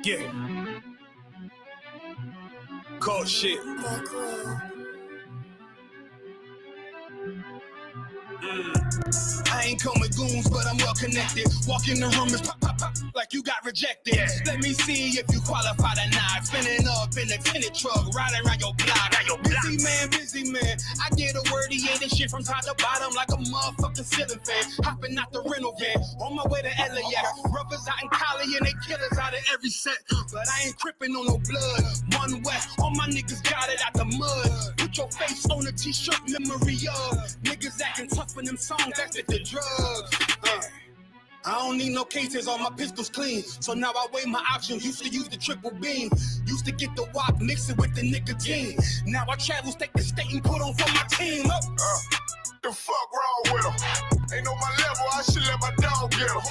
Yeah. Cold shit. I ain't come with goons, but I'm well connected. Walk in the room and pop, pop, pop, like you got rejected. Yeah. Let me see if you qualify or not. Spinning up in a tinted truck, riding around your block. Busy man. I get a word, he ain't shit from top to bottom like a motherfucking ceiling fan. Hopping out the rental van, on my way to LA. Brothers out in Cali and they killers out of every set. But I ain't crippin' on no blood. One West, all my niggas got it out the mud. Put your face on a t-shirt, memory of niggas acting tough in them songs, that's with the drugs. I don't need no cases, all my pistols clean. So now I weigh my options, used to use the triple beam. Used to get the wop, mix it with the nicotine. Now I travel state to state and put on for my team. The fuck wrong with them? Ain't on my level, I should let my dog get them.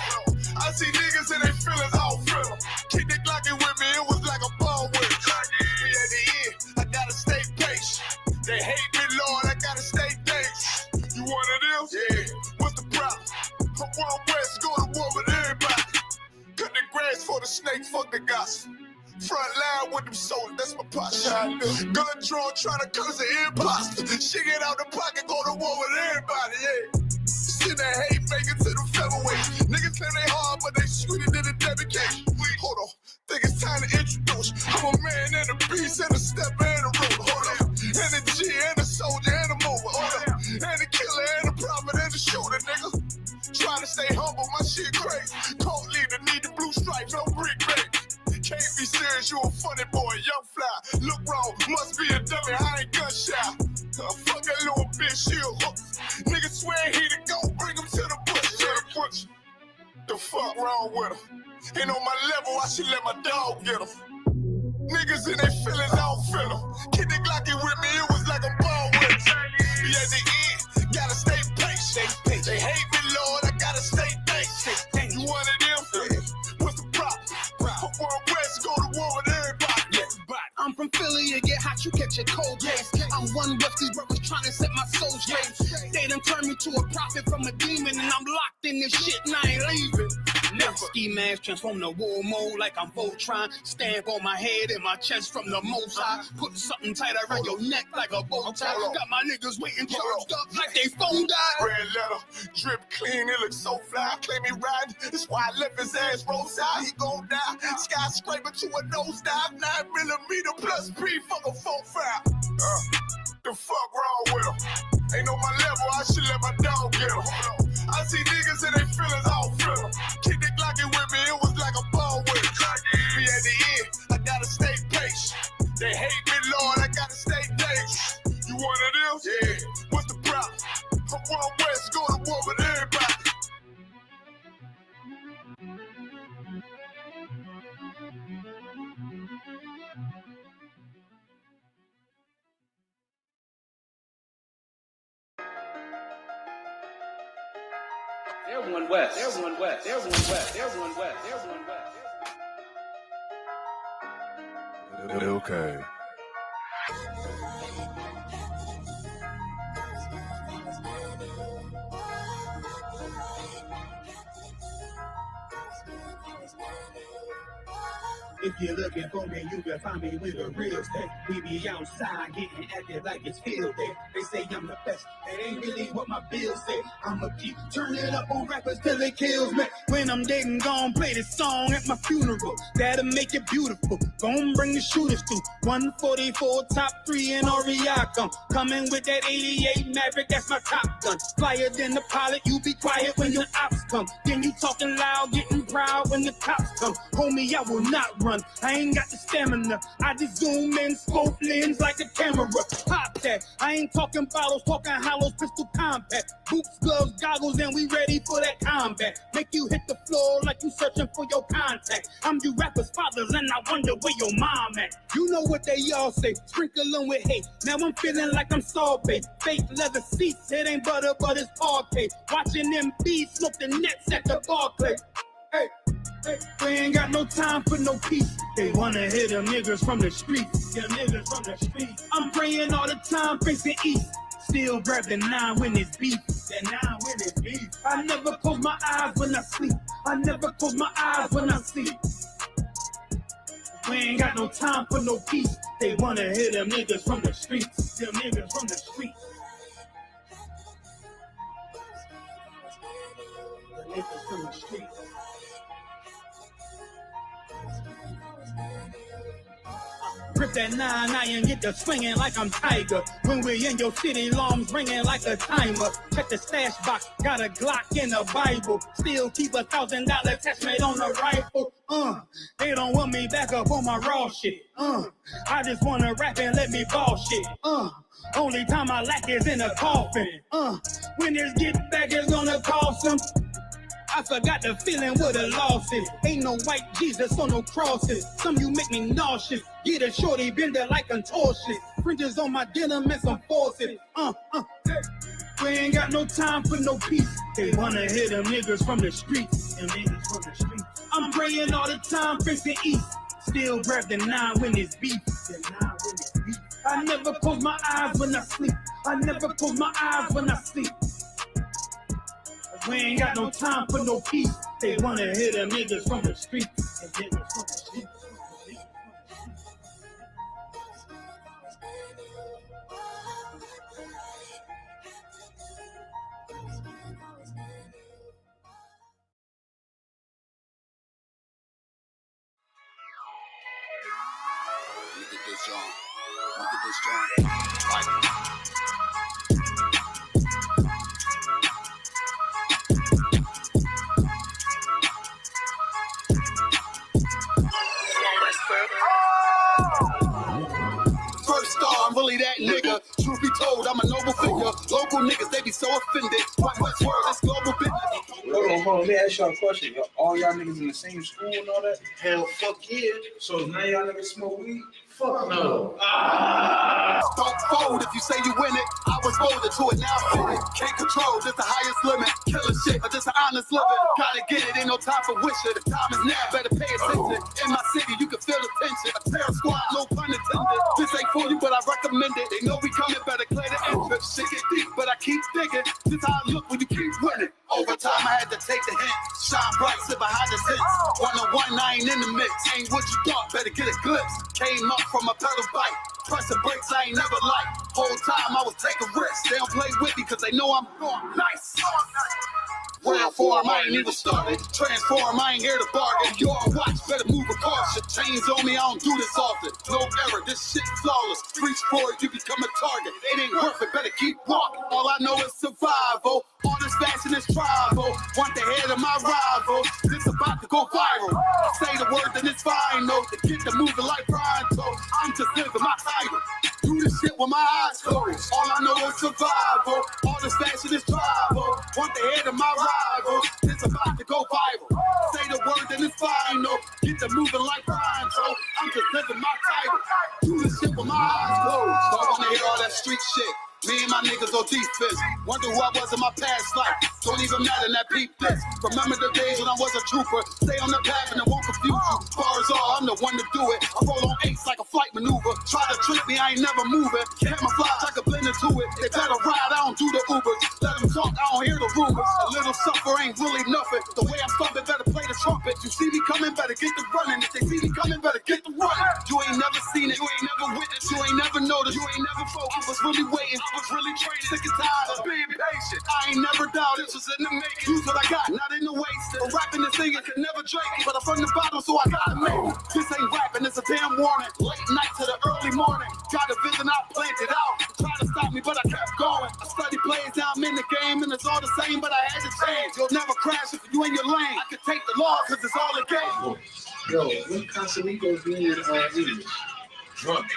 I see niggas and they feelings, I don't feel them. Keep the Glockin' with me, it was like a ball with me. At the end, I gotta stay patient. They hate me, Lord, I gotta stay dangerous. You one of them? Yeah. What's the problem? From one West, go to war with everybody. Cut the grass for the snakes, fuck the gossip. Front line with them soldiers, that's my posture. Gun drawn, trying to curse the imposter. Shit get out the pocket, go to war with everybody, yeah. Send that hate, make it to the featherweight. Niggas claim they hard, but they sweeter than a dedication. Hold on, think it's time to introduce. I'm a man and a beast and a stepper and a ruler. Hold on, and a G and a soldier and a mover. Hold on, and a killer and a prophet and a shooter, nigga. Trying to stay humble, my shit crazy. Cold leader, need the blue stripes, no brick baby. Can't be serious, you a funny boy, young fly. Look wrong, must be a dummy, I ain't gun shy. Fuck that little bitch, she a hook. Nigga swear he the go, bring him to the bush. The fuck wrong with him? Ain't on my level, I should let my dog get him. Niggas in their feelings, I don't feel them. Kid the Glockin' with me, it was like a ball with me. At the end, gotta stay patient. They hate me, Lord, I gotta stay patient. You one of them? What's the problem? From one West, go to war with everybody. I'm from Philly, you get hot, you catch a cold case. I'm one West, these brothers trying to set my soul straight. They done turned me to a prophet from a demon, and I'm locked in this shit and I ain't leaving. Never. Ski mask transform to war mode like I'm Voltron. Stamp on my head and my chest from the most high. Put something tight around your neck like a bow tie. Got my niggas waiting charged up like they phone died. Red letter, drip clean, it looks so fly. Claim he riding, that's why I left his ass roadside. He gon' die. Skyscraper to a nosedive. 9mm plus P, fuck a 4-5. The fuck wrong with him? Ain't on my level, I should let my dog get him. I see niggas and they feelings, I don't feel them. Keep the Glockin' with me, it was like a ball with me. At the end, I gotta stay patient. They hate me, Lord, I gotta stay dangerous. You one of them? Yeah. What's the problem? From one West, go to war with everybody. There's one West. There's one West. There's one West. There's one West. There's one West. Okay. If you're looking for me, you can find me with a real stay. We be outside getting active like it's field day. They say I'm the best, that ain't really what my bills say. I'ma keep turning up on rappers till it kills me. When I'm dead and gone, play this song at my funeral. That'll make it beautiful. Gon' bring the shooters through. 144, top 3 in Oriaco. Coming with that 88 Maverick, that's my top gun. Flyer than the pilot, you be quiet when your ops come. Then you talking loud, getting proud when the cops come. Homie, I will not run. I ain't got the stamina. I just zoom in, scope lens like a camera. Pop that. I ain't talking bottles, talking hollows, pistol compact. Boots, gloves, goggles, and we ready for that combat. Make you hit the floor like you searching for your contact. I'm you rappers' fathers, and I wonder where your mom at. You know what they all say, sprinkle them with hate. Now I'm feeling like I'm sorbet. Fake leather seats, it ain't butter, but it's parquet. Watching them bees smoke the nets at the Barclay. Hey. We ain't got no time for no peace. They wanna hit them niggas from the streets. Yeah, niggas from the streets. I'm praying all the time, facing east. Still grab the 9 when it's beef. That 9 when it's beef. I never close my eyes when I sleep. I never close my eyes when I sleep. We ain't got no time for no peace. They wanna hit them niggas from the streets. Them niggas from the streets. The niggas from the streets. Rip that 9-9 and get the swinging like I'm Tiger. When we in your city, alarms ringing like a timer. Check the stash box, got a Glock in the Bible. Still keep $1,000 attachment on the rifle. They don't want me back up on my raw shit. I just wanna rap and let me ball shit. Only time I lack is in a coffin. When this get back is gonna cost them. I forgot the feeling what a loss is. Ain't no white Jesus on no crosses. Some you make me nauseous. Get a shorty bender like contortion. Fringes on my denim and some forces. We ain't got no time for no peace. They wanna hit them niggas from the streets. Them niggas from the streets. I'm praying all the time, facing east. Still grab the 9 when it's beef. I never close my eyes when I sleep. I never close my eyes when I sleep. We ain't got no time for no peace. They wanna hit them niggas from the streets. And niggas from the streets. Look at this, John. Look at this, John. First star, I'm really that nigga. Truth be told, I'm a noble figure. Local niggas, they be so offended. What much word, it's global business. Hold on. Let me ask y'all a question. All y'all niggas in the same school and all that? Hell, fuck yeah. So now y'all niggas smoke weed? Fuck no. Don't fold if you say you win it. I was molded to it, now fit it. Can't control, just the highest limit. Killing shit, or just an honest living. Gotta get it, ain't no time for wishing. The time is now, better pay attention. In my city, you can feel the tension. A terror squad, no pun intended. This ain't for you, but I recommend it. They know we coming, better clear the entrance. Shit get deep, but I keep digging. This how I look when you keep winning. Overtime, I had to take the hint. Shine bright, sit behind the scenes. 1-on-1, I ain't in the mix. Ain't what you thought, better get a glimpse. Came up from a pedal bike. Pressing brakes, I ain't never liked. Whole time I was taking risks. They don't play with me cause they know I'm going nice. Round form, I ain't even started. Transform, I ain't here to bargain. You're on watch, better move with caution. Chains on me, I don't do this often. No error, this shit flawless. Reach for it, you become a target. It ain't worth it, better keep walking. All I know is survival. All this fashion is tribal. Want the head of my rival. This about to go viral. Say the word, then it's final. To get the moving like Brian told. I'm just living my title. Do this shit with my eyes closed. All I know is survival. All this fashion is tribal. Want the head of my rival. It's about to go viral. Say the word, then it's final. Get the moving like Brian told. I'm just living my title. Do this shit with my eyes closed. Don't wanna hear all that street shit. Me and my niggas on defense. Wonder who I was in my past life. Don't even matter, that peep this. Remember the days when I was a trooper. Stay on the path and it won't confuse you. Bars all, I'm the one to do it. I roll on eights like a flight maneuver. Try to trick me, I ain't never moving. Camouflage, I can blend into it. They better ride, I don't do the Ubers. Let them talk, I don't hear the rumors. A little suffer ain't really nothing. The way I'm stomping, better play the trumpet. You see me coming, better get the running. If they see me coming, better get the running. You ain't never seen it, you ain't never witnessed, you ain't never noticed, you ain't never focused. I was really waiting. Was really training, sick and tired of being patient. I ain't never doubted, this was in the making. Use what I got, not in the waste. But rapping and singing can never drink it. But I'm from the bottom, so I gotta make it. This ain't rapping, it's a damn warning. Late night to the early morning. Got a vision, I planned it out. Try to stop me, but I kept going. I study plays, now I'm in the game, and it's all the same, but I had to change. You'll never crash if you in your lane. I can take the loss, cause it's all a game. Yo, when Casamigos being English? Drunk.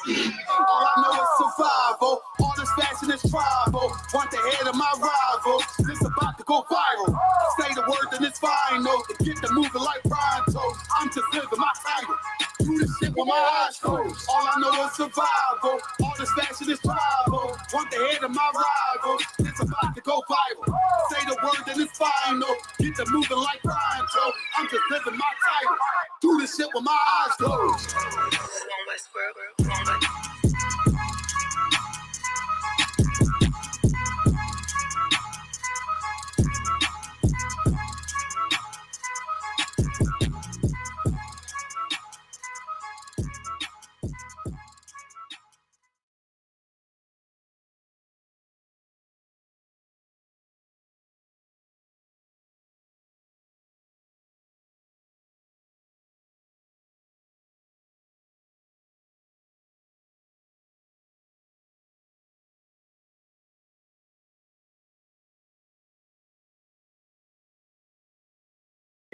All I know is survival. All this fashion is tribal. Want the head of my rival. This about to go viral. Say the word, then it's final. To get the moving like Brian told. I'm just living my title. Do this shit with my eyes closed. All I know is survival. All this fashion is tribal. Want the head of my rival. It's about to go viral. Say the word, then it's final. Get the moving like Brian told. I'm just living my title. Do this shit with my eyes closed.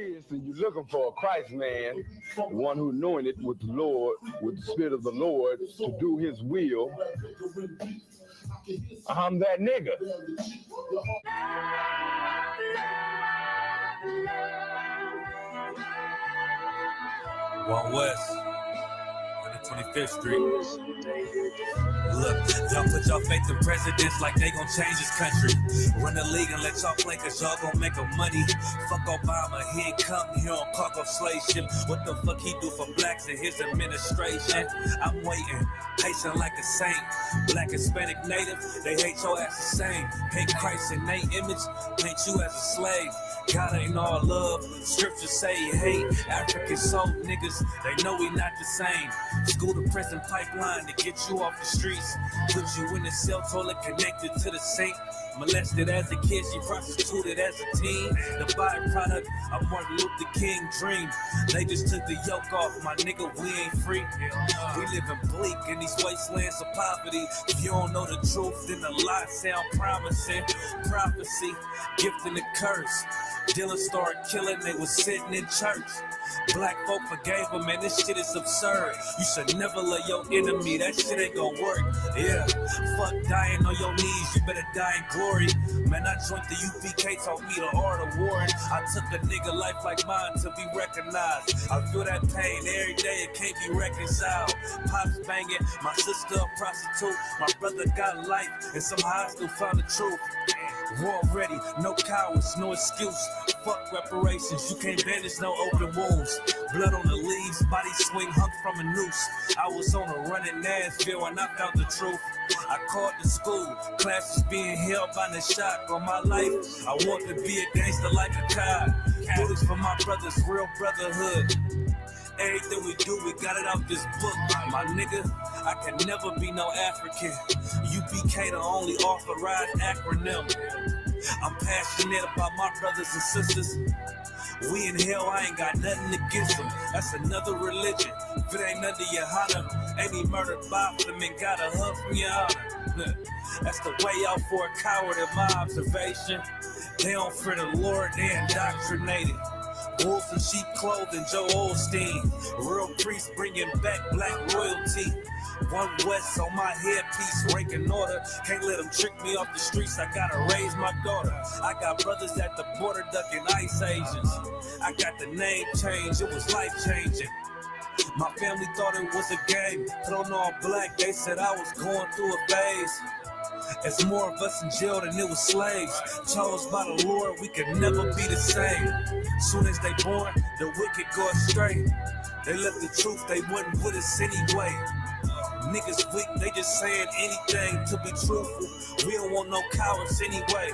And you're looking for a Christ man, the one who anointed with the Lord, with the Spirit of the Lord, to do his will. I'm that nigga. One West, 125th Street. Look, y'all put y'all faith in presidents like they gon' change this country. Run the league and let y'all play cause y'all gon' make a money. Fuck Obama, he ain't come here on cargo slave ship. What the fuck he do for blacks in his administration? I'm waiting, patient like a saint. Black, Hispanic, Native, they hate your ass the same. Paint Christ in their image, paint you as a slave. God ain't all love, scriptures say he hate. African soul niggas, they know we not the same. School to prison pipeline to get you off the streets. Put you in the cell toilet connected to the sink. Molested as a kid, she prostituted as a teen. The byproduct of Martin Luther King dream. They just took the yoke off, my nigga, we ain't free. We live in bleak in these wastelands of poverty. If you don't know the truth, then the lies sound promising. Prophecy, gift and a curse. Dylan started killing, they was sitting in church. Black folk forgave them, man, this shit is absurd. You should never love your enemy, that shit ain't gon' work. Yeah, fuck dying on your knees, you better die in glory. Man, I joined the UPK, taught me the art of warring. I took a nigga life like mine to be recognized. I feel that pain every day, it can't be reconciled. Pops banging, my sister a prostitute. My brother got life, and somehow I still found the truth. War ready, no cowards, no excuse. Fuck reparations, you can't bandage no open wounds. Blood on the leaves, body swing hung from a noose. I was on a run in Nashville and I found the truth. I called the school, classes being held by the shot. On my life, I want to be a gangster like a cop. Do this for my brothers, real brotherhood. Everything we do, we got it out this book. My nigga, I can never be no African. UPK the only authorized acronym. I'm passionate about my brothers and sisters. We in hell, I ain't got nothing against them. That's another religion. If it ain't under your honor, ain't he murdered by them and got a hug from your honor. That's the way out for a coward in my observation. They don't fear the Lord, they indoctrinated. Wolves in sheep clothing, Joe Osteen. Real priests bringing back black royalty. One West on my headpiece, ranking order. Can't let them trick me off the streets, I gotta raise my daughter. I got brothers at the border ducking ICE agents. I got the name change, it was life changing. My family thought it was a game, put on all black, they said I was going through a phase. It's more of us in jail than it was slaves. Chose by the Lord, we could never be the same. Soon as they born, the wicked go astray. They left the truth, they wasn't with us anyway. Niggas weak, they just saying anything to be truthful. We don't want no cowards anyway.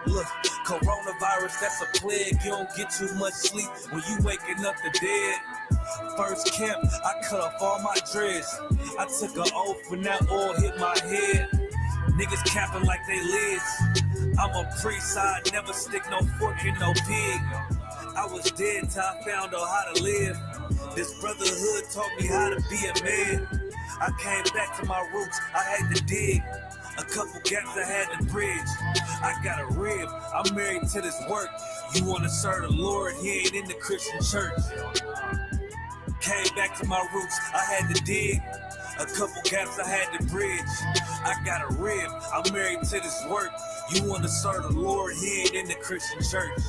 Look, coronavirus, that's a plague. You don't get too much sleep when you waking up the dead. First camp, I cut off all my dreads. I took an oath when that oil hit my head. Niggas capping like they lids. I'm a priest, I never stick no fork in no pig. I was dead till I found out how to live. This brotherhood taught me how to be a man. I came back to my roots, I had to dig. A couple gaps I had to bridge. I got a rib, I'm married to this work. You wanna serve the Lord, he ain't in the Christian church. Came back to my roots, I had to dig. A couple gaps I had to bridge. I got a rib, I'm married to this work. You wanna serve the Lord, he ain't in the Christian church.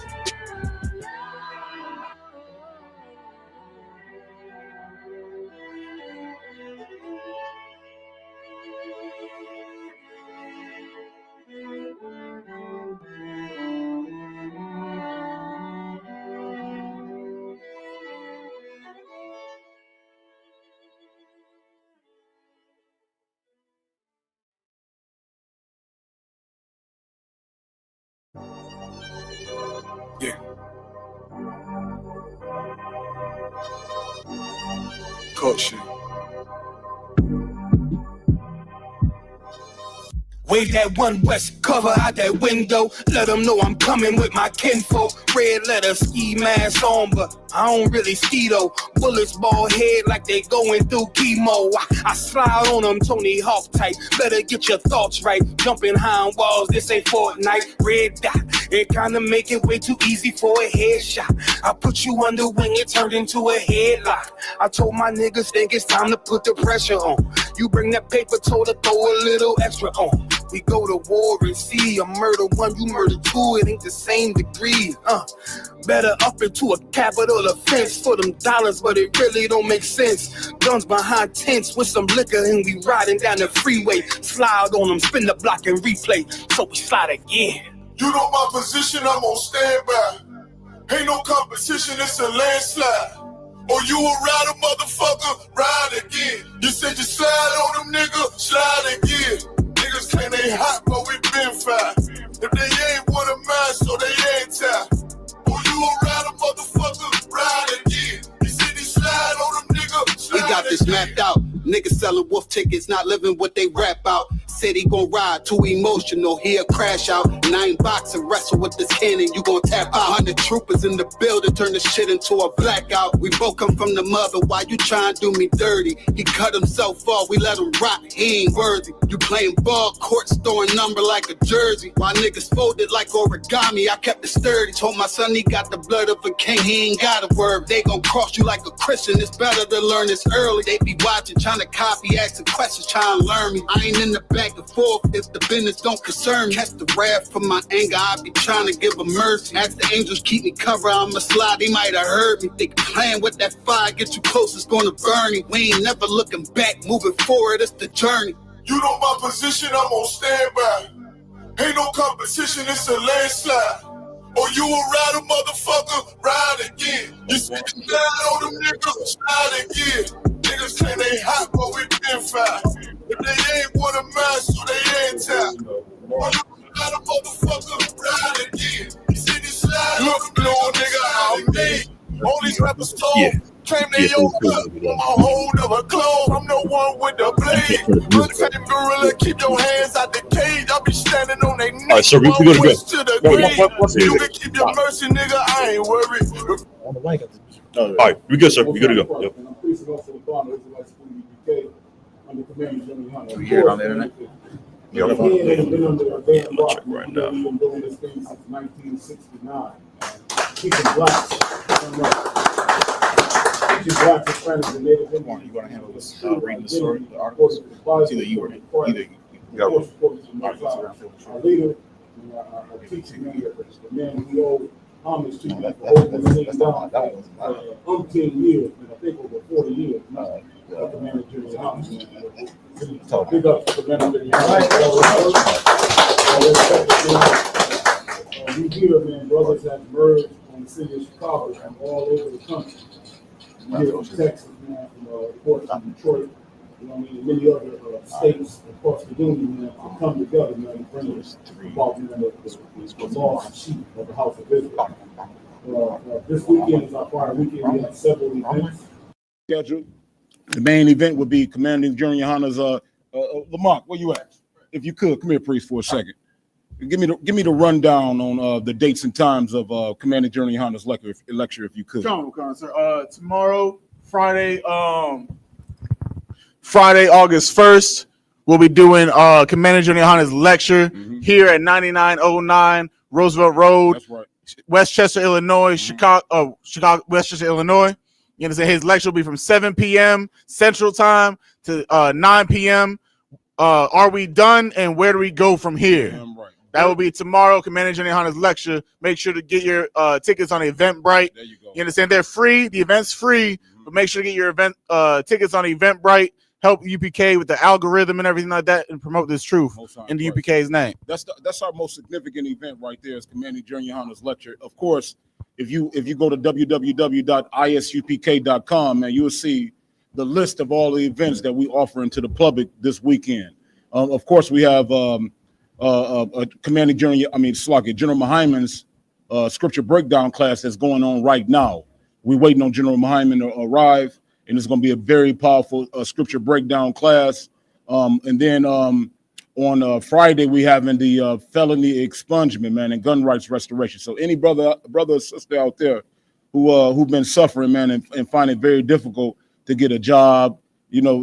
Yeah. Culture. Wave that One West cover out that window. Let them know I'm coming with my kinfolk. Red letter ski mask on, but I don't really ski though. Bullets ball head like they going through chemo. I slide on them Tony Hawk type. Better get your thoughts right. Jumping high on walls, this ain't Fortnite. Red dot It kinda make it way too easy for a headshot. I put you under wing, it turned into a headlock. I told my niggas, think it's time to put the pressure on. You bring that paper, told her throw a little extra on. We go to war and see a murder one, you murder two, it ain't the same degree. Better up into a capital offense for them dollars, but it really don't make sense. Guns behind tents with some liquor and we riding down the freeway. Slide on them, spin the block and replay, so we slide again. You know my position, I'm on standby. Ain't no competition, it's a landslide. Or you a rider, motherfucker, ride again. You said you slide on them, nigga, slide again. Niggas claim they hot, but we been fine. If they ain't one of mine, so they ain't tied. Or you a rider, motherfucker, ride again. You said you slide on them, nigga, slide again. We got this mapped out. Niggas selling wolf tickets, not living what they rap out. Said he gon' ride, too emotional, he'll crash out. And I ain't boxing, wrestle with this cannon, you gon' tap out. 100 troopers in the building, turn the shit into a blackout. We both come from the mother, why you tryin' to do me dirty? He cut himself off, we let him rock, he ain't worthy. You playing ball courts, throwing number like a jersey. While niggas folded like origami, I kept it sturdy. Told my son he got the blood of a king, he ain't got a word. They gon' cross you like a Christian, it's better to learn this early. They be watching, trying to copy, asking questions, trying to learn me. I ain't in the back and forth if the business don't concern me. Catch the wrath from my anger, I be trying to give a mercy. Ask the angels keep me covered, I'ma slide, they might have heard me. They playing with that fire, get you close, it's gonna burn me. We ain't never looking back, moving forward, it's the journey. You know my position, I'm on standby. Ain't no competition, it's a landslide. Or you a rider, motherfucker, ride again. You see the slide on them niggas, slide again. Niggas claim they hot, but we been fine. If they ain't one of mine, so they ain't tied. Or you a rider, motherfucker, ride again. You see the slide on them niggas, I'm me. All these rappers told. Claim they own a whole nother clothes. I'm the one with the blade. Untamed gorilla, keep your hands out the cage. I'll be standing on they neck. All right, so we gonna go. You can keep your mercy, nigga. I ain't worried. All right, we good, sir. We good to go. Yep. We hear it on the internet? Yeah, I'm gonna check right now. You want to handle this reading the story, the articles? It's either you or him. Either you. Go. Our leader, our teaching leader, the man who owed homage to for over umpteen years, and I think over 40 years. The manager of the house. Big up to the manager of the house. We here, man, brothers have merged on the city of Chicago from all over the country. Here from Texas, man, from of course, from Detroit, you know what I mean, many other states across the union, man, to come together, man, and bring us about, man, the lost sheep of the house of Israel. This weekend is our prior weekend. We have several events scheduled. The main event would be Commanding General Yohana's Lamont, where you at? If you could, come here, priest, for a second. Give me the rundown on the dates and times of Commanding General Yohana's lecture, if you could. Sir. Tomorrow, Friday, August 1st, we'll be doing Commanding General Yohana's lecture here at 9909 Roosevelt Road, That's right. Westchester, Illinois, Chicago, Westchester, Illinois. You understand? His lecture will be from 7 p.m. Central Time to 9 p.m. Are we done, and where do we go from here? Right. That will be tomorrow, Commander Jenny Hunter's lecture. Make sure to get your tickets on Eventbrite. There you go. You understand? They're free. The event's free, but make sure to get your event tickets on Eventbrite. Help UPK with the algorithm and everything like that, and promote this truth in the UPK's name. That's our most significant event right there, is Commanding General Yohana's lecture. Of course, if you go to www.isupk.com, man, you'll see the list of all the events that we offering to the public this weekend. Of course, we have Commanding General Mahayaman's scripture breakdown class that's going on right now. We're waiting on General Mahayaman to arrive, and it's going to be a very powerful scripture breakdown class. And then on Friday, we having the felony expungement, man, and gun rights restoration. So any brother or sister out there who've been suffering, man, and find it very difficult to get a job,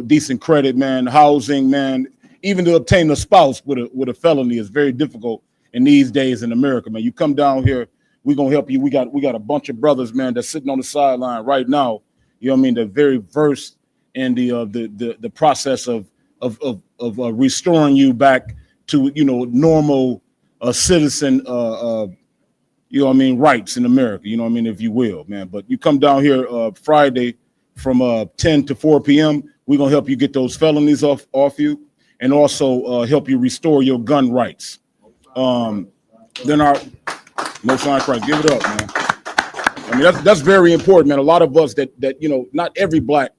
decent credit, man, housing, man, even to obtain a spouse with a felony is very difficult in these days in America, man. You come down here, we're gonna help you. We got a bunch of brothers, man, that's sitting on the sideline right now. You know what I mean? They're very versed in the process of restoring you back to, you know, normal citizen you know what I mean, rights in America, you know what I mean, if you will, man. But you come down here Friday from 10 to 4 p.m. We're gonna help you get those felonies off you, and also help you restore your gun rights. Then our Most High Christ, give it up, man. I mean, that's very important, man. A lot of us that you know, not every black,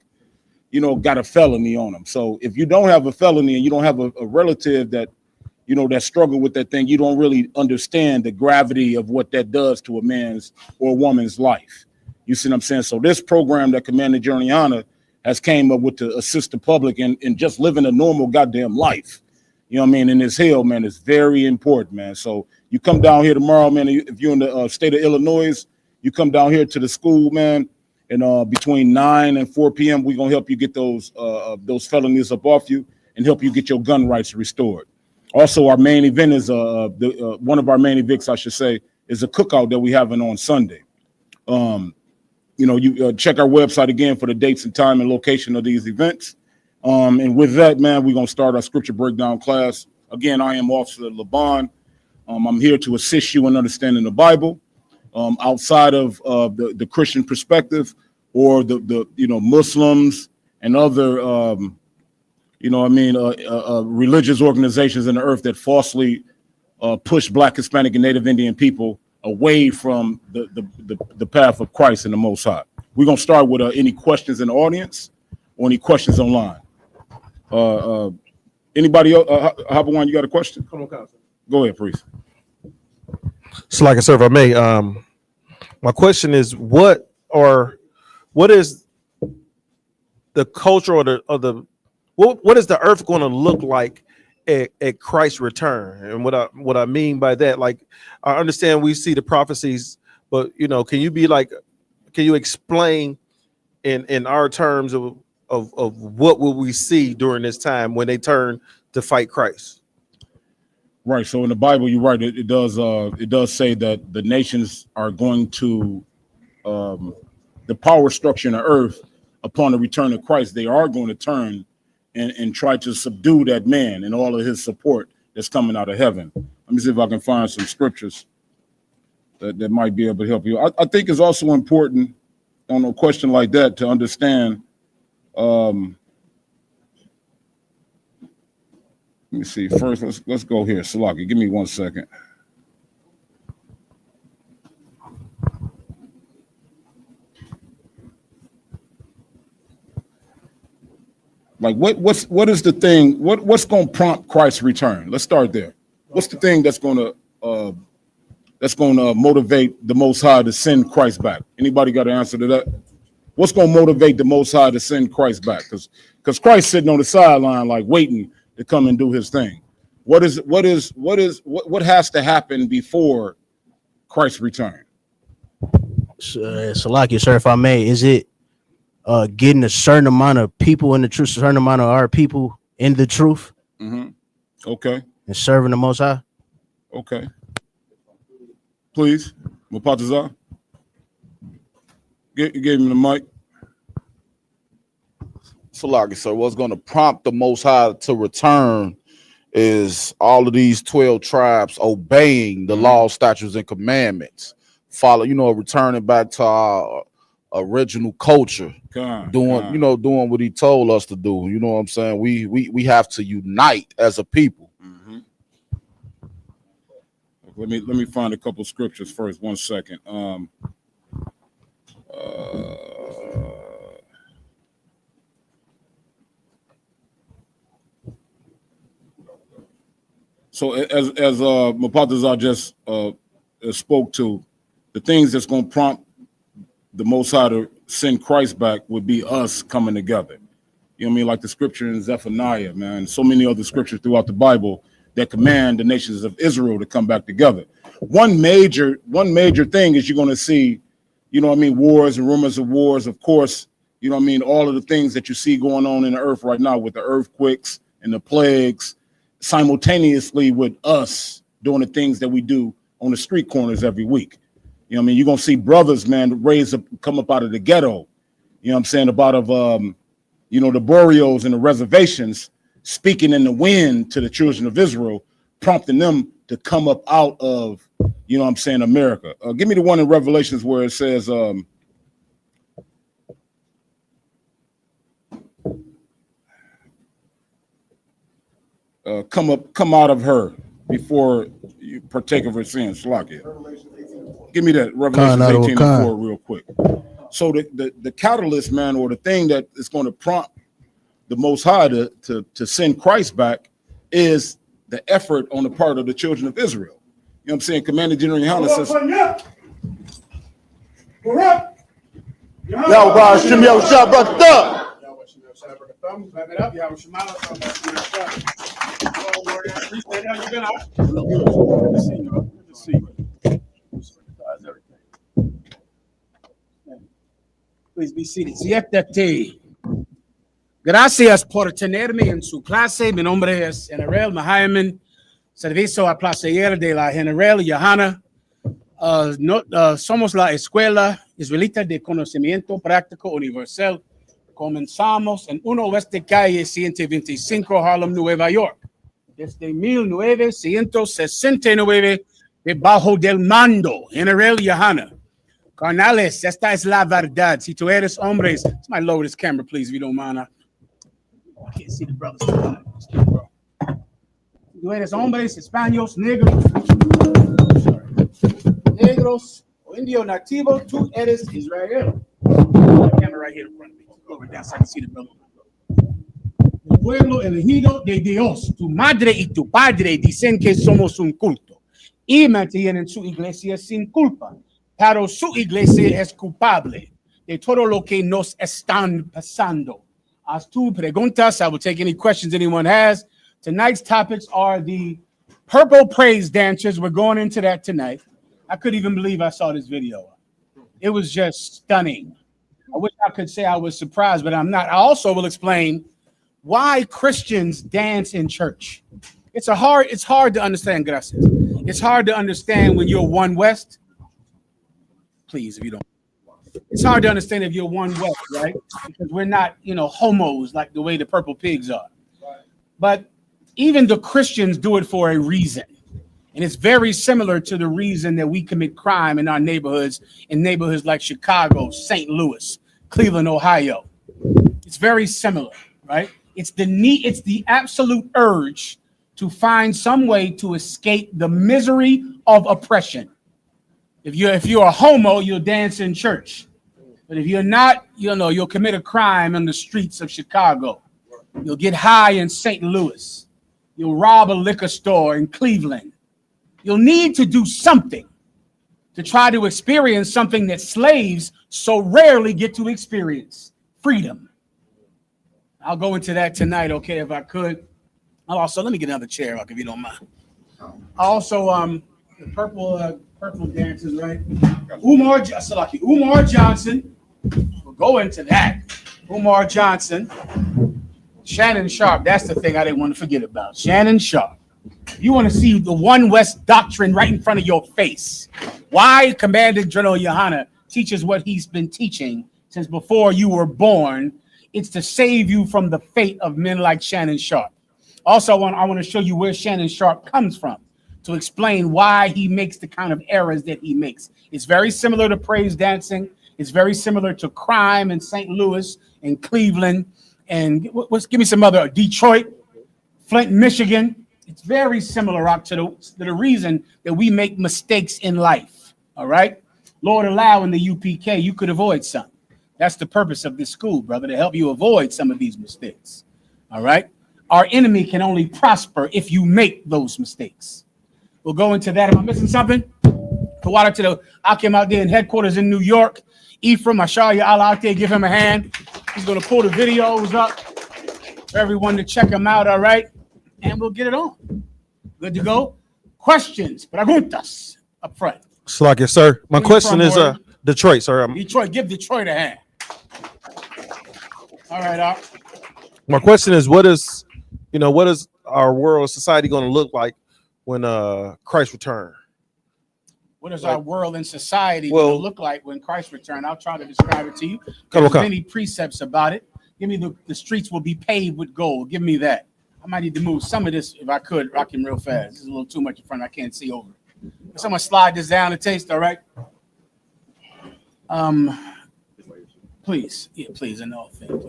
you know, got a felony on them. So if you don't have a felony and you don't have a relative that, you know, that struggle with that thing, you don't really understand the gravity of what that does to a man's or a woman's life. You see what I'm saying? So this program that Commander Journeyana has came up with to assist the public in just living a normal goddamn life. You know what I mean? In this hill, man, it's very important, man. So you come down here tomorrow, man. If you're in the state of Illinois, you come down here to the school, man. And between 9 and 4 p.m., we're gonna help you get those felonies up off you and help you get your gun rights restored. Also, our main event is one of our main events, I should say, is a cookout that we having on Sunday. You know, you check our website again for the dates and time and location of these events. And with that, man, we're gonna start our scripture breakdown class. Again, I am Officer Laban. I'm here to assist you in understanding the Bible, outside of the Christian perspective or the you know, Muslims and other you know what I mean, religious organizations in the earth that falsely push Black, Hispanic, and Native Indian people away from the path of Christ and the Most High. We're gonna start with any questions in the audience or any questions online. Anybody else? Habawan, you got a question? Come on, Council. Go ahead, priest. So, like I said, if I may, my question is, what is the culture what is the earth going to look like at Christ's return? And what I mean by that, like, I understand we see the prophecies, but you know, can you explain in our terms of what will we see during this time when they turn to fight Christ? Right. So in the Bible, you're right. It does say that the nations are going to the power structure in the earth upon the return of Christ. They are going to turn and try to subdue that man and all of his support that's coming out of heaven. Let me see if I can find some scriptures that might be able to help you. I think it's also important on a question like that to understand. Let me see. First, let's go here. Salaki, give me 1 second. Like what is the thing? What's going to prompt Christ's return? Let's start there. What's the thing that's going to motivate the Most High to send Christ back? Anybody got an answer to that? What's going to motivate the Most High to send Christ back? Because Christ's sitting on the sideline, like waiting to come and do his thing. What has to happen before Christ's return? Salaki, sir, if I may, is it getting a certain amount of people in the truth, a certain amount of our people in the truth? Mm-hmm. Okay. And serving the Most High? Okay. Please, Mapatazar. Give him the mic. Salaki, sir, what's going to prompt the Most High to return is all of these 12 tribes obeying the law, statutes, and commandments. Returning back to our original culture, doing what he told us to do. You know what I'm saying? We have to unite as a people. Mm-hmm. Let me find a couple scriptures first. 1 second. So as Mapatazar just spoke to, the things that's going to prompt the Most High to send Christ back would be us coming together. You know what I mean? Like the scripture in Zephaniah, man, so many other scriptures throughout the Bible that command the nations of Israel to come back together. One major thing is you're going to see, you know what I mean, wars and rumors of wars, of course, you know what I mean, all of the things that you see going on in the earth right now with the earthquakes and the plagues, simultaneously with us doing the things that we do on the street corners every week. You know what I mean? You're gonna see brothers, man, come up out of the ghetto. You know what I'm saying? About you know, the boreals and the reservations, speaking in the wind to the children of Israel, prompting them to come up out of, you know what I'm saying, America. Give me the one in Revelations where it says, come out of her before you partake of her sins. Give me that Revelation 18:4 real quick. So the catalyst, man, or the thing that is going to prompt the Most High to send Christ back is the effort on the part of the children of Israel. You know what I'm saying? Commander General Yohanan says, Please be seated. Siéntate. Gracias por tenerme en su clase. Mi nombre es General Mahayaman, servicio a placer de la General Yohanan. Somos la Escuela Israelita de Conocimiento Práctico Universal. Comenzamos en 1 Oeste Calle 125, Harlem, Nueva York. Desde 1969, debajo del mando, General Yohanan. Carnales, esta es la verdad. Si tú eres hombres, somebody lower this camera, please, if you don't mind. I can't see the brothers. Si tú eres hombres, hispanos, negros, o indio nativo, tú eres Israel. Camera right here in front of me. Lower down so I can see the brother. El pueblo elegido de Dios, tu madre y tu padre dicen que somos un culto y mantienen su iglesia sin culpa. Pero su iglesia es culpable de todo lo que nos están pasando. Haz tu preguntas. I will take any questions anyone has. Tonight's topics are the purple praise dancers. We're going into that tonight. I couldn't even believe I saw this video. It was just stunning. I wish I could say I was surprised, but I'm not. I also will explain why Christians dance in church. It's hard to understand, gracias. It's hard to understand when you're One West. Please, if you don't. It's hard to understand if you're One West, right? Because we're not, homos like the way the purple pigs are. But even the Christians do it for a reason. And it's very similar to the reason that we commit crime in our neighborhoods, in neighborhoods like Chicago, St. Louis, Cleveland, Ohio. It's very similar, right? It's the absolute urge to find some way to escape the misery of oppression. If you're a homo, you'll dance in church. But if you're not, you'll commit a crime on the streets of Chicago. You'll get high in St. Louis. You'll rob a liquor store in Cleveland. You'll need to do something to try to experience something that slaves so rarely get to experience: freedom. I'll go into that tonight, okay, if I could. Also, let me get another chair, if you don't mind. Also, the purple dancers, right? Umar Johnson. We'll go into that. Umar Johnson. Shannon Sharpe. That's the thing I didn't want to forget about. Shannon Sharpe. You want to see the One West doctrine right in front of your face. Why Commander General Yohanan teaches what he's been teaching since before you were born. It's to save you from the fate of men like Shannon Sharpe. Also, I want to show you where Shannon Sharpe comes from to explain why he makes the kind of errors that he makes. It's very similar to praise dancing. It's very similar to crime in St. Louis and Cleveland. And give me some other, Detroit, Flint, Michigan. It's very similar, Rock, to the reason that we make mistakes in life. All right? Lord, allow in the UPK, you could avoid some. That's the purpose of this school, brother, to help you avoid some of these mistakes. All right? Our enemy can only prosper if you make those mistakes. We'll go into that. Am I missing something? The water to the Akim out there in headquarters in New York. Ephraim, I saw you all out there. Give him a hand. He's going to pull the videos up for everyone to check them out, all right? And we'll get it on. Good to go? Questions, preguntas up front. Slack, sir. My question is Detroit, sir. Detroit, give Detroit a hand. All right, Doc. My question is, what is our world society going to look like when Christ returned? What is our world and society Well- going to look like when Christ returns? I'll try to describe it to you. Come There's on. many precepts about it. Give me the streets will be paved with gold. Give me that. I might need to move some of this if I could. Rocking real fast. This is a little too much in front. I can't see over. Can someone slide this down a taste? All right. Please, yeah, please, and all things.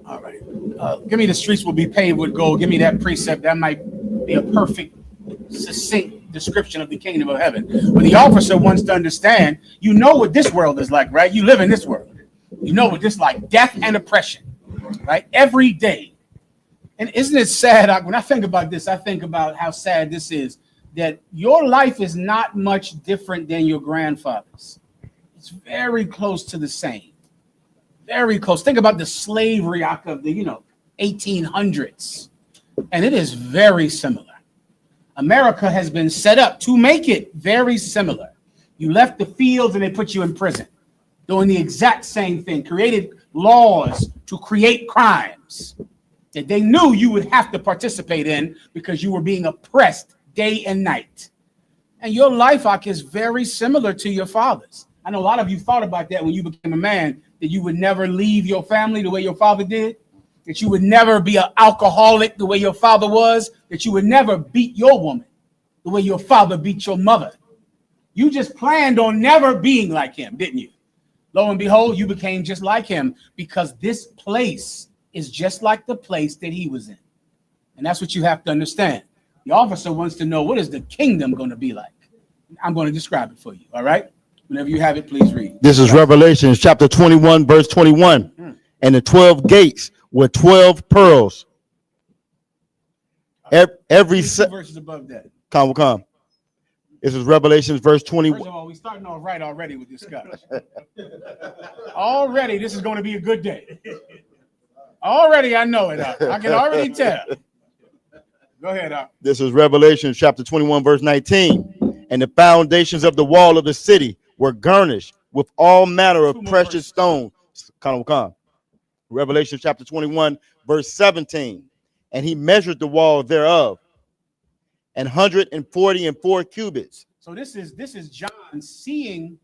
All right. Give me the streets will be paved with gold. Give me that precept. That might be a perfect, succinct description of the kingdom of heaven. When the officer wants to understand, you know what this world is like, right? You live in this world. You know what this is like, death and oppression, right? Every day. And isn't it sad? When I think about this, I think about how sad this is, that your life is not much different than your grandfather's. It's very close to the same. Very close. Think about the slavery of the 1800s. And it is very similar. America has been set up to make it very similar. You left the fields and they put you in prison, doing the exact same thing, created laws to create crimes that they knew you would have to participate in because you were being oppressed day and night. And your life, Ak, is very similar to your father's. I know a lot of you thought about that when you became a man, that you would never leave your family the way your father did, that you would never be an alcoholic the way your father was, that you would never beat your woman the way your father beat your mother. You just planned on never being like him, didn't you? Lo and behold, you became just like him because this place is just like the place that he was in. And that's what you have to understand. The officer wants to know, what is the kingdom going to be like? I'm going to describe it for you, all right? Whenever you have it, please read. This is Revelation chapter 21, verse 21. And the 12 gates were 12 pearls. Every verses above that. Come. This is Revelation verse 21. First of all, we're starting off right already with this scotch. Already, this is going to be a good day. Already, I know it. I can already tell. Go ahead, Doc. This is Revelation chapter 21, verse 19. And the foundations of the wall of the city were garnished with all manner of precious stones. Come. Revelation chapter 21, verse 17. And he measured the wall thereof, 144 cubits. So this is John seeing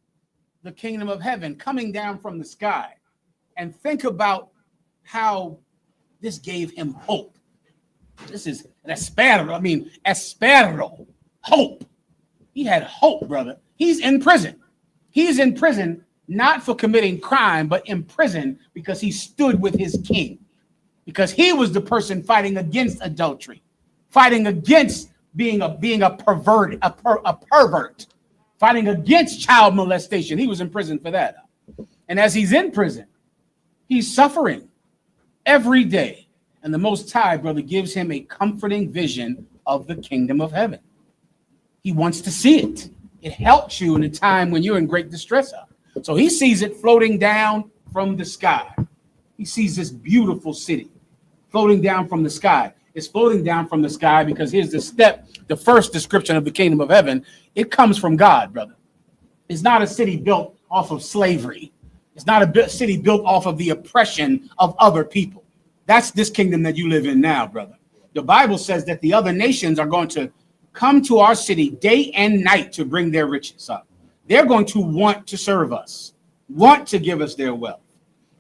the kingdom of heaven coming down from the sky. And think about how this gave him hope. This is espero, hope. He had hope, brother. He's in prison. He's in prison not for committing crime, but in prison because he stood with his king. Because he was the person fighting against adultery, fighting against being a pervert, fighting against child molestation. He was in prison for that. And as he's in prison, he's suffering every day. And the Most High, brother, gives him a comforting vision of the kingdom of heaven. He wants to see it. It helps you in a time when you're in great distress. So he sees it floating down from the sky. He sees this beautiful city floating down from the sky. It's floating down from the sky because here's the first description of the kingdom of heaven. It comes from God, brother. It's not a city built off of slavery. It's not a city built off of the oppression of other people. That's this kingdom that you live in now, brother. The Bible says that the other nations are going to come to our city day and night to bring their riches up. They're going to want to serve us, want to give us their wealth,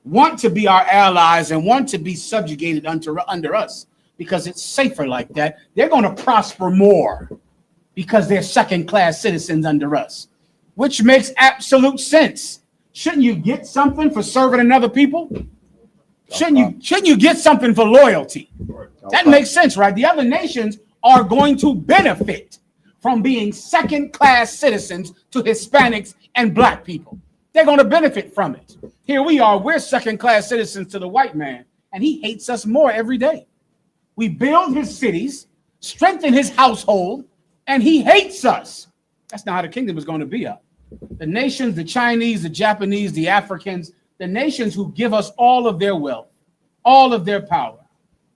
want to be our allies, and want to be subjugated under us because it's safer like that. They're going to prosper more because they're second-class citizens under us, which makes absolute sense. Shouldn't you get something for serving another people? Shouldn't you get something for loyalty? That makes sense, right? The other nations are going to benefit from being second-class citizens to Hispanics and black people. They're going to benefit from it. Here we are, we're second-class citizens to the white man, and he hates us more every day. We build his cities, strengthen his household, and he hates us. That's not how the kingdom is going to be. The nations, the Chinese, the Japanese, the Africans, the nations who give us all of their wealth, all of their power,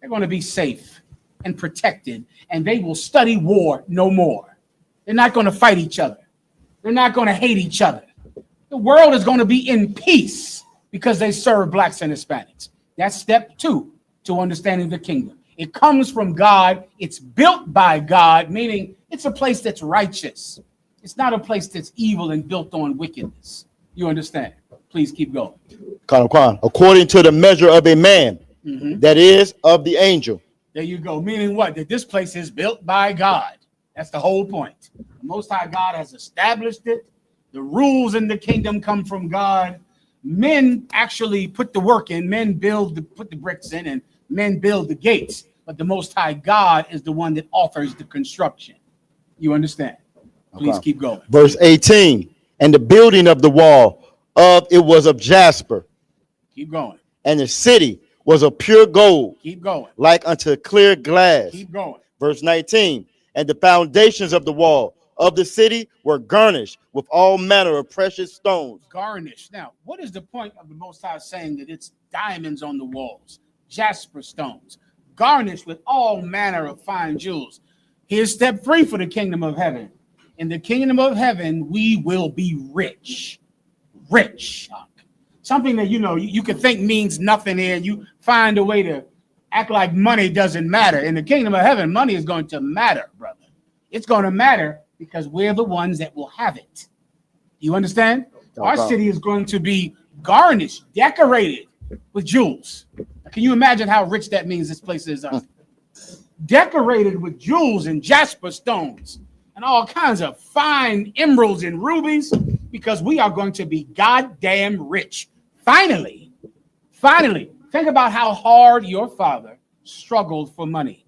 they're going to be safe and protected, and they will study war no more. They're not going to fight each other. They're not going to hate each other. The world is going to be in peace because they serve blacks and Hispanics. That's step 2 to understanding the kingdom. It comes from God. It's built by God, meaning it's a place that's righteous. It's not a place that's evil and built on wickedness. You understand? Please keep going. According to the measure of a man, that is of the angel. There you go. Meaning what? That this place is built by God. That's the whole point. The Most High God has established it. The rules in the kingdom come from God. Men actually put the work in. Men put the bricks in, and men build the gates. But the Most High God is the one that offers the construction. You understand? Please keep going. Verse 18. And the building of the wall of it was of jasper. Keep going. And the city was of pure gold. Keep going. Like unto clear glass. Keep going. Verse 19. And the foundations of the wall of the city were garnished with all manner of precious stones. Garnished. Now, what is the point of the Most High saying that it's diamonds on the walls, jasper stones, garnished with all manner of fine jewels? Here's step 3 for the kingdom of heaven. In the kingdom of heaven, we will be rich. Rich. Something that, you could think means nothing here, and you find a way to act like money doesn't matter. In the kingdom of heaven, money is going to matter, brother. It's going to matter because we're the ones that will have it. You understand? Our city is going to be garnished, decorated with jewels. Can you imagine how rich that means this place is? Decorated with jewels and jasper stones and all kinds of fine emeralds and rubies, because we are going to be goddamn rich. Finally, think about how hard your father struggled for money.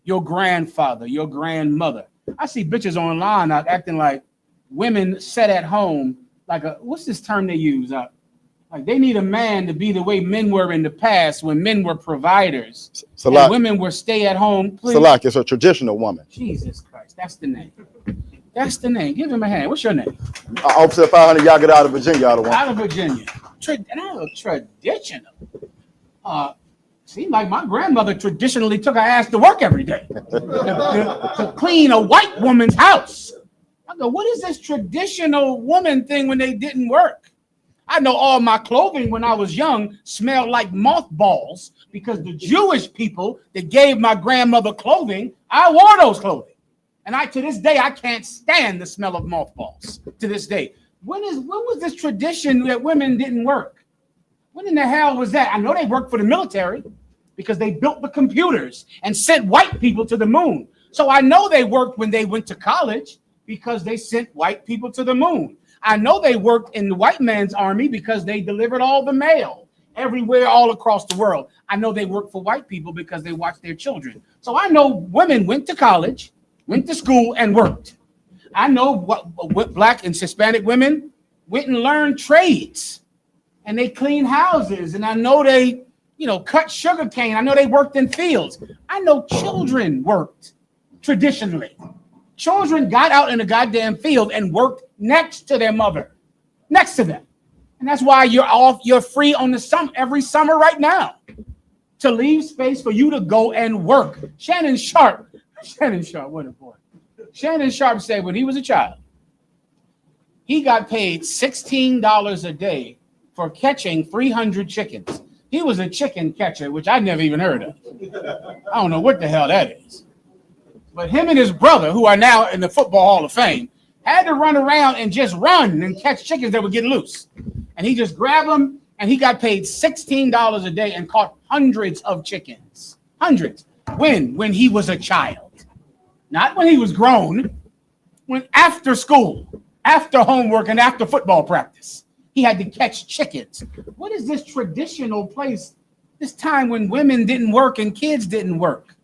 Your grandfather, your grandmother. I see bitches online out acting like women sat at home, like what's this term they use? Like they need a man to be the way men were in the past, when men were providers. And women were stay at home. Salak is a traditional woman. Jesus Christ, that's the name. That's the name. Give him a hand. What's your name? Officer 500, y'all get out of Virginia. Out of Virginia. Traditional. Seemed like my grandmother traditionally took her ass to work every day to clean a white woman's house. I go, what is this traditional woman thing when they didn't work? I know all my clothing when I was young smelled like mothballs, because the Jewish people that gave my grandmother clothing, I wore those clothing. And to this day, I can't stand the smell of mothballs to this day. When was this tradition that women didn't work? When in the hell was that? I know they worked for the military because they built the computers and sent white people to the moon. So I know they worked when they went to college because they sent white people to the moon. I know they worked in the white man's army because they delivered all the mail everywhere, all across the world. I know they worked for white people because they watched their children. So I know women went to college, went to school, and worked. I know what black and Hispanic women went and learned trades, and they cleaned houses. And I know they, cut sugar cane. I know they worked in fields. I know children worked traditionally. Children got out in the goddamn field and worked next to their mother, next to them. And that's why you're free on every summer right now to leave space for you to go and work. Shannon Sharpe, what a boy. Shannon Sharpe said when he was a child, he got paid $16 a day for catching 300 chickens. He was a chicken catcher, which I never even heard of. I don't know what the hell that is. But him and his brother, who are now in the Football Hall of Fame, had to run around and just run and catch chickens that were getting loose. And he just grabbed them, and he got paid $16 a day and caught hundreds of chickens. Hundreds. When he was a child. Not when he was grown. When after school, after homework, and after football practice, he had to catch chickens. What is this traditional place, this time when women didn't work and kids didn't work?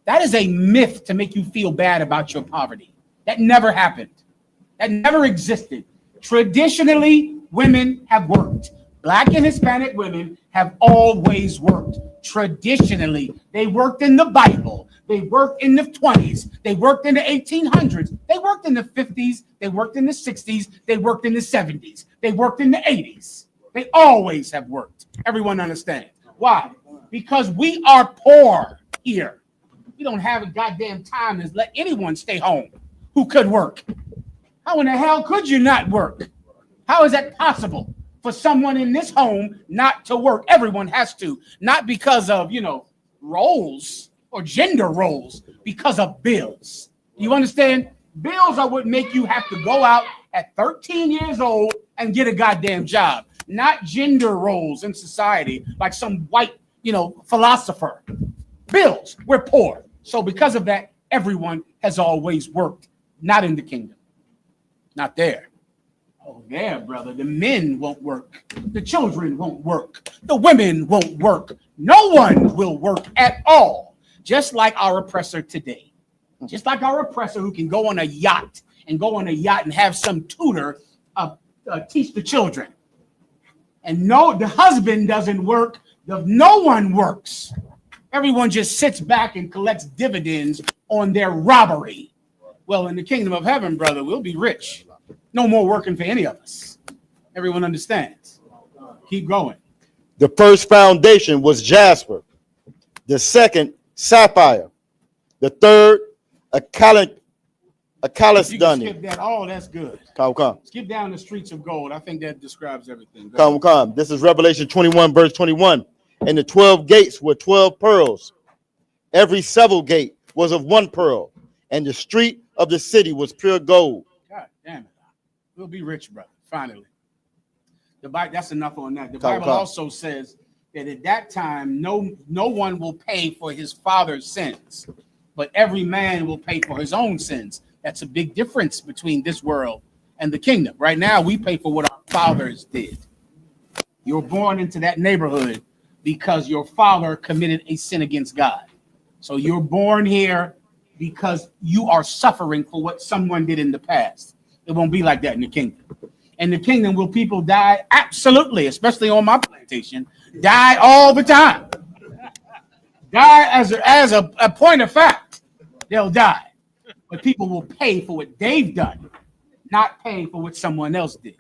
That is a myth to make you feel bad about your poverty. That never happened. That never existed. Traditionally, women have worked. Black and Hispanic women have always worked. Traditionally, they worked in the Bible. They worked in the 20s. They worked in the 1800s. They worked in the 50s. They worked in the 60s. They worked in the 70s. They worked in the 80s. They always have worked. Everyone understands. Why? Because we are poor here. We don't have a goddamn time to let anyone stay home who could work. How in the hell could you not work? How is that possible for someone in this home not to work? Everyone has to, not because of, roles. or gender roles because of bills. Do you understand? Bills are what make you have to go out at 13 years old and get a goddamn job, not gender roles in society like some white, philosopher. Bills, we're poor. So because of that, everyone has always worked, not in the kingdom. Not there. Oh, there, brother. The men won't work. The children won't work. The women won't work. No one will work at all. Just like our oppressor today. Just like our oppressor who can go on a yacht and have some tutor teach the children. And no, the husband doesn't work. No one works. Everyone just sits back and collects dividends on their robbery. Well, in the kingdom of heaven, brother, we'll be rich. No more working for any of us. Everyone understands. Keep going. The first foundation was jasper. The second, sapphire. The third, a calisthony. Skip that. Oh, that's good. Come. Skip down the streets of gold. I think that describes everything. Come. This is Revelation 21, verse 21. And the 12 gates were 12 pearls. Every several gate was of one pearl. And the street of the city was pure gold. God damn it. We'll be rich, brother. Finally. The Bible, that's enough on that. The Bible also says that at that time, no one will pay for his father's sins, but every man will pay for his own sins. That's a big difference between this world and the kingdom. Right now, we pay for what our fathers did. You were born into that neighborhood because your father committed a sin against God. So you're born here because you are suffering for what someone did in the past. It won't be like that in the kingdom. In the kingdom, will people die? Absolutely, especially on my plantation. Die all the time. Die as a point of fact. They'll die. But people will pay for what they've done, not pay for what someone else did.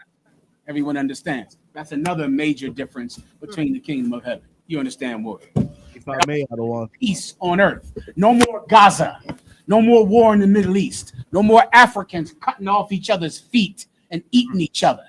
Everyone understands. That's another major difference between the kingdom of heaven. You understand what? If I may, I don't want peace on earth. No more Gaza. No more war in the Middle East. No more Africans cutting off each other's feet and eating each other.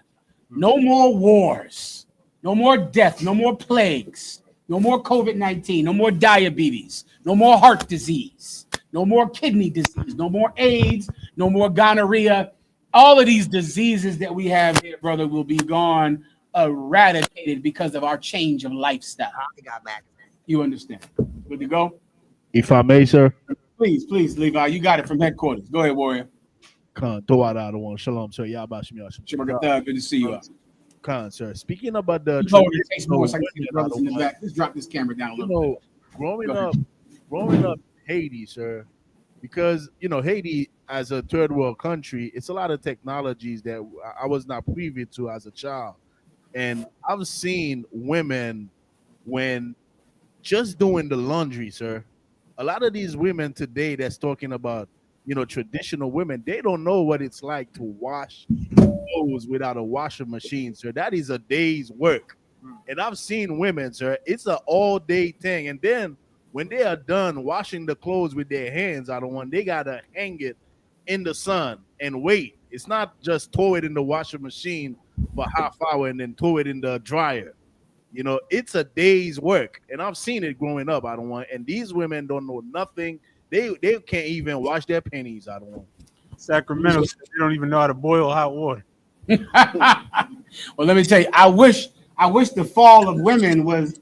No more wars. No more death. No more plagues. No more COVID-19. No more diabetes. No more heart disease. No more kidney disease. No more AIDS. No more gonorrhea. All of these diseases that we have here, brother, will be gone, eradicated because of our change of lifestyle. You understand? Good to go? If I may, sir. Please, Levi. You got it from headquarters. Go ahead, warrior. Shalom, sir. Good to see you. Sir. Speaking about the let's drop this camera down a little bit. Growing up Haiti, sir, because Haiti as a third world country, it's a lot of technologies that I was not privy to as a child. And I've seen women when just doing the laundry, sir. A lot of these women today that's talking about, traditional women, they don't know what it's like to wash clothes without a washer machine, sir. That is a day's work. And I've seen women, sir, it's an all-day thing. And then when they are done washing the clothes with their hands, they got to hang it in the sun and wait. It's not just throw it in the washer machine for half hour and then throw it in the dryer. It's a day's work, and I've seen it growing up. And these women don't know nothing. They can't even wash their panties. Sacramento, they don't even know how to boil hot water. Well, let me tell you, I wish the fall of women was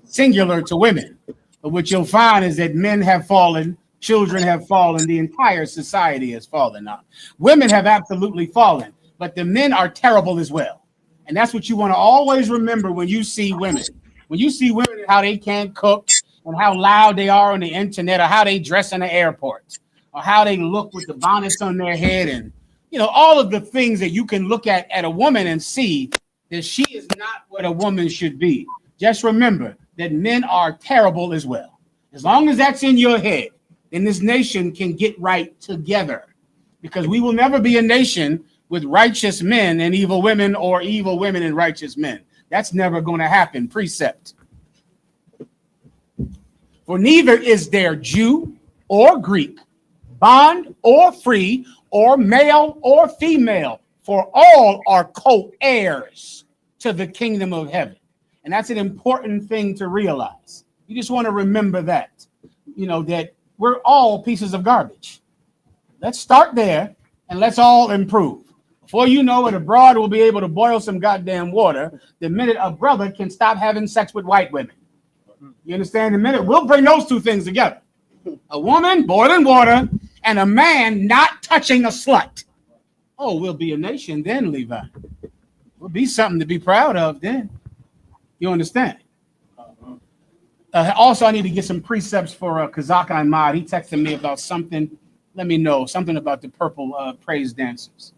singular to women. But what you'll find is that men have fallen, children have fallen, the entire society has fallen. Now, women have absolutely fallen, but the men are terrible as well. And that's what you want to always remember when you see women. When you see women and how they can't cook and how loud they are on the internet, or how they dress in the airport, or how they look with the bonnets on their head, and all of the things that you can look at a woman and see that she is not what a woman should be. Just remember that men are terrible as well. As long as that's in your head, then this nation can get right together, because we will never be a nation with righteous men and evil women, or evil women and righteous men. That's never going to happen. Precept. For neither is there Jew or Greek, bond or free, or male or female, for all are co-heirs to the kingdom of heaven. And that's an important thing to realize. You just want to remember that. that we're all pieces of garbage. Let's start there and let's all improve. Before you know it, a broad will be able to boil some goddamn water the minute a brother can stop having sex with white women. You understand? The minute we'll bring those two things together. A woman boiling water and a man not touching a slut. Oh, we'll be a nation then, Levi. We'll be something to be proud of then. You understand? Also, I need to get some precepts for Kazaka and Mod. He texted me about something. Let me know. Something about the purple praise dancers.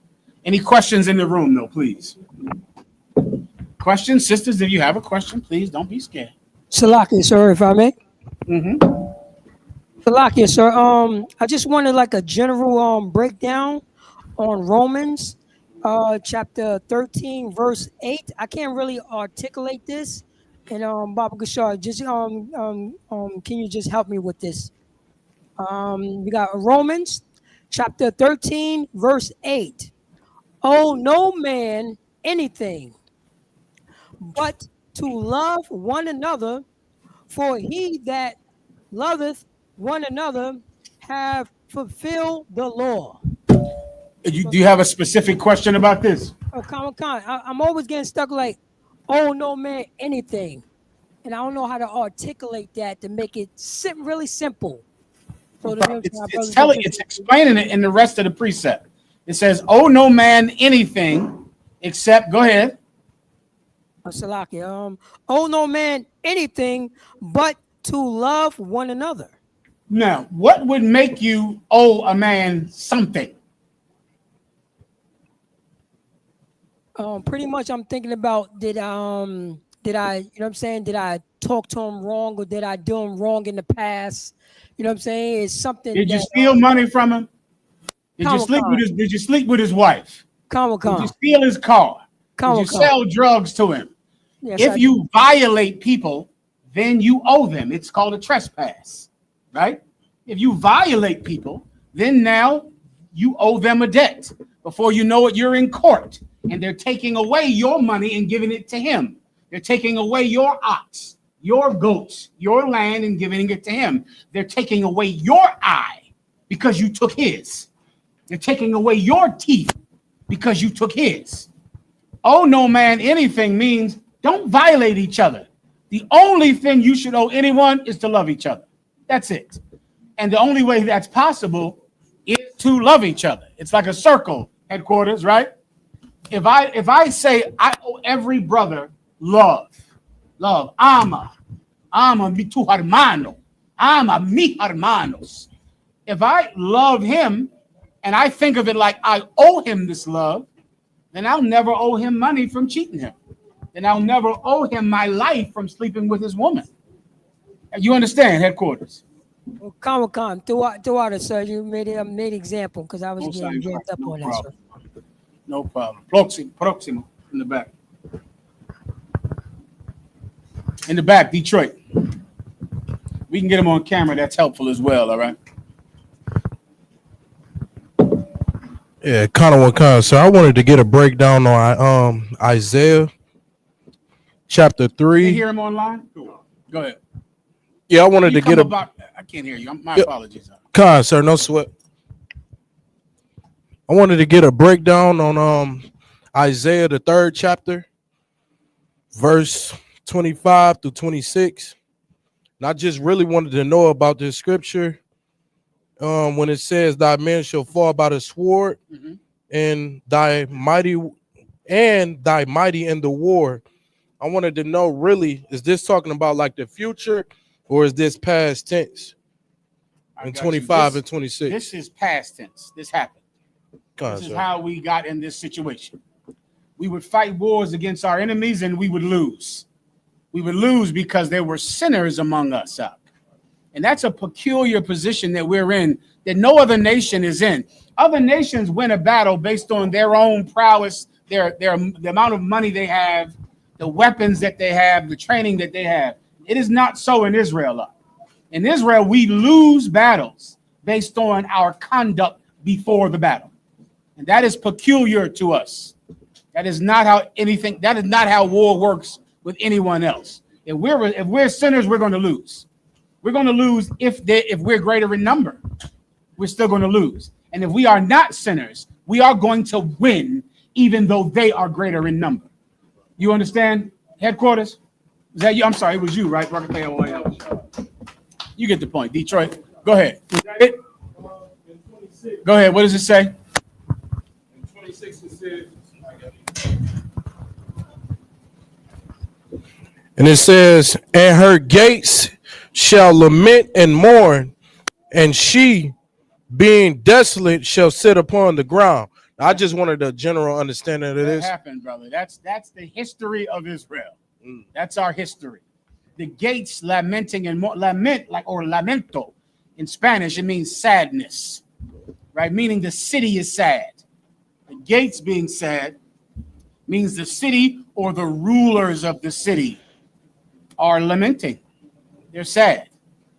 Any questions in the room, though, please? Questions? Sisters, if you have a question, please don't be scared. Salakia, sir, if I may. Mm-hmm. Salakia, sir. I just wanted like a general breakdown on Romans chapter 13, verse 8. I can't really articulate this. And Baba Gashar, just can you just help me with this? We got Romans chapter 13, verse 8. Owe no man anything but to love one another, for he that loveth one another have fulfilled the law. Do you have a specific question about this? Oh, I'm always getting stuck like, oh no man anything, and I don't know how to articulate that to make it really simple. So it's explaining it in the rest of the precept. It says, "Oh no man anything except." Go ahead. Salaki. Oh no man anything but to love one another. Now, what would make you owe a man something? Pretty much I'm thinking about did I, you know what I'm saying? Did I talk to him wrong or did I do him wrong in the past? You know what I'm saying? It's something. Did you steal money from him? Did you sleep with his wife? Did you steal his car? Did you sell drugs to him? Yes, if you violate people, then you owe them. It's called a trespass, right? If you violate people, then now you owe them a debt. Before you know it, you're in court, and they're taking away your money and giving it to him. They're taking away your ox, your goats, your land, and giving it to him. They're taking away your eye because you took his. They're taking away your teeth because you took his. Oh no man anything means don't violate each other. The only thing you should owe anyone is to love each other. That's it. And the only way that's possible is to love each other. It's like a circle, headquarters, right? If I say I owe every brother love, ama mi tu hermano, ama mi hermanos. If I love him and I think of it like I owe him this love, then I'll never owe him money from cheating him. Then I'll never owe him my life from sleeping with his woman. You understand, headquarters? Well, Khan, throughout it, sir, you made an example because I was getting jammed up on that, sir. No problem. Próximo, in the back. In the back, Detroit. We can get him on camera. That's helpful as well, all right? Yeah, so I wanted to get a breakdown on Isaiah chapter 3. Can you hear him online? Go ahead. Yeah, I wanted to get I can't hear you. My apologies. Sir, no sweat. I wanted to get a breakdown on Isaiah the 3rd chapter, verse 25 through 26. And I just really wanted to know about this scripture. When it says thy men shall fall by the sword, and thy mighty in the war. I wanted to know, really, is this talking about like the future, or is this past tense in 25 and 26? This is past tense. This happened. This is how we got in this situation. We would fight wars against our enemies and we would lose. We would lose because there were sinners among us. And that's a peculiar position that we're in that no other nation is in. Other nations win a battle based on their own prowess, the amount of money they have, the weapons that they have, the training that they have. It is not so in Israel. In Israel, we lose battles based on our conduct before the battle. And that is peculiar to us. That is not how war works with anyone else. If we're sinners, we're going to lose. We're going to lose if we're greater in number. We're still going to lose. And if we are not sinners, we are going to win, even though they are greater in number. You understand? Headquarters? Is that you? I'm sorry, it was you, right? You get the point. Detroit. Go ahead. Go ahead. What does it say? In 26 it says, and it says, and her gates shall lament and mourn, and she, being desolate, shall sit upon the ground. I just wanted a general understanding of this. That happened, brother. That's the history of Israel. That's our history. The gates lamenting and lament, like, or lamento in Spanish, it means sadness, right? Meaning the city is sad. The gates being sad means the city or the rulers of the city are lamenting. They're sad.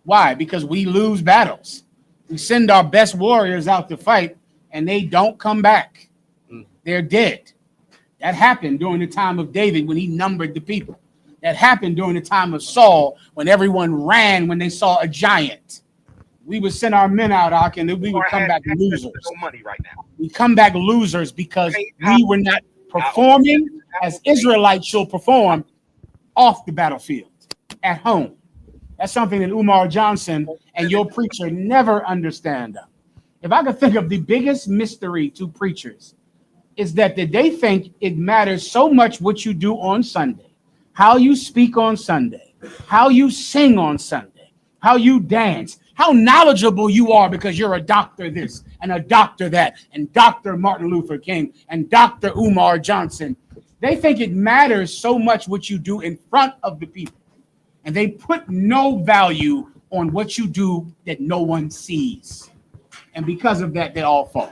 Why? Because we lose battles. We send our best warriors out to fight and they don't come back. They're dead. That happened during the time of David when he numbered the people. That happened during the time of Saul when everyone ran when they saw a giant. We would send our men out, and we would come back losers. We come back losers because we were not performing as Israelites should perform off the battlefield, at home. That's something that Umar Johnson and your preacher never understand. If I could think of the biggest mystery to preachers, is that they think it matters so much what you do on Sunday, how you speak on Sunday, how you sing on Sunday, how you dance, how knowledgeable you are because you're a doctor this and a doctor that, and Dr. Martin Luther King and Dr. Umar Johnson. They think it matters so much what you do in front of the people. And they put no value on what you do that no one sees. And because of that, they all fall.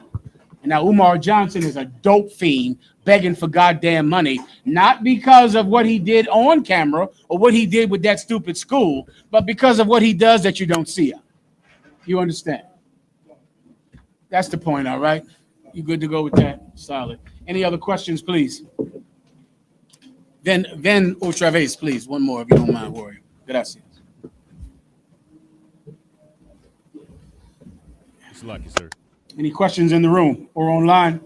And now Umar Johnson is a dope fiend begging for goddamn money, not because of what he did on camera or what he did with that stupid school, but because of what he does that you don't see. You understand? That's the point, all right? You good to go with that? Solid. Any other questions, please? Then otra vez, please. One more, if you don't mind, Warrior. Gracias. It's lucky, sir. Any questions in the room or online?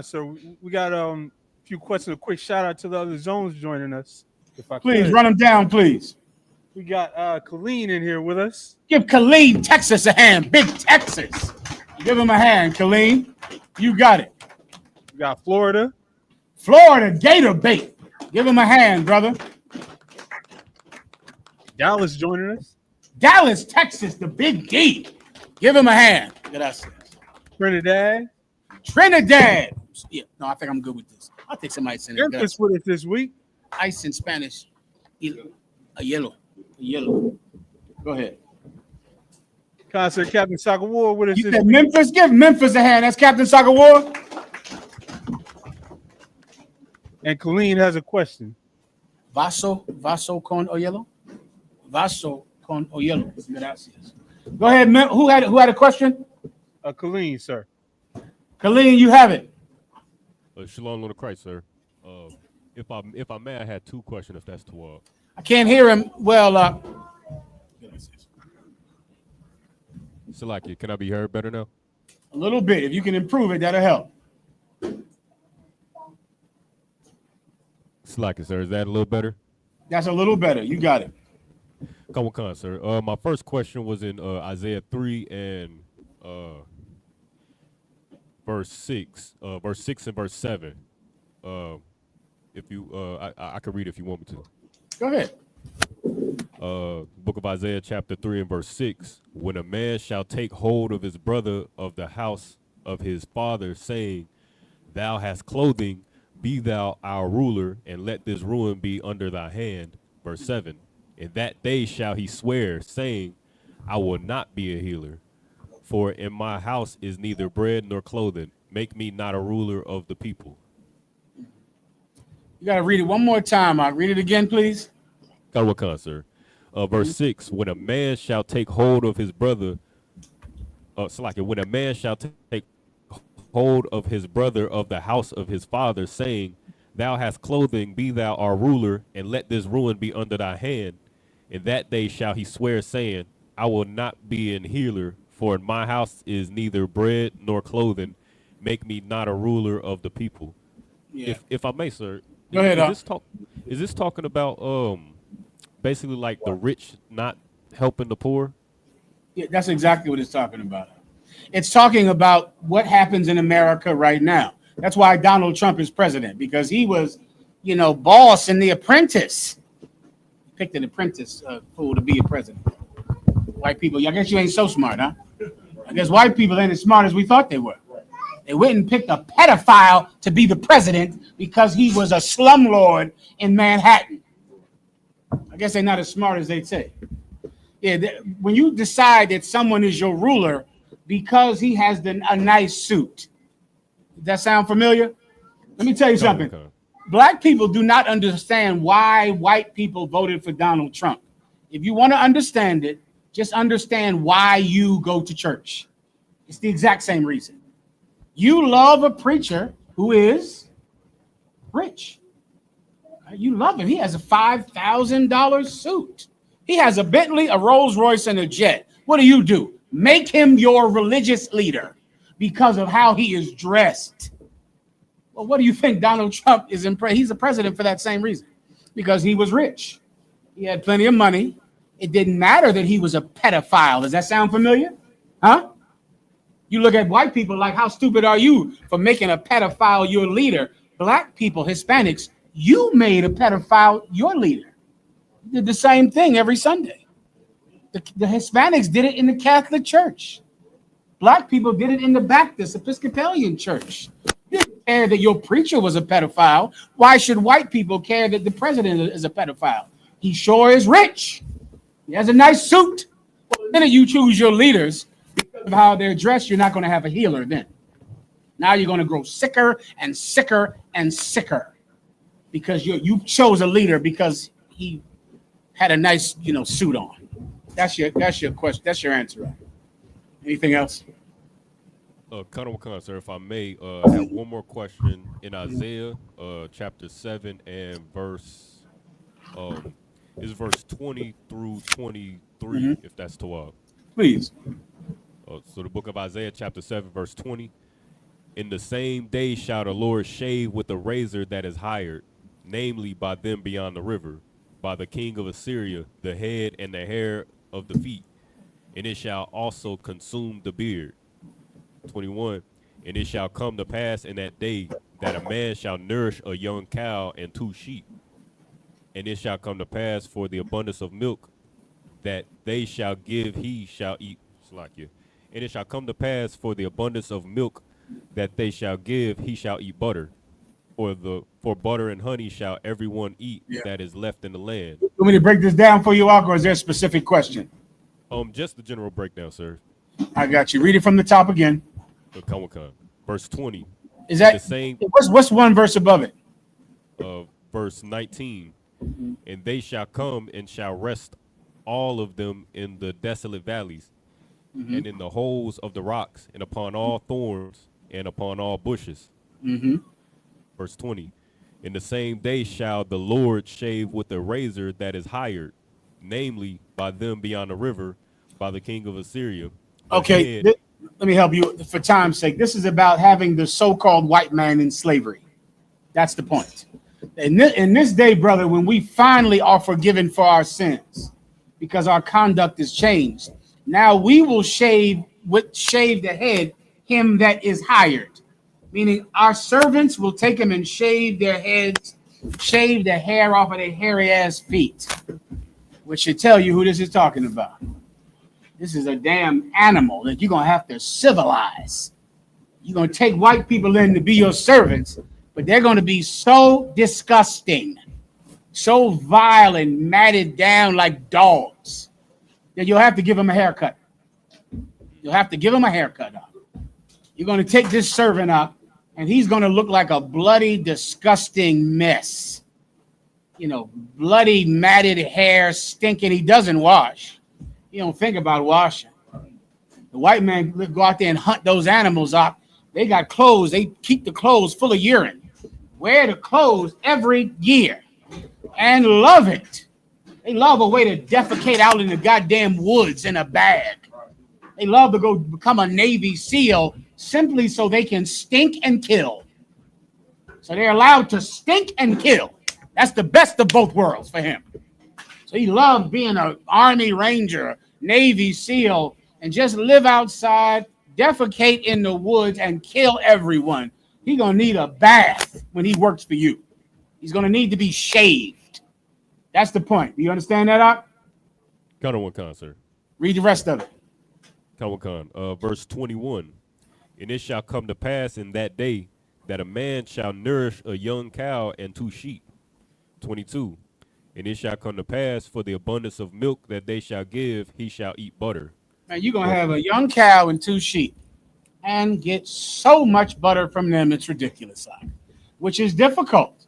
Sir, we got a few questions. A quick shout out to the other zones joining us. If I Please could. run them down, please. We got Colleen in here with us. Give Colleen, Texas, a hand. Big Texas. Give him a hand, Colleen. You got it. We got Florida. Florida, Gator Bait. Give him a hand, brother. Dallas joining us. Dallas, Texas, the Big D. Give him a hand. Gracias. Trinidad. Trinidad. Yeah, no, I think I'm good with this. I'll take some ice in it. Memphis with us this week. Ice in Spanish. A yellow. Go ahead. Concert Captain Soccer War with us. You said Memphis? Give Memphis a hand. That's Captain Soccer War. And Colleen has a question. Vaso con hielo? Vaso con hielo. Gracias. Go ahead, who had a question? Colleen, sir. Colleen, you have it. Shalom on the Christ, sir. If I may, I had two questions. If that's too. I can't hear him well. Salaki, can I be heard better now? A little bit. If you can improve it, that'll help. Salaki, sir. Is that a little better? That's a little better. You got it. Come on, sir. My first question was in Isaiah 3 and verse 6 and verse 7. If you, I can read it if you want me to. Go ahead. Book of Isaiah chapter 3 and verse 6. When a man shall take hold of his brother of the house of his father, saying, Thou hast clothing, be thou our ruler, and let this ruin be under thy hand. Verse 7. In that day shall he swear, saying, I will not be a healer, for in my house is neither bread nor clothing. Make me not a ruler of the people. You got to read it one more time. I'll read it again, please. Karawakan, sir. Verse 6, when a man shall take hold of his brother, when a man shall take hold of his brother of the house of his father, saying, Thou hast clothing, be thou our ruler, and let this ruin be under thy hand. In that day shall he swear, saying, I will not be an healer, for in my house is neither bread nor clothing. Make me not a ruler of the people. Yeah. If I may, sir, Go ahead. Is this talking about basically like the rich not helping the poor? Yeah, that's exactly what it's talking about. It's talking about what happens in America right now. That's why Donald Trump is president, because he was, boss in The Apprentice. Picked an apprentice fool to be a president. White people, I guess you ain't so smart, huh? I guess white people ain't as smart as we thought they were. They went and picked a pedophile to be the president because he was a slumlord in Manhattan. I guess they're not as smart as they say. Yeah, when you decide that someone is your ruler because he has a nice suit. Does that sound familiar? Let me tell you something. Black people do not understand why white people voted for Donald Trump. If you want to understand it, just understand why you go to church. It's the exact same reason. You love a preacher who is rich. You love him. He has a $5,000 suit. He has a Bentley, a Rolls Royce, and a jet. What do? Make him your religious leader because of how he is dressed. Well, what do you think Donald Trump is he's the president for that same reason, because he was rich. He had plenty of money. It didn't matter that he was a pedophile. Does that sound familiar? Huh? You look at white people like, how stupid are you for making a pedophile your leader? Black people, Hispanics, you made a pedophile your leader. You did the same thing every Sunday. The Hispanics did it in the Catholic Church. Black people did it in the Baptist Episcopalian Church. You didn't care that your preacher was a pedophile. Why should white people care that the president is a pedophile? He sure is rich. He has a nice suit. Well, the minute you choose your leaders because of how they're dressed, you're not going to have a healer then. Now you're going to grow sicker and sicker and sicker because you chose a leader because he had a nice, suit on. That's your question. That's your answer. Anything else? Colonel Khan, sir, if I may, I have one more question in Isaiah, chapter 7 and verse 20 through 23, if that's 12. Please. So the book of Isaiah, chapter 7, verse 20. In the same day shall the Lord shave with a razor that is hired, namely by them beyond the river, by the king of Assyria, the head and the hair of the feet, and it shall also consume the beard. 21. And it shall come to pass in that day that a man shall nourish a young cow and 2 sheep. And it shall come to pass for the abundance of milk that they shall give, he shall eat. And it shall come to pass for the abundance of milk that they shall give, he shall eat butter. For butter and honey shall everyone eat that is left in the land. You want me to break this down for you, Alk, or is there a specific question? Just the general breakdown, sir. I got you. Read it from the top again. Verse 20. Is that the same? What's one verse above it? Verse 19. And they shall come and shall rest all of them in the desolate valleys, and in the holes of the rocks, and upon all thorns, and upon all bushes. Verse 20. In the same day shall the Lord shave with a razor that is hired, namely by them beyond the river, by the king of Assyria. Okay, let me help you for time's sake. This is about having the so-called white man in slavery. That's the point. In this day, brother, when we finally are forgiven for our sins because our conduct is changed, now we will shave the head him that is hired. Meaning our servants will take him and shave their heads, shave the hair off of their hairy ass feet, which should tell you who this is talking about. This is a damn animal that you're going to have to civilize. You're going to take white people in to be your servants, but they're going to be so disgusting, so vile and matted down like dogs that you'll have to give them a haircut. You'll have to give them a haircut. You're going to take this servant up, and he's going to look like a bloody, disgusting mess. Bloody, matted hair, stinking. He doesn't wash. He don't think about washing. The white man go out there and hunt those animals up. They got clothes. They keep the clothes full of urine. Wear the clothes every year and love it. They love a way to defecate out in the goddamn woods in a bag. They love to go become a Navy SEAL simply so they can stink and kill. So they're allowed to stink and kill. That's the best of both worlds for him. So he loved being an Army Ranger, Navy SEAL, and just live outside, defecate in the woods, and kill everyone. He's going to need a bath when he works for you. He's going to need to be shaved. That's the point. Do you understand that, Ak? Kind of one con, sir. Read the rest of it. Verse 21. And it shall come to pass in that day that a man shall nourish a young cow and 2 sheep. 22. And it shall come to pass for the abundance of milk that they shall give, he shall eat butter. Man, you're going to have a young cow and 2 sheep and get so much butter from them, it's ridiculous, which is difficult.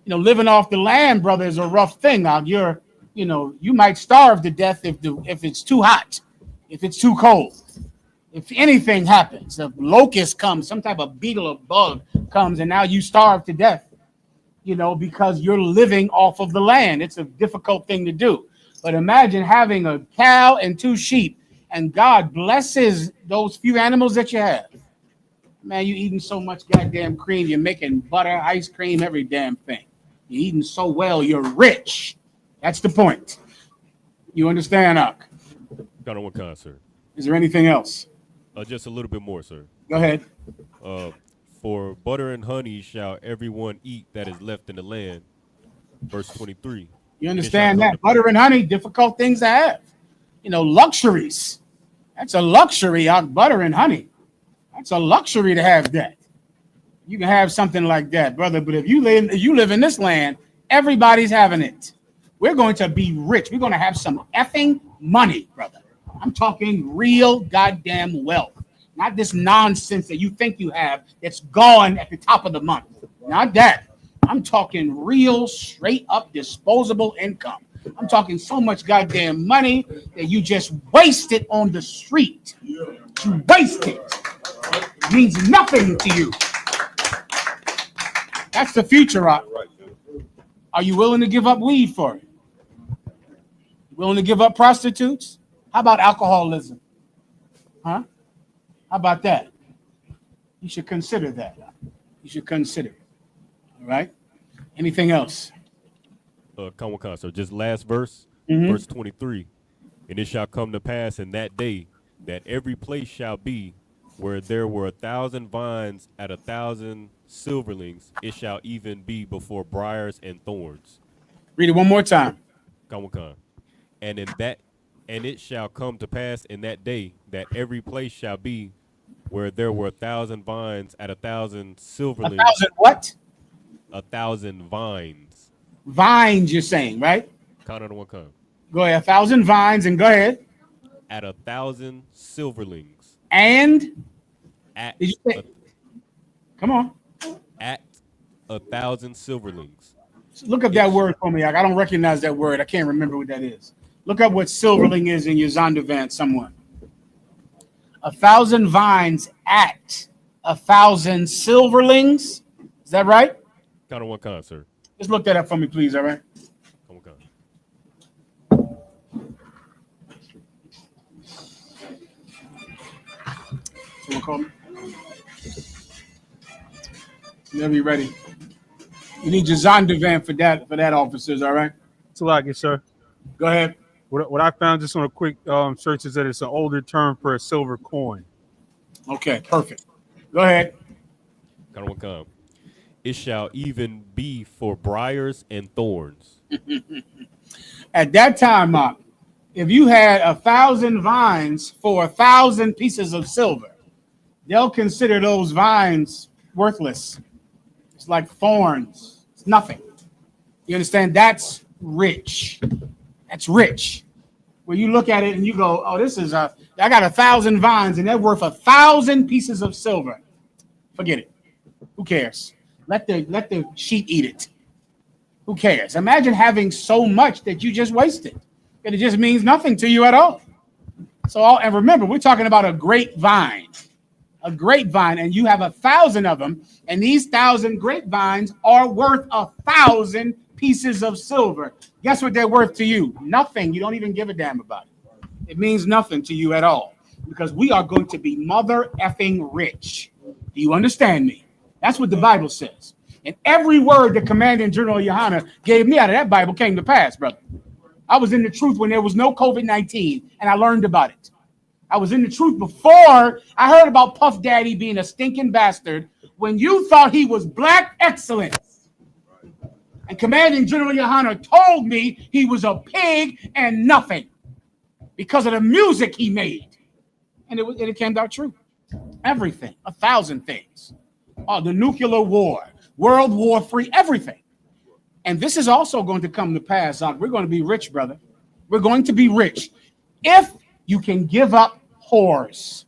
You know, living off the land, brother, is a rough thing. Now, you might starve to death if it's too hot, if it's too cold. If anything happens, a locust comes, some type of beetle or bug comes, and now you starve to death, because you're living off of the land. It's a difficult thing to do. But imagine having a cow and 2 sheep, and God blesses those few animals that you have. Man, you're eating so much goddamn cream. You're making butter, ice cream, every damn thing. You're eating so well, you're rich. That's the point. You understand, Ak? Got on one con, sir. Is there anything else? Just a little bit more, sir. Go ahead. For butter and honey shall everyone eat that is left in the land. Verse 23. You understand that? Butter and honey, difficult things to have. Luxuries. That's a luxury, butter and honey. That's a luxury to have that. You can have something like that, brother. But if you live in this land, everybody's having it. We're going to be rich. We're going to have some effing money, brother. I'm talking real goddamn wealth. Not this nonsense that you think you have that's gone at the top of the month. Not that. I'm talking real, straight up disposable income. I'm talking so much goddamn money that you just waste it on the street. You waste it. It means nothing to you. That's the future. Are you willing to give up weed for it? Willing to give up prostitutes? How about alcoholism? Huh? How about that? You should consider that. You should consider it. All right? Anything else? So just last verse, verse 23. And it shall come to pass in that day that every place shall be where there were 1,000 vines at 1,000 silverlings, it shall even be before briars and thorns. Read it one more time. And it shall come to pass in that day that every place shall be where there were 1,000 vines at 1,000 silverlings. 1,000 what? 1,000 vines. Vines, you're saying, right? Count on one count. Go ahead. 1,000 vines, and go ahead. At 1,000 silverlings. And? At did you say? Come on. At 1,000 silverlings. Look up that word for me. I don't recognize that word. I can't remember what that is. Look up what silverling is in your Zondervan, someone. 1,000 vines at 1,000 silverlings. Is that right? Count on one count, sir. Just look that up for me, please. All right. Someone call me. Whenever you're ready. You need your Zondervan for that, officers. All right. It's a lot, yes, sir. Go ahead. What I found just on a quick search is that it's an older term for a silver coin. Okay, perfect. Go ahead. Count on one count. It shall even be for briars and thorns. At that time, Mark, if you had 1,000 vines for 1,000 pieces of silver, they'll consider those vines worthless. It's like thorns. It's nothing. You understand? That's rich. That's rich. Where you look at it and you go, oh, I got 1,000 vines and they're worth 1,000 pieces of silver. Forget it. Who cares? Let the sheep eat it. Who cares? Imagine having so much that you just wasted. And it just means nothing to you at all. And remember, we're talking about a grapevine. A grapevine, and you have 1,000 of them, and these 1,000 grapevines are worth 1,000 pieces of silver. Guess what they're worth to you? Nothing. You don't even give a damn about it. It means nothing to you at all because we are going to be mother effing rich. Do you understand me? That's what the Bible says. And every word the Commanding General Yohana gave me out of that Bible came to pass, brother. I was in the truth when there was no COVID-19 and I learned about it. I was in the truth before I heard about Puff Daddy being a stinking bastard when you thought he was black excellence. And Commanding General Yohana told me he was a pig and nothing because of the music he made. And it came out true. Everything, 1,000 things. Oh, the nuclear war, World War III, everything. And this is also going to come to pass. We're going to be rich, brother. We're going to be rich. If you can give up whores,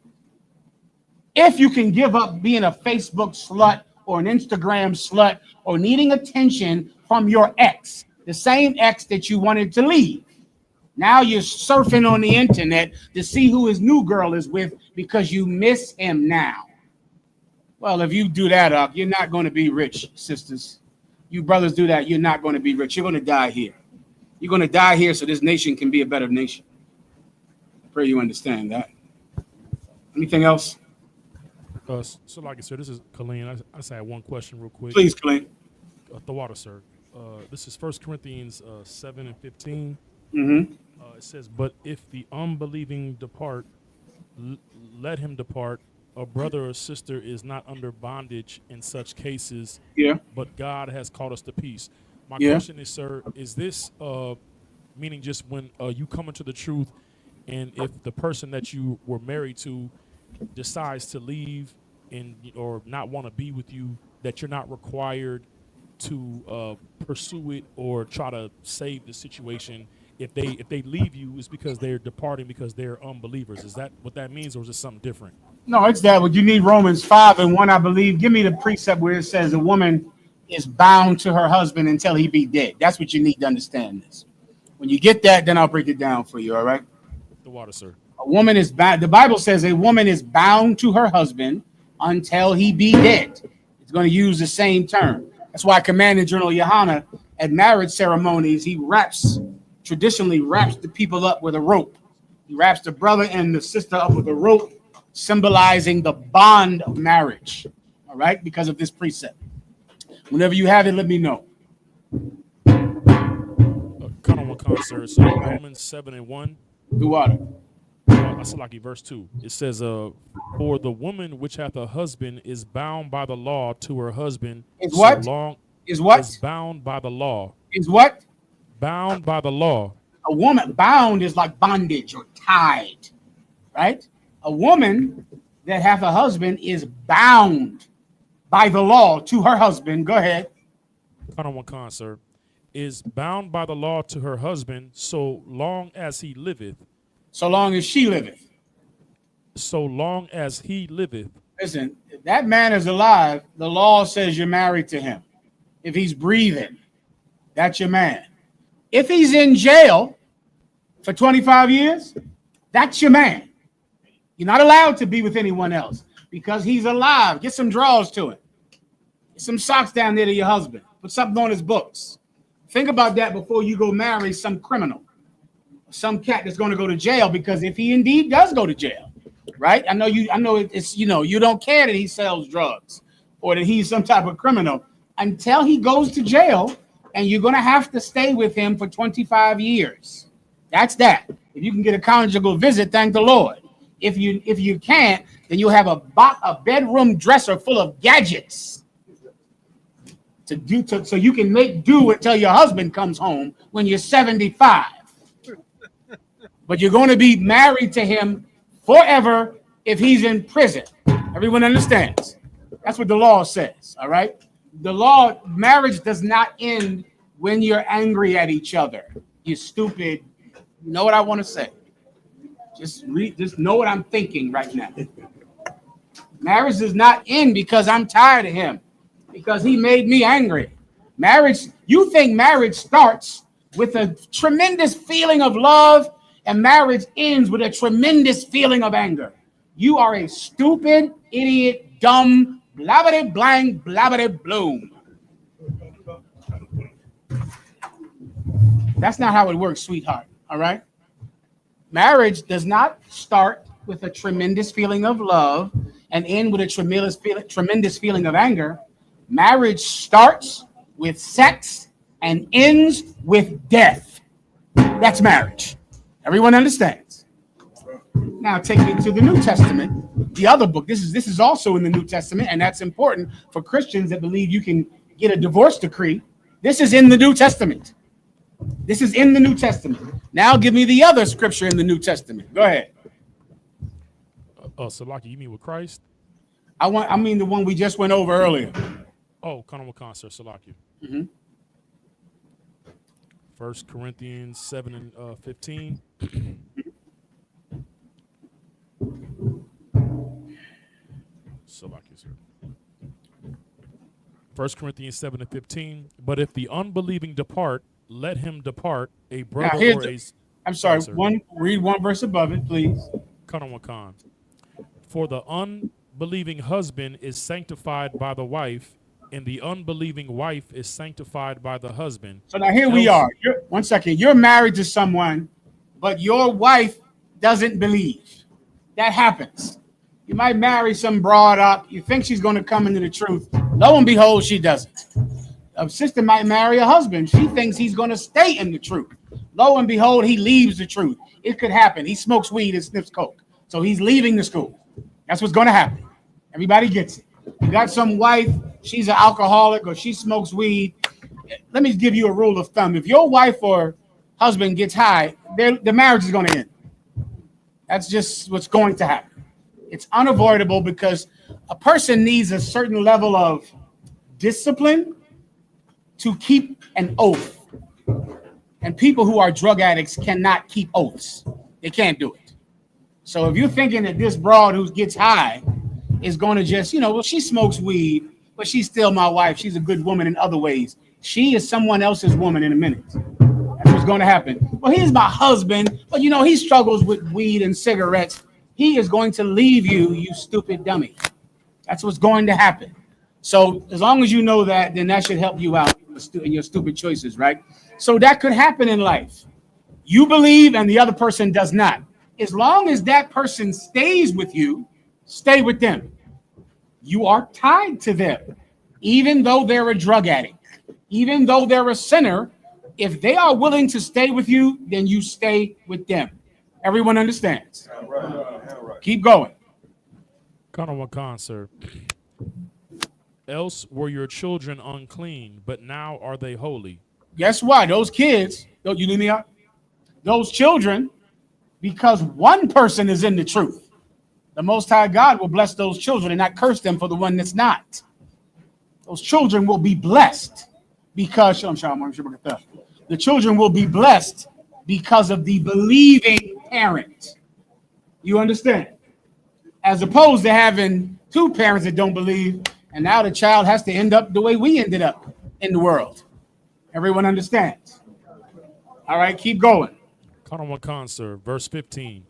if you can give up being a Facebook slut or an Instagram slut or needing attention from your ex, the same ex that you wanted to leave. Now you're surfing on the internet to see who his new girl is with because you miss him now. Well, if you do that, you're not going to be rich, sisters. You brothers do that, you're not going to be rich. You're going to die here. You're going to die here so this nation can be a better nation. I pray you understand that. Anything else? So like I said, this is Colleen. I just had one question real quick. Please, Colleen. The water, sir. This is 1 Corinthians 7 and 15. Mm-hmm. It says, but if the unbelieving depart, let him depart. A brother or sister is not under bondage in such cases. Yeah. But God has called us to peace. My Yeah. question is, sir, is this meaning just when you come into the truth and if the person that you were married to decides to leave and or not want to be with you, that you're not required to pursue it or try to save the situation? If they leave you, it's because they're departing because they're unbelievers. Is that what that means, or is it something different? No, it's that. What you need Romans 5 and 1, I believe. Give me the precept where it says a woman is bound to her husband until he be dead. That's what you need to understand this. When you get that, then I'll break it down for you, all right? The water, sir. A woman is bound. The Bible says a woman is bound to her husband until he be dead. It's going to use the same term. That's why Commanding General Yohana at marriage ceremonies, he traditionally wraps the people up with a rope. He wraps the brother and the sister up with a rope, symbolizing the bond of marriage. All right, because of this precept. Whenever you have it, let me know. Cut on one concert. So Romans 7 and 1. The water. That's like verse 2. It says, for the woman which hath a husband is bound by the law to her husband. Is what? Is what? Is bound by the law. Is what? Bound by the law. A woman bound is like bondage or tied, right? A woman that hath a husband is bound by the law to her husband. Go ahead. Cut on one concert. Is bound by the law to her husband so long as he liveth. So long as she liveth. So long as he liveth. Listen, if that man is alive, the law says you're married to him. If he's breathing, that's your man. If he's in jail for 25 years, that's your man. You're not allowed to be with anyone else because he's alive. Get some drawers to him. Get some socks down there to your husband. Put something on his books. Think about that before you go marry some criminal. Some cat that's going to go to jail, because if he indeed does go to jail, right? I know it's you don't care that he sells drugs or that he's some type of criminal until he goes to jail, and you're going to have to stay with him for 25 years. That's that. If you can get a conjugal visit, thank the Lord. If you can't, then you'll have a bedroom dresser full of gadgets so you can make do until your husband comes home when you're 75. But you're going to be married to him forever if he's in prison. Everyone understands. That's what the law says, all right? The law, marriage does not end when you're angry at each other. You stupid. You know what I want to say? Just know what I'm thinking right now. Marriage does not end because I'm tired of him, because he made me angry. You think marriage starts with a tremendous feeling of love, and marriage ends with a tremendous feeling of anger. You are a stupid, idiot, dumb, blabbity blank, blabbity bloom. That's not how it works, sweetheart. All right. Marriage does not start with a tremendous feeling of love and end with a tremendous feeling of anger. Marriage starts with sex and ends with death. That's marriage. Everyone understands. Now take me to the New Testament, the other book. This is also in the New Testament, and that's important for Christians that believe you can get a divorce decree. This is in the New Testament. This is in the New Testament. Now give me the other scripture in the New Testament. Go ahead. Salaki, you mean with Christ? I mean the one we just went over earlier. Oh, Kanawakan, sir, Salaki. 1 Corinthians 7 and 15. Salaki, sir. 1 Corinthians 7 and 15. But if the unbelieving depart, let him depart, a brother or a... I'm sorry, read one verse above it, please. Kanawakan. For the unbelieving husband is sanctified by the wife, and the unbelieving wife is sanctified by the husband. So now here we are. One second. You're married to someone, but your wife doesn't believe. That happens. You might marry some broad up. You think she's going to come into the truth. Lo and behold, she doesn't. A sister might marry a husband. She thinks he's going to stay in the truth. Lo and behold, he leaves the truth. It could happen. He smokes weed and sniffs coke. So he's leaving the school. That's what's going to happen. Everybody gets it. You got some wife, she's an alcoholic or she smokes weed. Let me give you a rule of thumb. If your wife or husband gets high, the marriage is going to end. That's just what's going to happen. It's unavoidable because a person needs a certain level of discipline to keep an oath. And people who are drug addicts cannot keep oaths. They can't do it. So if you're thinking that this broad who gets high is going to just, well, she smokes weed, but she's still my wife. She's a good woman in other ways. She is someone else's woman in a minute. That's what's going to happen. Well, he's my husband, but he struggles with weed and cigarettes. He is going to leave you, you stupid dummy. That's what's going to happen. So as long as you know that, then that should help you out in your stupid choices, right? So that could happen in life. You believe and the other person does not. As long as that person stays with you, stay with them. You are tied to them. Even though they're a drug addict, even though they're a sinner, if they are willing to stay with you, then you stay with them. Everyone understands. Keep going. Kanawakan, sir. Else were your children unclean, but now are they holy. Guess what? Those kids, you leave me out? Those children, because one person is in the truth, the Most High God will bless those children and not curse them for the one that's not. Those children will be blessed because the children will be blessed because of the believing parent. You understand? As opposed to having two parents that don't believe, and now the child has to end up the way we ended up in the world. Everyone understands? All right, keep going. Kanawakan, sir, verse 15.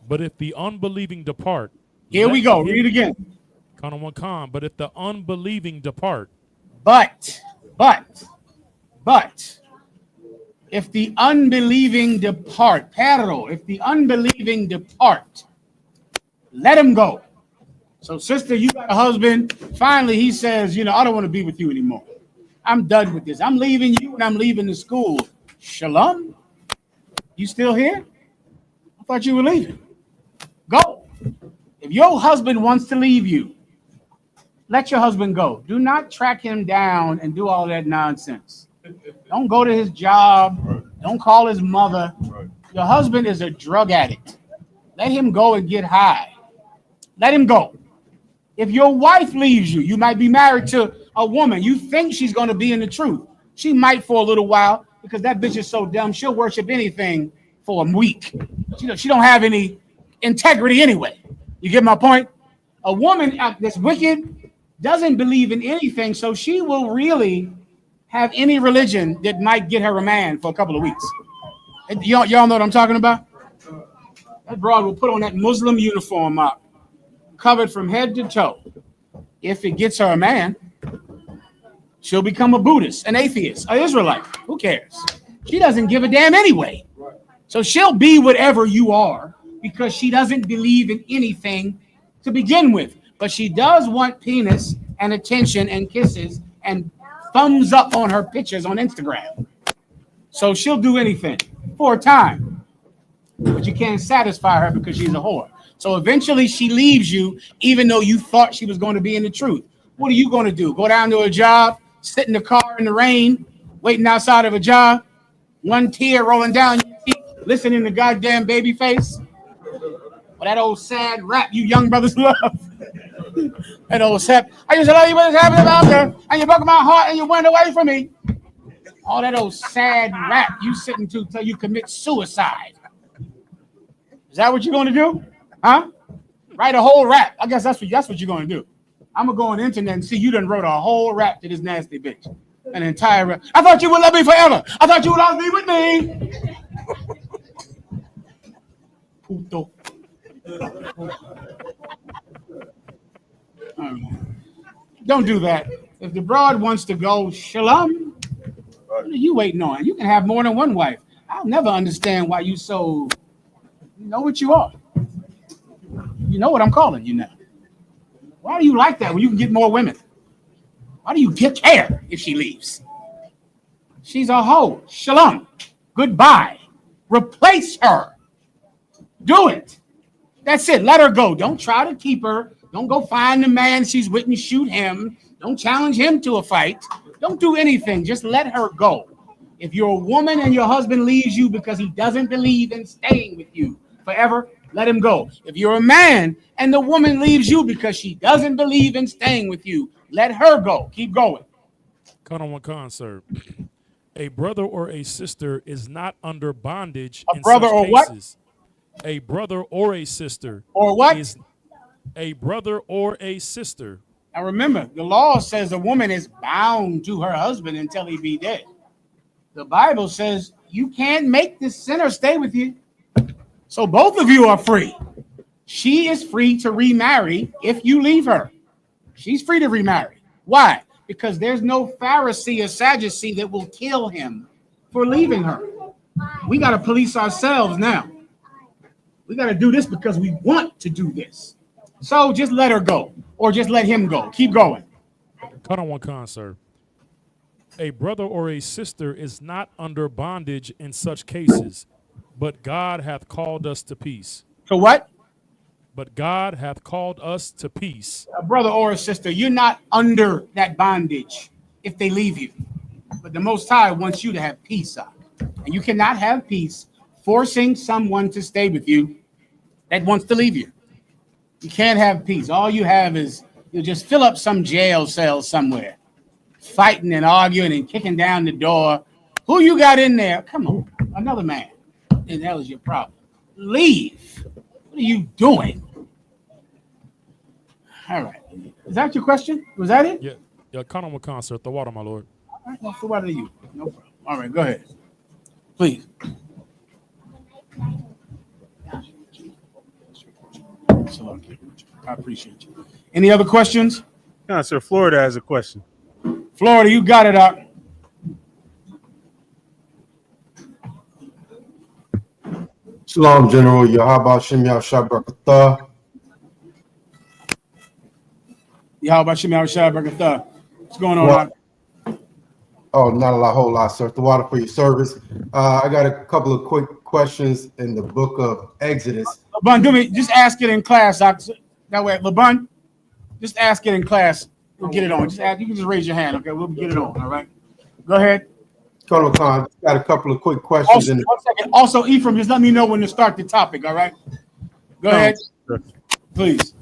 But if the unbelieving depart. Here we go. Read it again. Kanawakan, but if the unbelieving depart. But, if the unbelieving depart, pero, if the unbelieving depart, let him go. So, sister, you got a husband. Finally, he says, I don't want to be with you anymore. I'm done with this. I'm leaving you and I'm leaving the school. Shalom? You still here? I thought you were leaving. Go. If your husband wants to leave you, let your husband go. Do not track him down and do all that nonsense. Don't go to his job. Don't call his mother. Your husband is a drug addict. Let him go and get high. Let him go. If your wife leaves you, you might be married to a woman. You think she's going to be in the truth. She might for a little while because that bitch is so dumb. She'll worship anything for a week. She don't have any integrity anyway. You get my point? A woman that's wicked doesn't believe in anything, so she will really have any religion that might get her a man for a couple of weeks. Y'all know what I'm talking about? That broad will put on that Muslim uniform up, covered from head to toe. If it gets her a man, she'll become a Buddhist, an atheist, an Israelite. Who cares? She doesn't give a damn anyway. So she'll be whatever you are because she doesn't believe in anything to begin with. But she does want penis and attention and kisses and thumbs up on her pictures on Instagram. So she'll do anything for a time. But you can't satisfy her because she's a whore. So eventually she leaves you, even though you thought she was going to be in the truth. What are you going to do? Go down to a job, sit in the car in the rain, waiting outside of a job, one tear rolling down your cheek, listening to goddamn baby face? Well, that old sad rap you young brothers love. That old sad, I used to love you when it's happening out there, and you broke my heart and you went away from me. All that old sad rap you sitting to till you commit suicide. Is that what you're going to do? Huh? Write a whole rap. I guess that's what you're going to do. I'm going to go on the internet and see you done wrote a whole rap to this nasty bitch. An entire rap. I thought you would love me forever. I thought you would love me with me. Puto. Don't do that. If the broad wants to go, shalom, what are you waiting on? You can have more than one wife. I'll never understand why you so... You know what you are. You know what I'm calling you now. Why do you like that when you can get more women? Why do you care if she leaves? She's a hoe. Shalom. Goodbye. Replace her. Do it. That's it. Let her go. Don't try to keep her. Don't go find the man she's with and shoot him. Don't challenge him to a fight. Don't do anything. Just let her go. If you're a woman and your husband leaves you because he doesn't believe in staying with you forever, let him go. If you're a man and the woman leaves you because she doesn't believe in staying with you, let her go. Keep going. Sir. A brother or a sister is not under bondage in brother such or cases. What? A brother or a sister. Or what? Is a brother or a sister. Now remember, the law says a woman is bound to her husband until he be dead. The Bible says you can't make this sinner stay with you. So both of you are free. She is free to remarry if you leave her. She's free to remarry. Why? Because there's no Pharisee or Sadducee that will kill him for leaving her. We got to police ourselves now. We got to do this because we want to do this. So just let her go or just let him go. Keep going. Sir. A brother or a sister is not under bondage in such cases, but God hath called us to peace. So what? But God hath called us to peace. A brother or a sister, you're not under that bondage if they leave you. But the Most High wants you to have peace up. And you cannot have peace forcing someone to stay with you that wants to leave you. You can't have peace. All you have is you'll just fill up some jail cell somewhere, fighting and arguing and kicking down the door. Who you got in there? Come on, another man. And that was your problem. Leave. What are you doing? All right. Is that your question? Was that it? Yeah. Sir. The water, my lord. All right. Well, so what are you? No problem. All right. Go ahead. Please. I appreciate you. Any other questions? No, sir. Florida has a question. Florida, you got it out. Shalom, General. Yahaba Shem Yahshua Barakatah. Yahaba Shem Yahshua Barakatah. What's going on? Oh, not a whole lot, sir. The water for your service. I got a couple of quick questions in the book of Exodus. LeBun, do me. Just ask it in class. That way, LeBun, just ask it in class. We'll get it on. Just ask. You can just raise your hand. Okay, we'll get it on. All right. Go ahead. Colonel Khan, got a couple of quick questions. Also, 1 second. Also, Ephraim, just let me know when to start the topic. All right. Go ahead, please.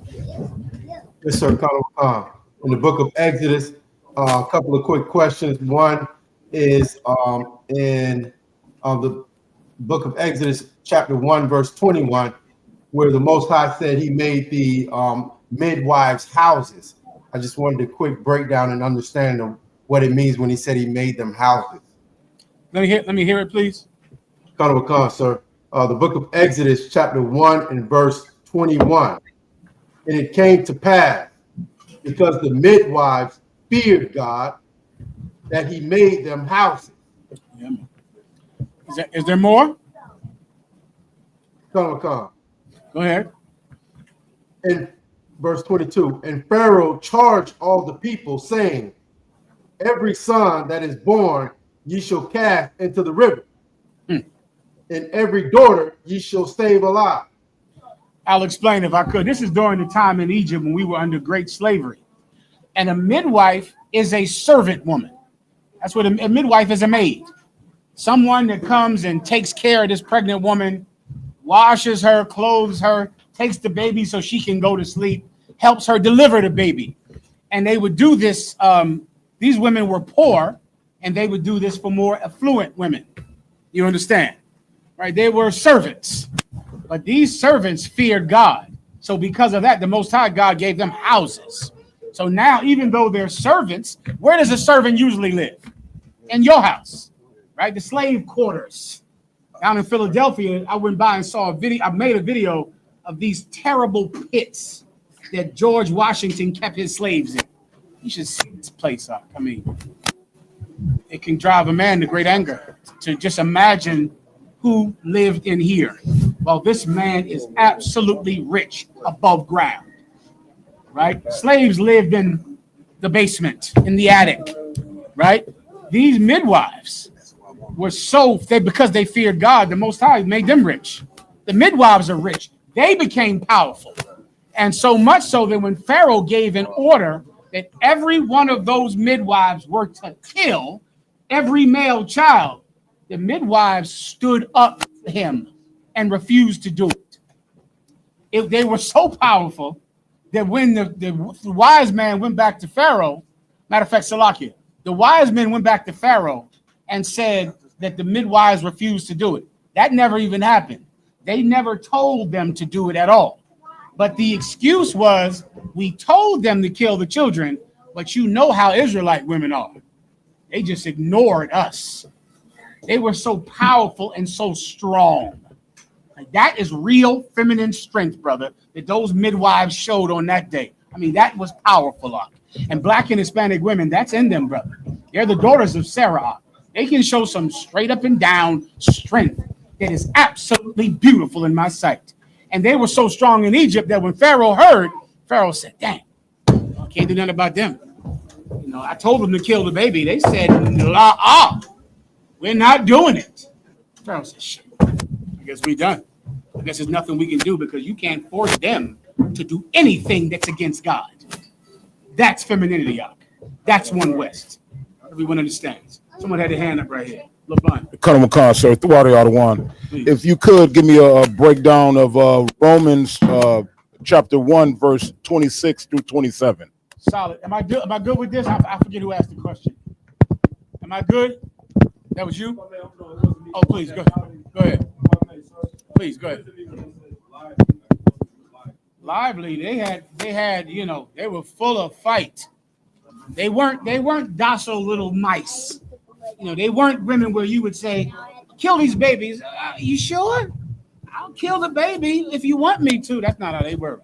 Yes, sir. Colonel Khan. In the book of Exodus, a couple of quick questions. One is in the book of Exodus, chapter 1, verse 21, where the Most High said he made the midwives' houses. I just wanted a quick breakdown and understanding of what it means when he said he made them houses. Let me hear it, please. Colonel Khan, sir. The book of Exodus, chapter 1 and verse 21. And it came to pass, because the midwives feared God, that he made them houses. Is there more? Come. Go ahead. In verse 22, and Pharaoh charged all the people, saying, every son that is born ye shall cast into the river, and every daughter ye shall save alive. I'll explain if I could. This is during the time in Egypt when we were under great slavery. And a midwife is a servant woman. That's what a midwife is, a maid. Someone that comes and takes care of this pregnant woman, washes her, clothes her, takes the baby so she can go to sleep, helps her deliver the baby. And they would do this. These women were poor, and they would do this for more affluent women. You understand? Right? They were servants. But these servants feared God. So because of that, the Most High God gave them houses. So now, even though they're servants, where does a servant usually live? In your house, right? The slave quarters. Down in Philadelphia, I went by and saw a video. I made a video of these terrible pits that George Washington kept his slaves in. You should see this place up. I mean, it can drive a man to great anger to just imagine who lived in here. Well, this man is absolutely rich above ground, right? Slaves lived in the basement, in the attic, right? These midwives were because they feared God, the Most High made them rich. The midwives are rich. They became powerful. And so much so that when Pharaoh gave an order that every one of those midwives were to kill every male child, the midwives stood up to him and refused to do it. They were so powerful that when the wise man went back to Pharaoh, matter of fact, Salakia, the wise men went back to Pharaoh and said that the midwives refused to do it. That never even happened. They never told them to do it at all. But the excuse was, we told them to kill the children, but you know how Israelite women are. They just ignored us. They were so powerful and so strong. Like, that is real feminine strength, brother, that those midwives showed on that day. I mean, that was powerful. And black and Hispanic women, that's in them, brother. They're the daughters of Sarah. They can show some straight up and down strength that is absolutely beautiful in my sight. And they were so strong in Egypt that when Pharaoh heard, Pharaoh said, dang, I can't do nothing about them. You know, I told them to kill the baby. They said, we're not doing it. Pharaoh said, shit, I guess we done. I guess there's nothing we can do because you can't force them to do anything that's against God. That's femininity, Ak. That's one West. Everyone understands. Someone had a hand up right here. LeBron. Colonel McCon, sir, throughout the other one. If you could give me a breakdown of Romans chapter 1, verse 26 through 27. Solid. Am I good? Am I good with this? I forget who asked the question. Am I good? That was you? Oh, please go ahead. Go ahead. Please go ahead. Lively. They had, you know, they were full of fight. They weren't docile little mice. You know, they weren't women where you would say, kill these babies. You sure? I'll kill the baby if you want me to. That's not how they were.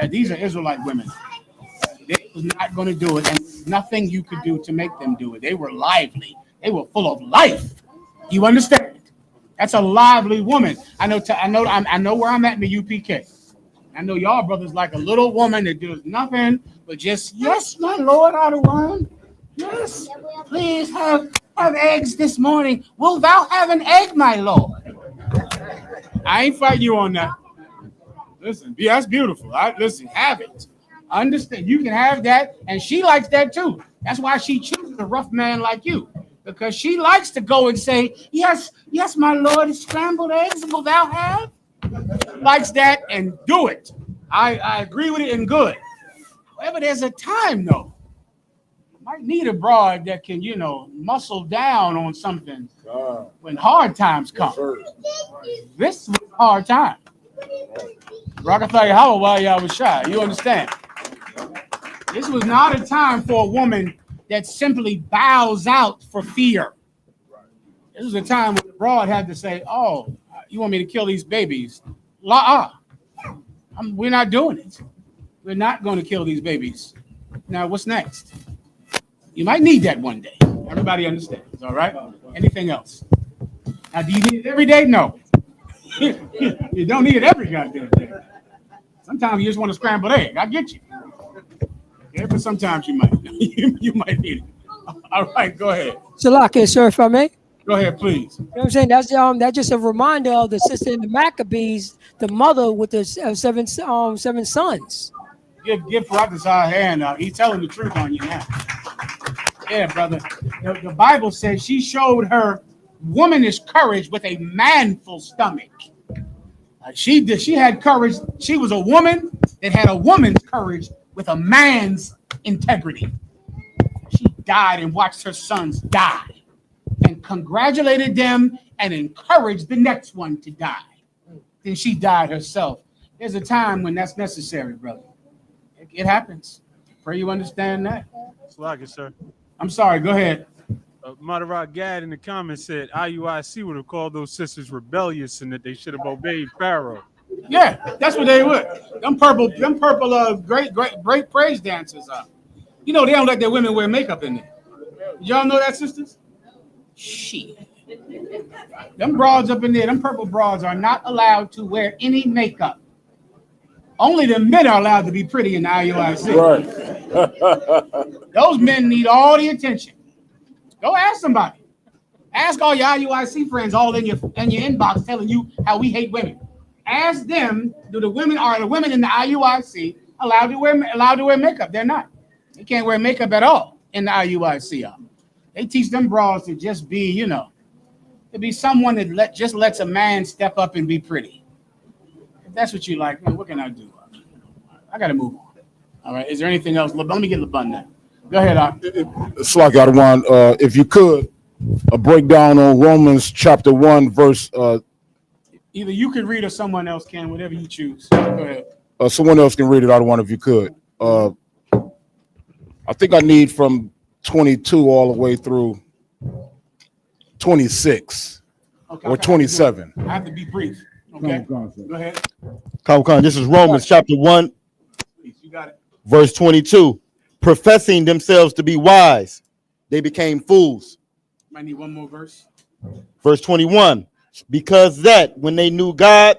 These are Israelite women. They was not going to do it, and nothing you could do to make them do it. They were lively. They were full of life. You understand? That's a lively woman. I know where I'm at in the UPK. I know y'all brothers like a little woman that does nothing but just, yes, my Lord, I one. Yes, please have eggs this morning. Will thou have an egg, my Lord? I ain't fighting you on that. Listen, yeah, that's beautiful. Listen, have it. Understand, you can have that, and she likes that too. That's why she chooses a rough man like you, because she likes to go and say, yes, my Lord, scrambled eggs will thou have? Likes that and do it. I agree with it and good. However, there's a time though. Might need a broad that can, you know, muscle down on something when hard times come. This was a hard time. Rockefeller Hollow while y'all was shy. You understand? This was not a time for a woman that simply bows out for fear. This was a time when the broad had to say, oh, you want me to kill these babies? We're not doing it. We're not going to kill these babies. Now, what's next? You might need that one day. Everybody understands, all right? Anything else? Now, do you need it every day? No. You don't need it every goddamn day. Sometimes you just want a scrambled egg. I get you. Yeah, but sometimes you might. You might need it. All right, go ahead. Salaki, sir, if I may. Go ahead, please. You know what I'm saying? That's just a reminder of the sister in the Maccabees, the mother with the seven sons. Give Faraz our hand. He's telling the truth on you now. Yeah, brother. The Bible says she showed her womanish courage with a manful stomach. She had courage. She was a woman that had a woman's courage with a man's integrity. She died and watched her sons die and congratulated them and encouraged the next one to die. Then she died herself. There's a time when that's necessary, brother. It happens. Pray you understand that. Slug sir. I'm sorry. Go ahead. Madarat Gad in the comments said IUIC would have called those sisters rebellious and that they should have obeyed Pharaoh. Yeah, that's what they would. Them purple great praise dancers are. You know, they don't let their women wear makeup in there. Y'all know that, sisters? Shit. Them broads up in there, them purple broads are not allowed to wear any makeup. Only the men are allowed to be pretty in the IUIC. Right. Those men need all the attention. Go ask somebody. Ask all your IUIC friends all in your inbox telling you how we hate women. Ask them, are the women in the IUIC allowed to wear makeup? They're not. They can't wear makeup at all in the IUIC. They teach them broads to just be, to be someone that just lets a man step up and be pretty. If that's what you like, man, what can I do? I got to move on. All right. Is there anything else? Let me get LeBun now. Go ahead, Slug out one. If you could, a breakdown on Romans chapter 1, verse. Either you can read or someone else can, whatever you choose. Go ahead. Someone else can read it out of one if you could. I think I need from 22 all the way through 26 or 27. I have to be brief. Okay. Go ahead. Khan, this is Romans chapter 1, You got it. verse 22. Professing themselves to be wise, they became fools. Might need one more verse. Verse 21. Because that when they knew God,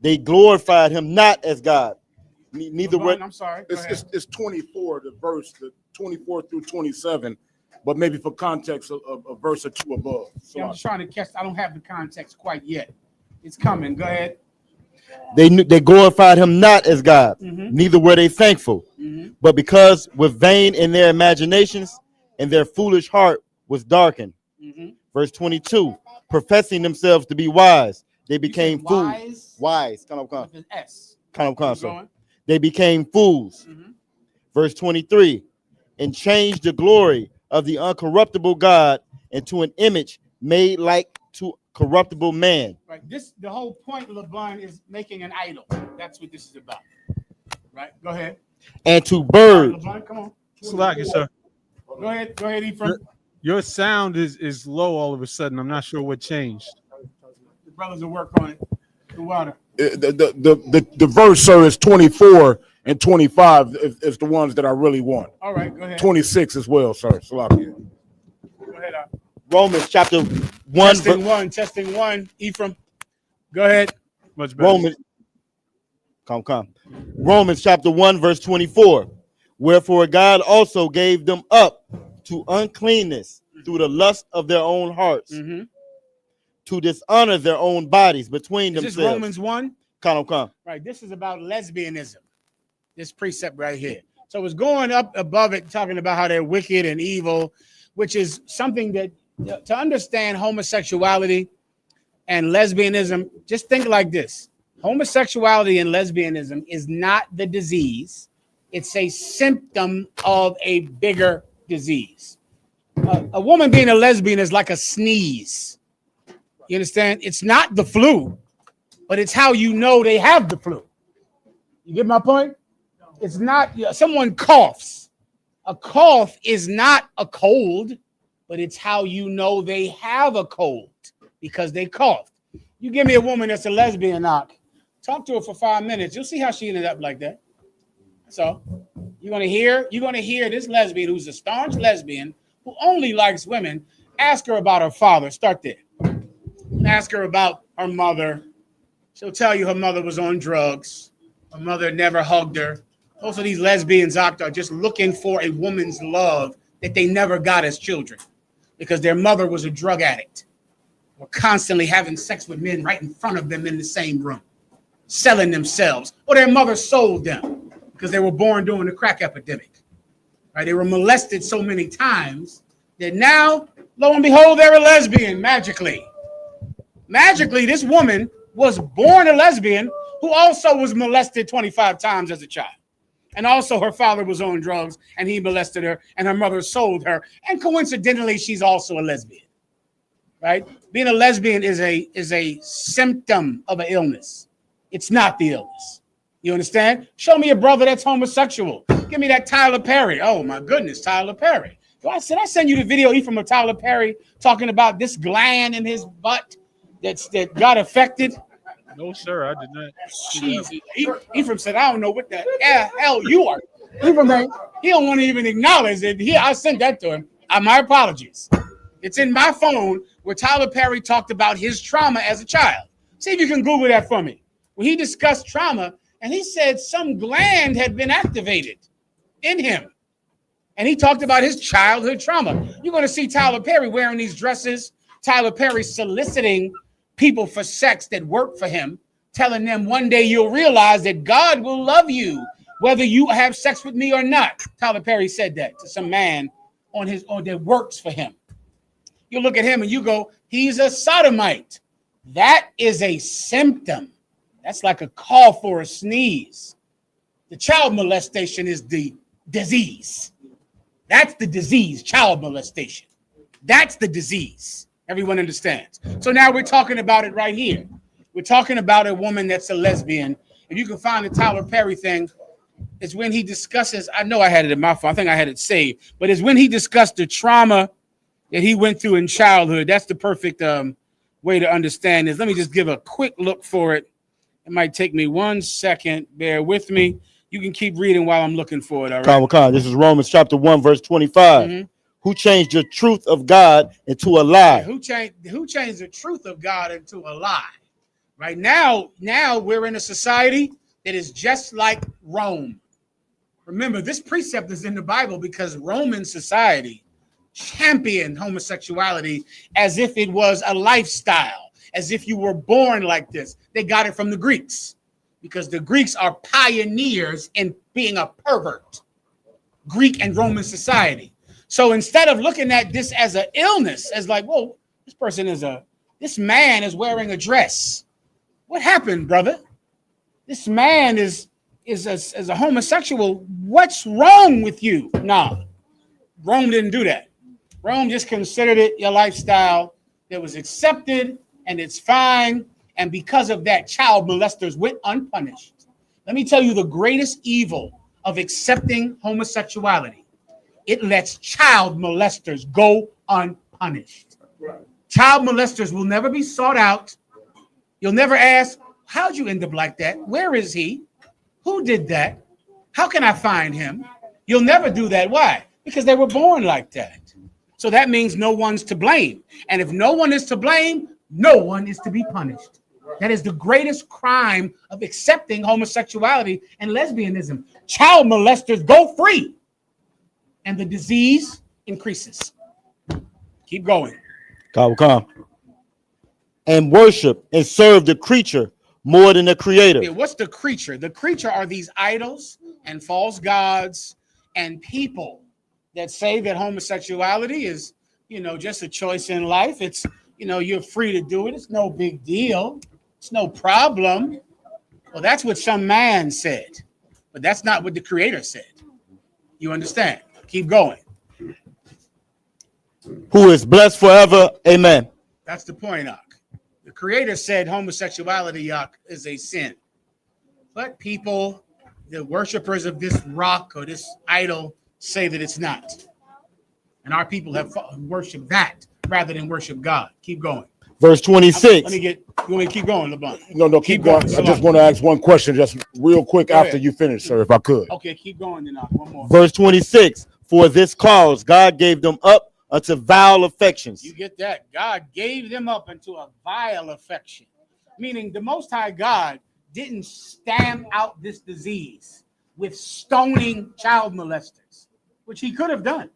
they glorified him not as God. Neither were. I'm sorry. It's 24, the verse, the 24 through 27, but maybe for context, a verse or two above. Yeah, I'm just trying to catch. I don't have the context quite yet. It's coming. Go ahead. They glorified him not as God, neither were they thankful, but because with vain in their imaginations and their foolish heart was darkened. Verse 22, professing themselves to be wise, they became fools. Wise. With an S. They became fools. Verse 23, and changed the glory of the uncorruptible God into an image made like to corruptible man. Right. The whole point of LeBron is making an idol. That's what this is about. Right. Go ahead. And to birds. LeBron, come on. Slack sir. Go ahead, Ephraim. Your sound is low all of a sudden. I'm not sure what changed. The brothers will work on it. The water. The verse, sir, is 24 and 25 is the ones that I really want. All right, go ahead. 26 as well, sir. Salakia. Go ahead. Romans chapter 1. Testing one. Ephraim. Go ahead. Much better. Romans chapter 1, verse 24. Wherefore God also gave them up to uncleanness through the lust of their own hearts, to dishonor their own bodies between themselves. This is Romans 1? Come. Right. This is about lesbianism. This precept right here. So it's going up above it, talking about how they're wicked and evil, which is something that to understand homosexuality and lesbianism, just think like this. Homosexuality and lesbianism is not the disease. It's a symptom of a bigger disease. A woman being a lesbian is like a sneeze. You understand? It's not the flu, but it's how you know they have the flu. You get my point? It's not someone coughs. A cough is not a cold, but it's how you know they have a cold because they coughed. You give me a woman that's a lesbian, talk to her for 5 minutes. You'll see how she ended up like that. So you're gonna hear this lesbian who's a staunch lesbian who only likes women. Ask her about her father. Start there. Ask her about her mother. She'll tell you her mother was on drugs. Her mother never hugged her. Most of these lesbians are just looking for a woman's love that they never got as children because their mother was a drug addict. Or constantly having sex with men right in front of them in the same room, selling themselves, or their mother sold them because they were born during the crack epidemic. Right? They were molested so many times that now, lo and behold, they're a lesbian magically. Magically, this woman was born a lesbian who also was molested 25 times as a child. And also her father was on drugs and he molested her and her mother sold her. And coincidentally, she's also a lesbian. Right? Being a lesbian is a symptom of an illness. It's not the illness. You understand? Show me a brother that's homosexual. Give me that Tyler Perry. Oh my goodness, Tyler Perry. I send you the video from a Tyler Perry talking about this gland in his butt that got affected. No, sir, I did not. Jesus. Ephraim said, I don't know what the hell you are. Ephraim, he don't want to even acknowledge it. I sent that to him. My apologies. It's in my phone where Tyler Perry talked about his trauma as a child. See if you can Google that for me. When he discussed trauma, and he said some gland had been activated in him. And he talked about his childhood trauma. You're going to see Tyler Perry wearing these dresses, Tyler Perry soliciting people for sex that work for him, telling them one day you'll realize that God will love you, whether you have sex with me or not. Tyler Perry said that to some man on that works for him. You look at him and you go, he's a sodomite. That is a symptom. That's like a call for a sneeze. The child molestation is the disease. That's the disease, child molestation. That's the disease. Everyone understands. So now we're talking about it right here. We're talking about a woman that's a lesbian. If you can find the Tyler Perry thing, it's when he discusses, I know I had it in my phone, I think I had it saved, but it's when he discussed the trauma that he went through in childhood. That's the perfect way to understand this. Let me just give a quick look for it. It might take me 1 second. Bear with me. You can keep reading while I'm looking for it. All right. This is Romans chapter 1, verse 25. Mm-hmm. Who changed the truth of God into a lie? Who changed the truth of God into a lie? Right now we're in a society that is just like Rome. Remember, this precept is in the Bible because Roman society championed homosexuality as if it was a lifestyle, as if you were born like this. They got it from the Greeks because the Greeks are pioneers in being a pervert. Greek and Roman society. So instead of looking at this as an illness, as like, whoa, this man is wearing a dress. What happened, brother? This man is a homosexual. What's wrong with you? No, Rome didn't do that. Rome just considered it your lifestyle that was accepted and it's fine. And because of that, child molesters went unpunished. Let me tell you the greatest evil of accepting homosexuality. It lets child molesters go unpunished. Child molesters will never be sought out. You'll never ask, how'd you end up like that? Where is he? Who did that? How can I find him? You'll never do that. Why? Because they were born like that. So that means no one's to blame. And if no one is to blame, no one is to be punished. That is the greatest crime of accepting homosexuality and lesbianism. Child molesters go free. And the disease increases. Keep going. And worship and serve the creature more than the creator. Yeah, what's the creature? The creature are these idols and false gods and people that say that homosexuality is, just a choice in life. It's, you're free to do it. It's no big deal. It's no problem. Well, that's what some man said, but that's not what the creator said. You understand? Keep going. Who is blessed forever. Amen. That's the point, Ak. The creator said homosexuality, Ak, is a sin. But people, the worshipers of this rock or this idol, say that it's not. And our people have worshiped that rather than worship God. Keep going. Verse 26. You want me to keep going, LeBron? No, keep going. I just want to ask one question just real quick after you finish, sir, if I could. Okay, keep going then. One more. Verse 26. For this cause God gave them up unto vile affections. You get that? God gave them up into a vile affection, meaning the Most High God didn't stamp out this disease with stoning child molesters, which he could have done.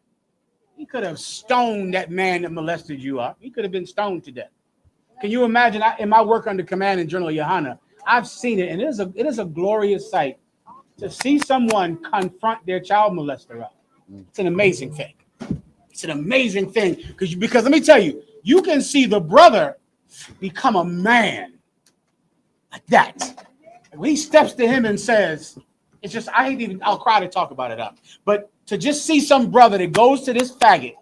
He could have stoned that man that molested you up. He could have been stoned to death. Can you imagine? In my work under command in General Yohana, I've seen it, and it is a glorious sight to see someone confront their child molester up. It's an amazing thing. It's an amazing thing because let me tell you, you can see the brother become a man like that. When he steps to him and says, it's just, I'll cry to talk about it up. But to just see some brother that goes to this faggot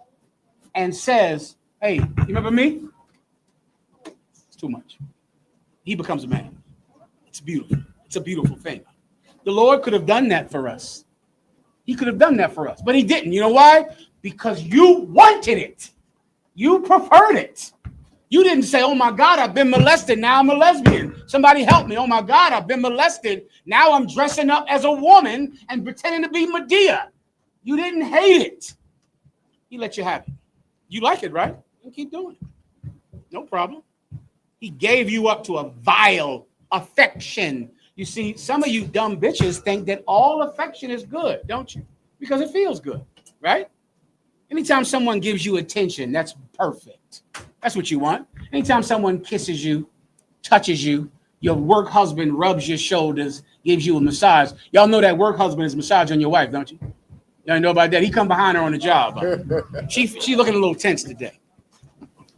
and says, hey, you remember me? It's too much. He becomes a man. It's beautiful. It's a beautiful thing. The Lord could have done that for us. He could have done that for us, but he didn't. You know why? Because you wanted it. You preferred it. You didn't say, oh my God, I've been molested. Now I'm a lesbian. Somebody help me. Oh my God, I've been molested. Now I'm dressing up as a woman and pretending to be Medea. You didn't hate it. He let you have it. You like it, right? You keep doing it. No problem. He gave you up to a vile affection. You see, some of you dumb bitches think that all affection is good, don't you? Because it feels good, right? Anytime someone gives you attention, that's perfect. That's what you want. Anytime someone kisses you, touches you, your work husband rubs your shoulders, gives you a massage. Y'all know that work husband is massaging your wife, don't you? Y'all know about that? He come behind her on the job. She looking a little tense today.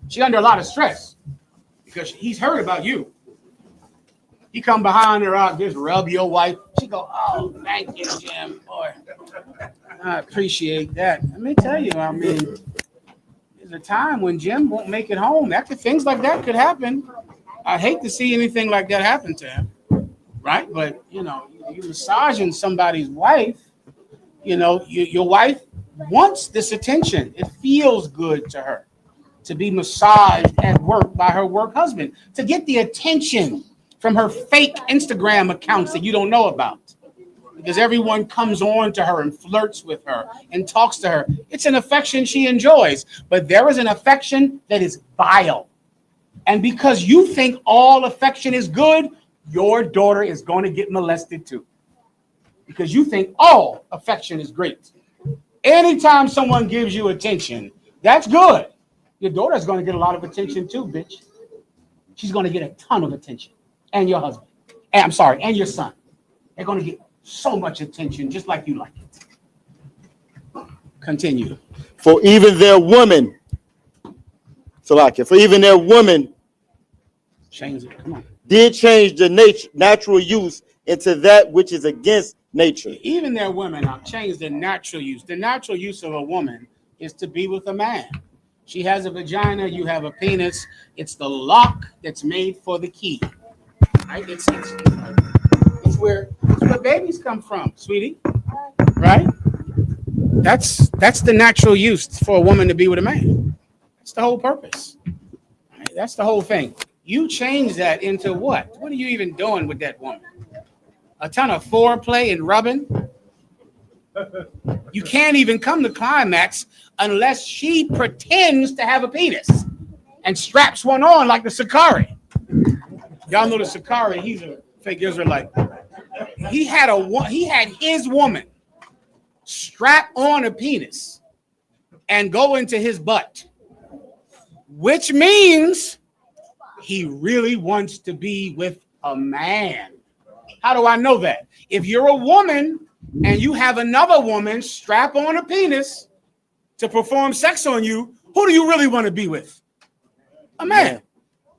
She under a lot of stress because he's heard about you. He come behind her out, just rub your wife. She go, oh, thank you, Jim. Boy, I appreciate that. Let me tell you, I mean, there's a time when Jim won't make it home. Things like that could happen. I hate to see anything like that happen to him, right? But, you know, you're massaging somebody's wife. You know, your wife wants this attention. It feels good to her to be massaged at work by her work husband, to get the attention from her fake Instagram accounts that you don't know about. Because everyone comes on to her and flirts with her and talks to her. It's an affection she enjoys, but there is an affection that is vile. And because you think all affection is good, your daughter is going to get molested too. Because you think all affection is great. Anytime someone gives you attention, that's good. Your daughter is going to get a lot of attention too, bitch. She's going to get a ton of attention. And your husband. And your son. They're going to get so much attention, just like you like it. Continue. For even their women, change it. Come on. Did change the natural use into that which is against nature. Even their women have changed the natural use. The natural use of a woman is to be with a man. She has a vagina, you have a penis. It's the lock that's made for the key. Right? It's where babies come from, sweetie. Right? That's the natural use for a woman to be with a man. That's the whole purpose. Right? That's the whole thing. You change that into what? What are you even doing with that woman? A ton of foreplay and rubbing? You can't even come to climax unless she pretends to have a penis and straps one on like the Sakari. Y'all know the Sakari, he's a fake Israelite. He had his woman strap on a penis and go into his butt, which means he really wants to be with a man. How do I know that? If you're a woman and you have another woman strap on a penis to perform sex on you, who do you really want to be with? A man.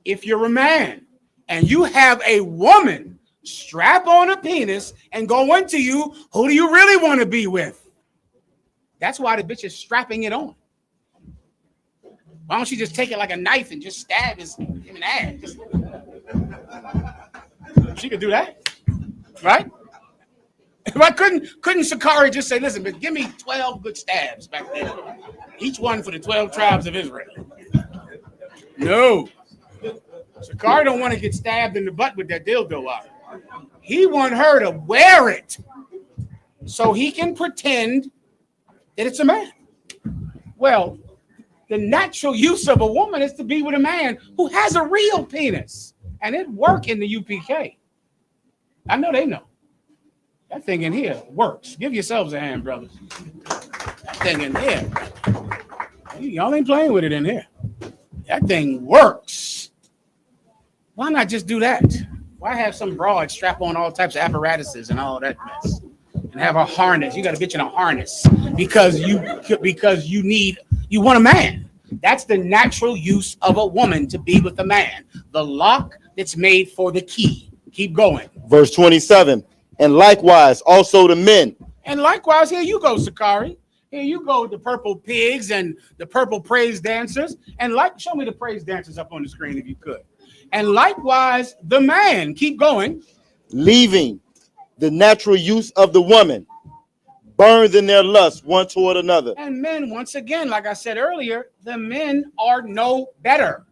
If you're a man and you have a woman strap on a penis and go into you, who do you really want to be with? That's why the bitch is strapping it on. Why don't she just take it like a knife and just stab him in the ass? She could do that, right? Why couldn't Sakari just say, listen, but give me 12 good stabs back there, each one for the 12 tribes of Israel? No. Sakari don't want to get stabbed in the butt with that dildo out. He want her to wear it so he can pretend that it's a man. Well, The natural use of a woman is to be with a man who has a real penis. And it work in the UPK. I know they know. That thing in here works. Give yourselves a hand, brothers. That thing in there. Y'all ain't playing with it in here. That thing works. Why not just do that? Why have some broad strap on all types of apparatuses and all that mess? And have a harness. You got to get you in a harness because you want a man. That's the natural use of a woman to be with a man. The lock that's made for the key. Keep going. Verse 27. And likewise also the men. And likewise, here you go, Sakari. Here you go, the purple pigs and the purple praise dancers. And show me the praise dancers up on the screen if you could. And likewise, the man. Keep going. Leaving the natural use of the woman, burns in their lust one toward another. And men, once again, like I said earlier, the men are no better.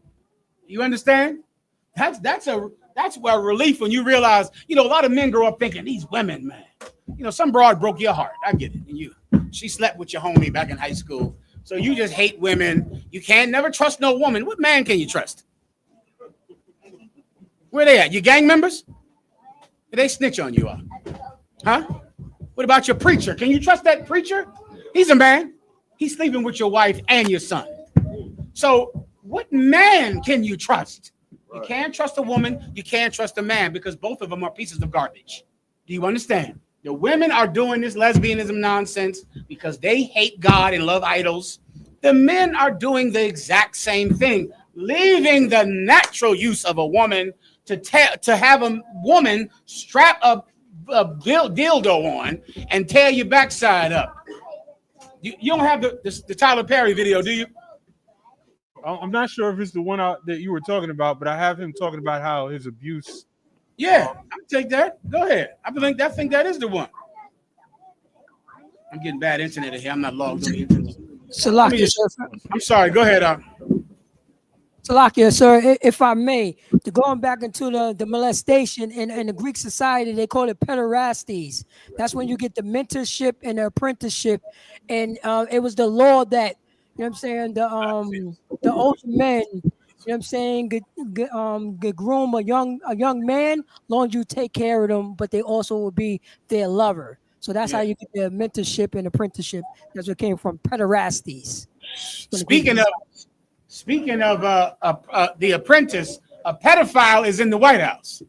You understand? That's a relief when you realize, a lot of men grow up thinking these women, man. Some broad broke your heart. I get it. And she slept with your homie back in high school. So you just hate women. You can't never trust no woman. What man can you trust? Where they at? Your gang members? They snitch on you, huh? What about your preacher? Can you trust that preacher? He's a man. He's sleeping with your wife and your son. So what man can you trust? You can't trust a woman. You can't trust a man because both of them are pieces of garbage. Do you understand? The women are doing this lesbianism nonsense because they hate God and love idols. The men are doing the exact same thing, leaving the natural use of a woman to have a woman strap a dildo on and tear your backside up. You don't have the Tyler Perry video, do you? I'm not sure if it's the one that you were talking about, but I have him talking about how his abuse. Yeah, I'll take that. Go ahead. I think that is the one. I'm getting bad internet here. I'm not logged on the internet. Salakia, sir. I'm sorry. Go ahead. Salakia, sir, if I may, going back into the molestation in the Greek society, they call it pederastes. That's when you get the mentorship and the apprenticeship, and it was the law that the older men, could groom a young man, long as you take care of them, but they also will be their lover. So that's how you get the mentorship and apprenticeship. That's what came from pederastes. Speaking of The Apprentice, a pedophile is in the White House.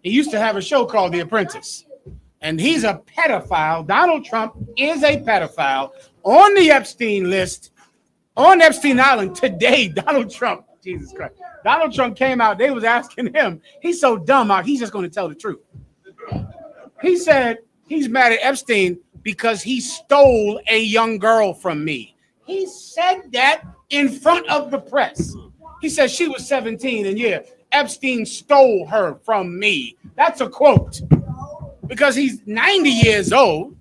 He used to have a show called The Apprentice, and he's a pedophile. Donald Trump is a pedophile on the Epstein list, on Epstein Island today. Donald Trump, Jesus Christ. Donald Trump came out. They was asking him. He's so dumb. He's just going to tell the truth. He said he's mad at Epstein because he stole a young girl from me. He said that in front of the press. He said she was 17 and Epstein stole her from me. That's a quote. Because he's 90 years old,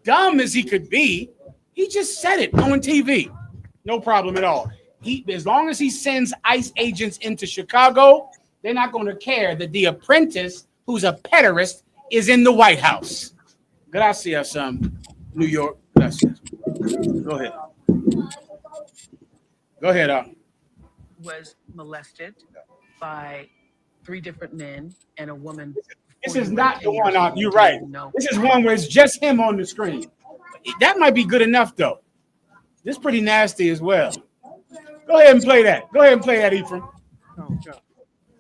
dumb as he could be, he just said it on TV. No problem at all. As long as he sends ICE agents into Chicago, they're not going to care that The Apprentice, who's a pederast, is in the White House. Gracias, New York. Gracias. Go ahead. Go ahead. Was molested by 3 different men and a woman. This is not the one. You're right. This is one where it's just him on the screen. That might be good enough, though. This is pretty nasty as well. Go ahead and play that. Go ahead and play that, Ephraim.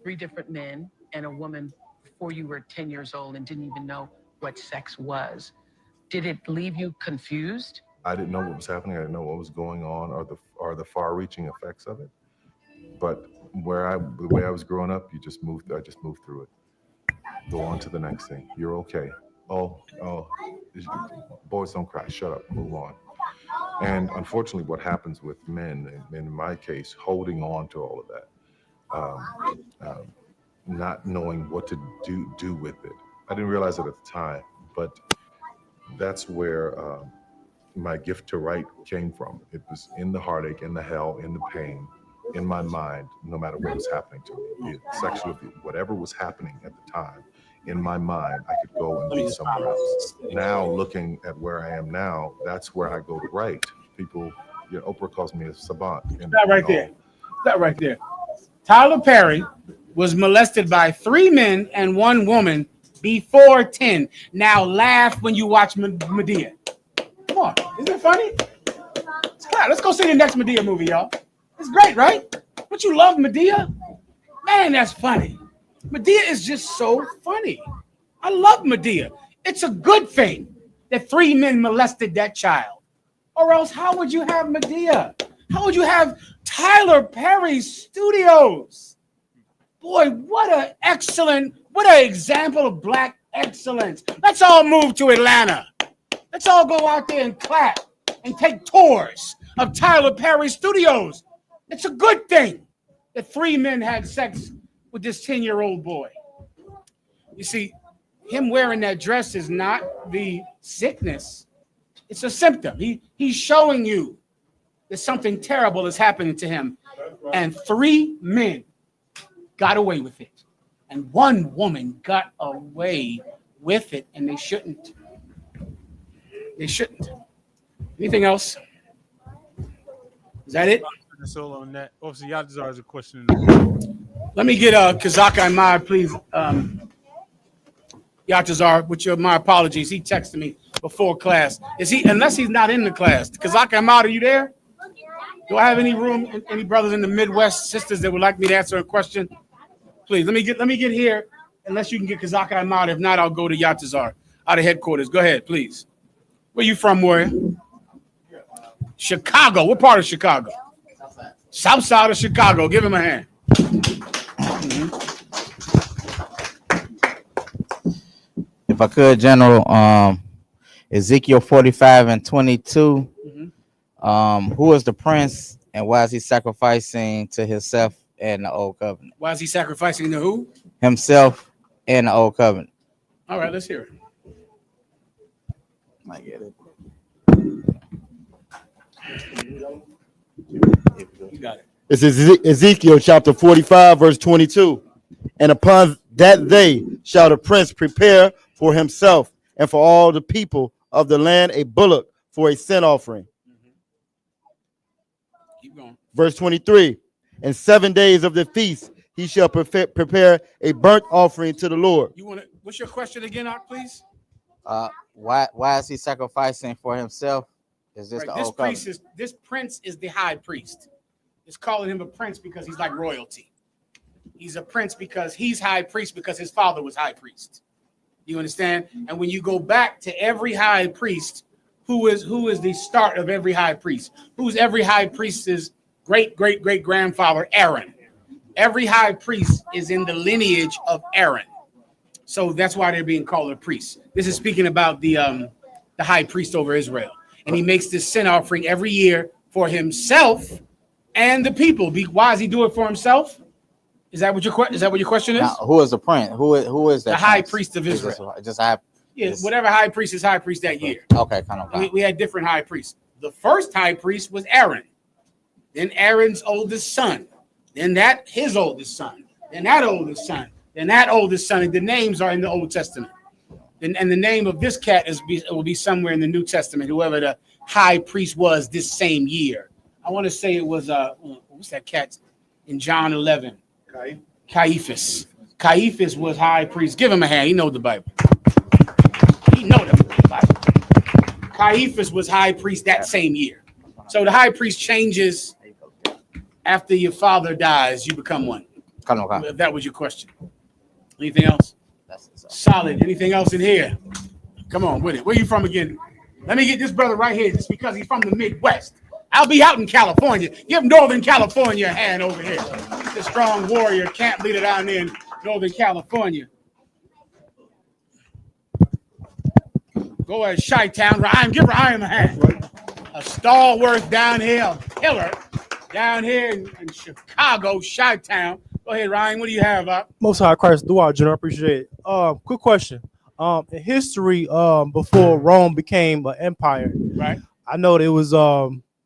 3 different men and a woman before you were 10 years old and didn't even know what sex was. Did it leave you confused? I didn't know what was happening. I didn't know what was going on or the far-reaching effects of it. But the way I was growing up, I just moved through it. Go on to the next thing. You're okay. Oh, boys don't cry. Shut up. Move on. And unfortunately, what happens with men, in my case, holding on to all of that, not knowing what to do with it. I didn't realize it at the time, but that's where my gift to write came from. It was in the heartache, in the hell, in the pain, in my mind, no matter what was happening to me, be it sexual abuse, whatever was happening at the time, in my mind, I could go and be somewhere else. Now, looking at where I am now, that's where I go to write. People, Yeah, Oprah calls me a savant. That right there. That right there. Tyler Perry was molested by 3 men and 1 woman before 10. Now laugh when you watch Medea. Come on, isn't it funny? Let's go see the next Medea movie, y'all. It's great, right? Don't you love Medea? Man, that's funny. Medea is just so funny. I love Medea. It's a good thing that 3 men molested that child. Or else, how would you have Medea? How would you have Tyler Perry Studios? Boy, what an example of black excellence. Let's all move to Atlanta. Let's all go out there and clap and take tours of Tyler Perry Studios. It's a good thing that 3 men had sex with this 10-year-old boy. You see, him wearing that dress is not the sickness. It's a symptom. He's showing you that something terrible is happening to him. And 3 men got away with it. And 1 woman got away with it, and they shouldn't. They shouldn't. Anything else? Is that it? That's all on that. Officer Yatazar has a question. Let me get Kazaka Ahmad, please. Yatazar, with my apologies. He texted me before class. Unless he's not in the class. Kazaka Ahmad, are you there? Do I have any room, any brothers in the Midwest, sisters that would like me to answer a question? Please, let me get here. Unless you can get Kazaka Ahmad. If not, I'll go to Yatazar out of headquarters. Go ahead, please. Where you from, warrior? Chicago. What part of Chicago? South side of Chicago. Give him a hand. If I could, General, Ezekiel 45 and 22. Who is the prince and why is he sacrificing to himself in the old covenant? Why is he sacrificing to who? Himself in the old covenant. All right, let's hear it. I get it. You got it. It's Ezekiel chapter 45, verse 22. And upon that day shall the prince prepare for himself and for all the people of the land a bullock for a sin offering. Keep going. Verse 23. In 7 days of the feast he shall prepare a burnt offering to the Lord. What's your question again, Art, please? Why is he sacrificing for himself? Is this Right, the old covenant? This prince is the high priest. It's calling him a prince because he's like royalty. He's a prince because he's high priest because his father was high priest. You understand? And when you go back to every high priest, who is the start of every high priest? Who's every high priest's great grandfather? Aaron. Every high priest is in the lineage of Aaron. So that's why they're being called a priest. This is speaking about the high priest over Israel. And he makes this sin offering every year for himself and the people. Why does he do it for himself? Is that what your question is? Now, who is the prince? Who is that? The high priest of Israel. Whatever high priest is high priest that year. Okay, kind of. We had different high priests. The first high priest was Aaron. Then Aaron's oldest son. Then his oldest son. Then that oldest son. Then that oldest son. And the names are in the Old Testament. And the name of this cat will be somewhere in the New Testament, whoever the high priest was this same year. I want to say it was, what's that cat in John 11? Caiaphas. Caiaphas was high priest. Give him a hand. He knows the Bible. He knows the Bible. Caiaphas was high priest that same year. So the high priest changes after your father dies. You become one. If that was your question. Anything else? Solid. Anything else in here? Come on with it. Where you from again? Let me get this brother right here just because he's from the Midwest. I'll be out in California. Give Northern California a hand over here. The strong warrior camp leader down there in Northern California. Go ahead, Chi-Town. Give Ryan a hand. A stalwart down here, a pillar down here in Chicago, Chi-Town. Go ahead, Ryan. What do you have up? Most High Christ, do our General. Appreciate it. Quick question. In history, before Rome became an empire, right? I know there was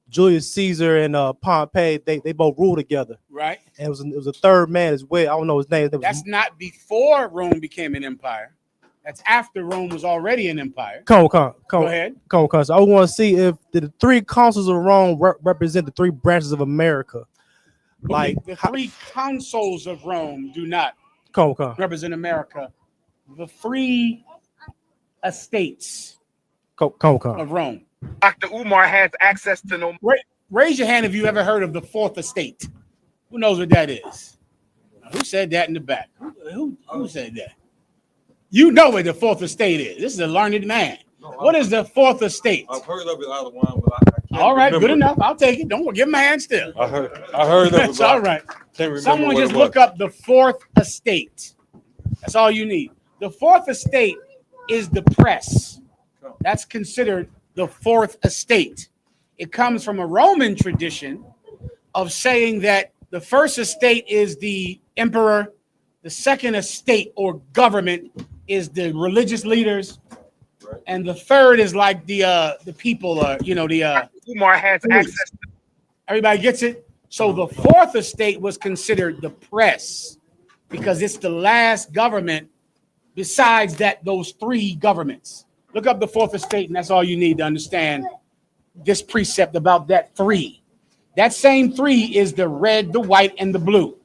Julius Caesar and Pompey. They both ruled together, right? And it was a third man as well. I don't know his name. That's not before Rome became an empire. That's after Rome was already an empire. Go ahead. So I want to see if the three consuls of Rome represent the three branches of America. Like the three consuls of Rome do not represent America. The three estates of Rome. Dr. Umar has access to no. Raise your hand if you ever heard of the fourth estate. Who knows what that is? Who said that in the back? Who said that? You know what the fourth estate is. This is a learned man. What is the fourth estate? I've heard of it out of one, but I can't all right, remember. Good enough. I'll take it. Don't give him a hand still. I heard of it. That's all right. Someone just look up the fourth estate. That's all you need. The fourth estate is the press. That's considered the fourth estate. It comes from a Roman tradition of saying that the first estate is the emperor, the second estate or government is the religious leaders, and the third is like the people, Umar has access. Everybody gets it? So the fourth estate was considered the press because it's the last government besides those three governments. Look up the fourth estate, and that's all you need to understand this precept about that three. That same three is the red, the white, and the blue.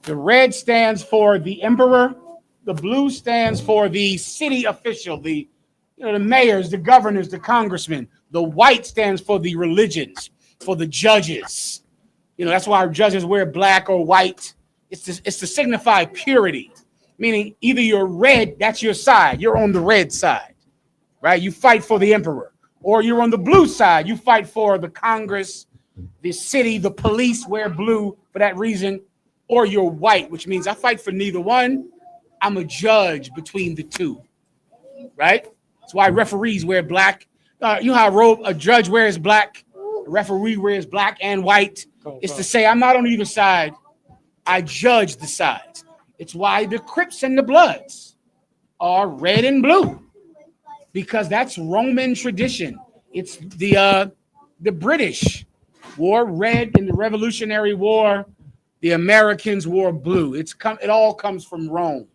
The red stands for the emperor. The blue stands for the city official, the mayors, the governors, the congressmen. The white stands for the religions, for the judges. That's why our judges wear black or white. It's to signify purity, meaning either you're red, that's your side. You're on the red side, right? You fight for the emperor. Or you're on the blue side. You fight for the Congress, the city, the police wear blue for that reason. Or you're white, which means I fight for neither one. I'm a judge between the two, right? That's why referees wear black. You know how a judge wears black, a referee wears black and white. It's to say I'm not on either side. I judge the sides. It's why the Crips and the Bloods are red and blue, because that's Roman tradition. It's the British wore red in the Revolutionary War. The Americans wore blue. It all comes from Rome.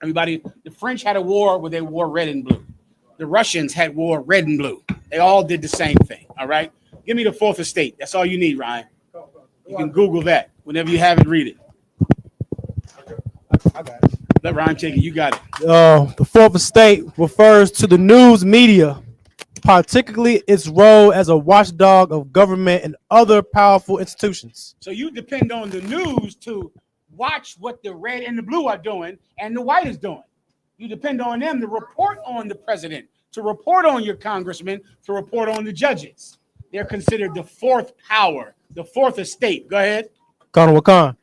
The French had a war where they wore red and blue. The Russians wore red and blue. They all did the same thing. All right. Give me the fourth estate. That's all you need, Ryan. You can Google that whenever you have it. Read it. I got it. Let Ryan take it. You got it. The fourth estate refers to the news media, particularly its role as a watchdog of government and other powerful institutions. So you depend on the news to watch what the red and the blue are doing and the white is doing. You depend on them to report on the president, to report on your congressman, to report on the judges. They're considered the fourth power, the fourth estate. Go ahead. Wakan.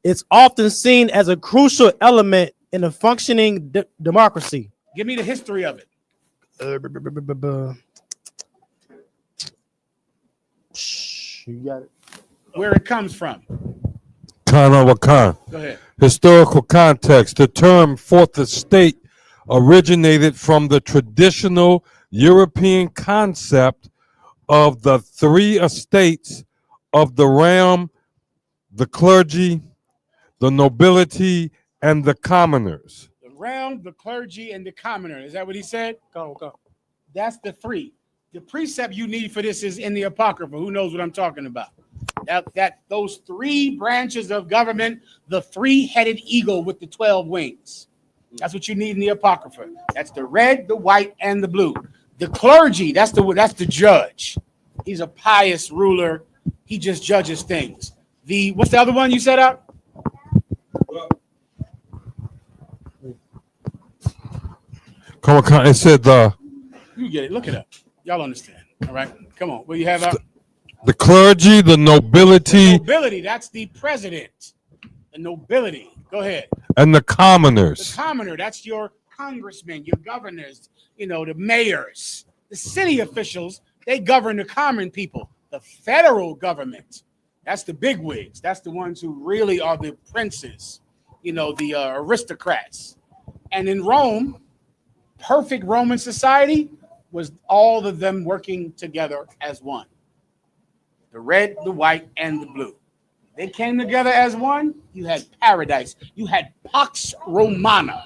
It's often seen as a crucial element in a functioning democracy. Give me the history of it. You got it. Where it comes from. Wakan. Go ahead. Historical context. The term fourth estate originated from the traditional European concept of the three estates of the realm, the clergy, the nobility, and the commoners. The realm, the clergy, and the commoner. Is that what he said? Go. That's the three. The precept you need for this is in the Apocrypha. Who knows what I'm talking about? That those three branches of government, the three-headed eagle with the 12 wings. That's what you need in the Apocrypha. That's the red, the white, and the blue. The clergy, that's the judge. He's a pious ruler. He just judges things. What's the other one you set up? It said You get it. Look it up. Y'all understand. All right. Come on. What do you have up? the clergy, the nobility, Nobility, that's the president. The nobility. Go ahead. and the commoners. The commoner, that's your congressmen, your governors, the mayors, the city officials. They govern the common people. The federal government, that's the bigwigs. That's the ones who really are the princes, the aristocrats. And in Rome, perfect Roman society was all of them working together as one. The red, the white, and the blue. They came together as one. You had paradise. You had Pax Romana.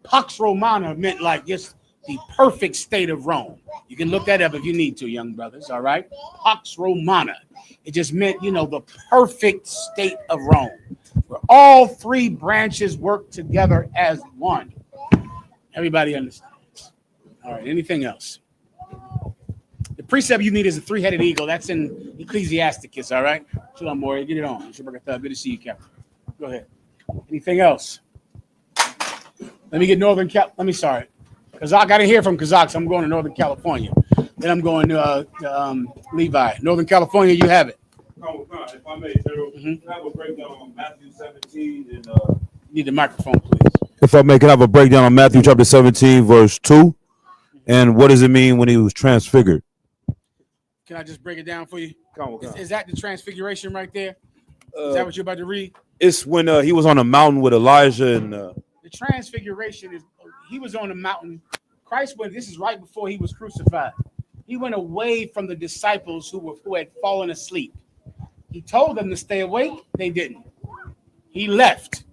Pax Romana meant like just the perfect state of Rome. You can look that up if you need to, young brothers. All right, Pax Romana. It just meant, the perfect state of Rome, where all three branches work together as one. Everybody understands. All right. Anything else? The precept you need is a three-headed eagle. That's in Ecclesiasticus. All right. Shalom, Maury. Get it on. Good to see you, Captain. Go ahead. Anything else? Let me get Kazakh. I got to hear from Kazakh, so I'm going to Northern California. Then I'm going to Levi. Northern California, you have it. If I may, General, have a breakdown on Matthew 17 and You need the microphone, please. If I may, can I have a breakdown on Matthew chapter 17, verse 2? And what does it mean when he was transfigured? Can I just break it down for you? Is that the transfiguration right there? Is that what you're about to read? It's when he was on a mountain with Elijah and The transfiguration is he was on the mountain. Christ went. This is right before he was crucified. He went away from the disciples who had fallen asleep. He told them to stay awake. They didn't. He left.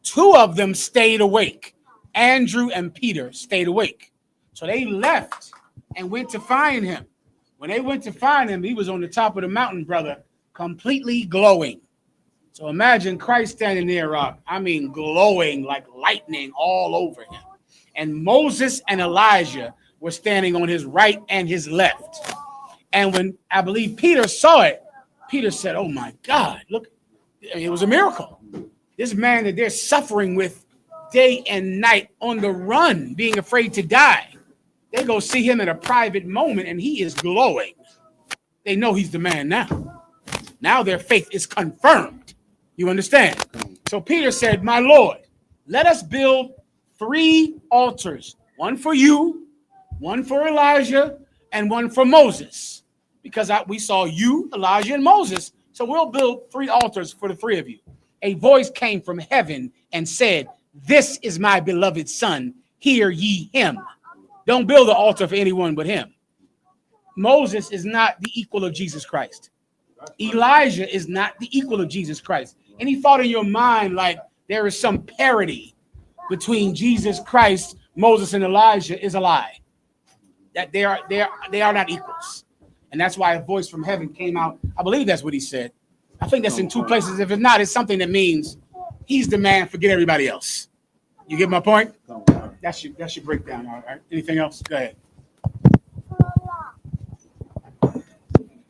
Two of them stayed awake. Andrew and Peter stayed awake. So they left and went to find him. When they went to find him, he was on the top of the mountain, brother, completely glowing. So imagine Christ standing there, glowing like lightning all over him. And Moses and Elijah were standing on his right and his left. And when I believe Peter saw it, Peter said, "Oh my God, look, it was a miracle. This man that they're suffering with day and night on the run, being afraid to die. They go see him in a private moment and he is glowing. They know he's the man now. Now their faith is confirmed. You understand? So Peter said, my Lord, let us build 3 altars, one for you, one for Elijah, and one for Moses. Because we saw you, Elijah, and Moses. So we'll build 3 altars for the 3 of you. A voice came from heaven and said, this is my beloved son, hear ye him. Don't build an altar for anyone but him. Moses is not the equal of Jesus Christ. Elijah is not the equal of Jesus Christ. Any thought in your mind like there is some parity between Jesus Christ, Moses, and Elijah is a lie. That they are not equals. And that's why a voice from heaven came out. I believe that's what he said. I think that's in 2 places. If it's not, it's something that means he's the man, forget everybody else. You get my point? That's your breakdown. All right. Anything else? Go ahead.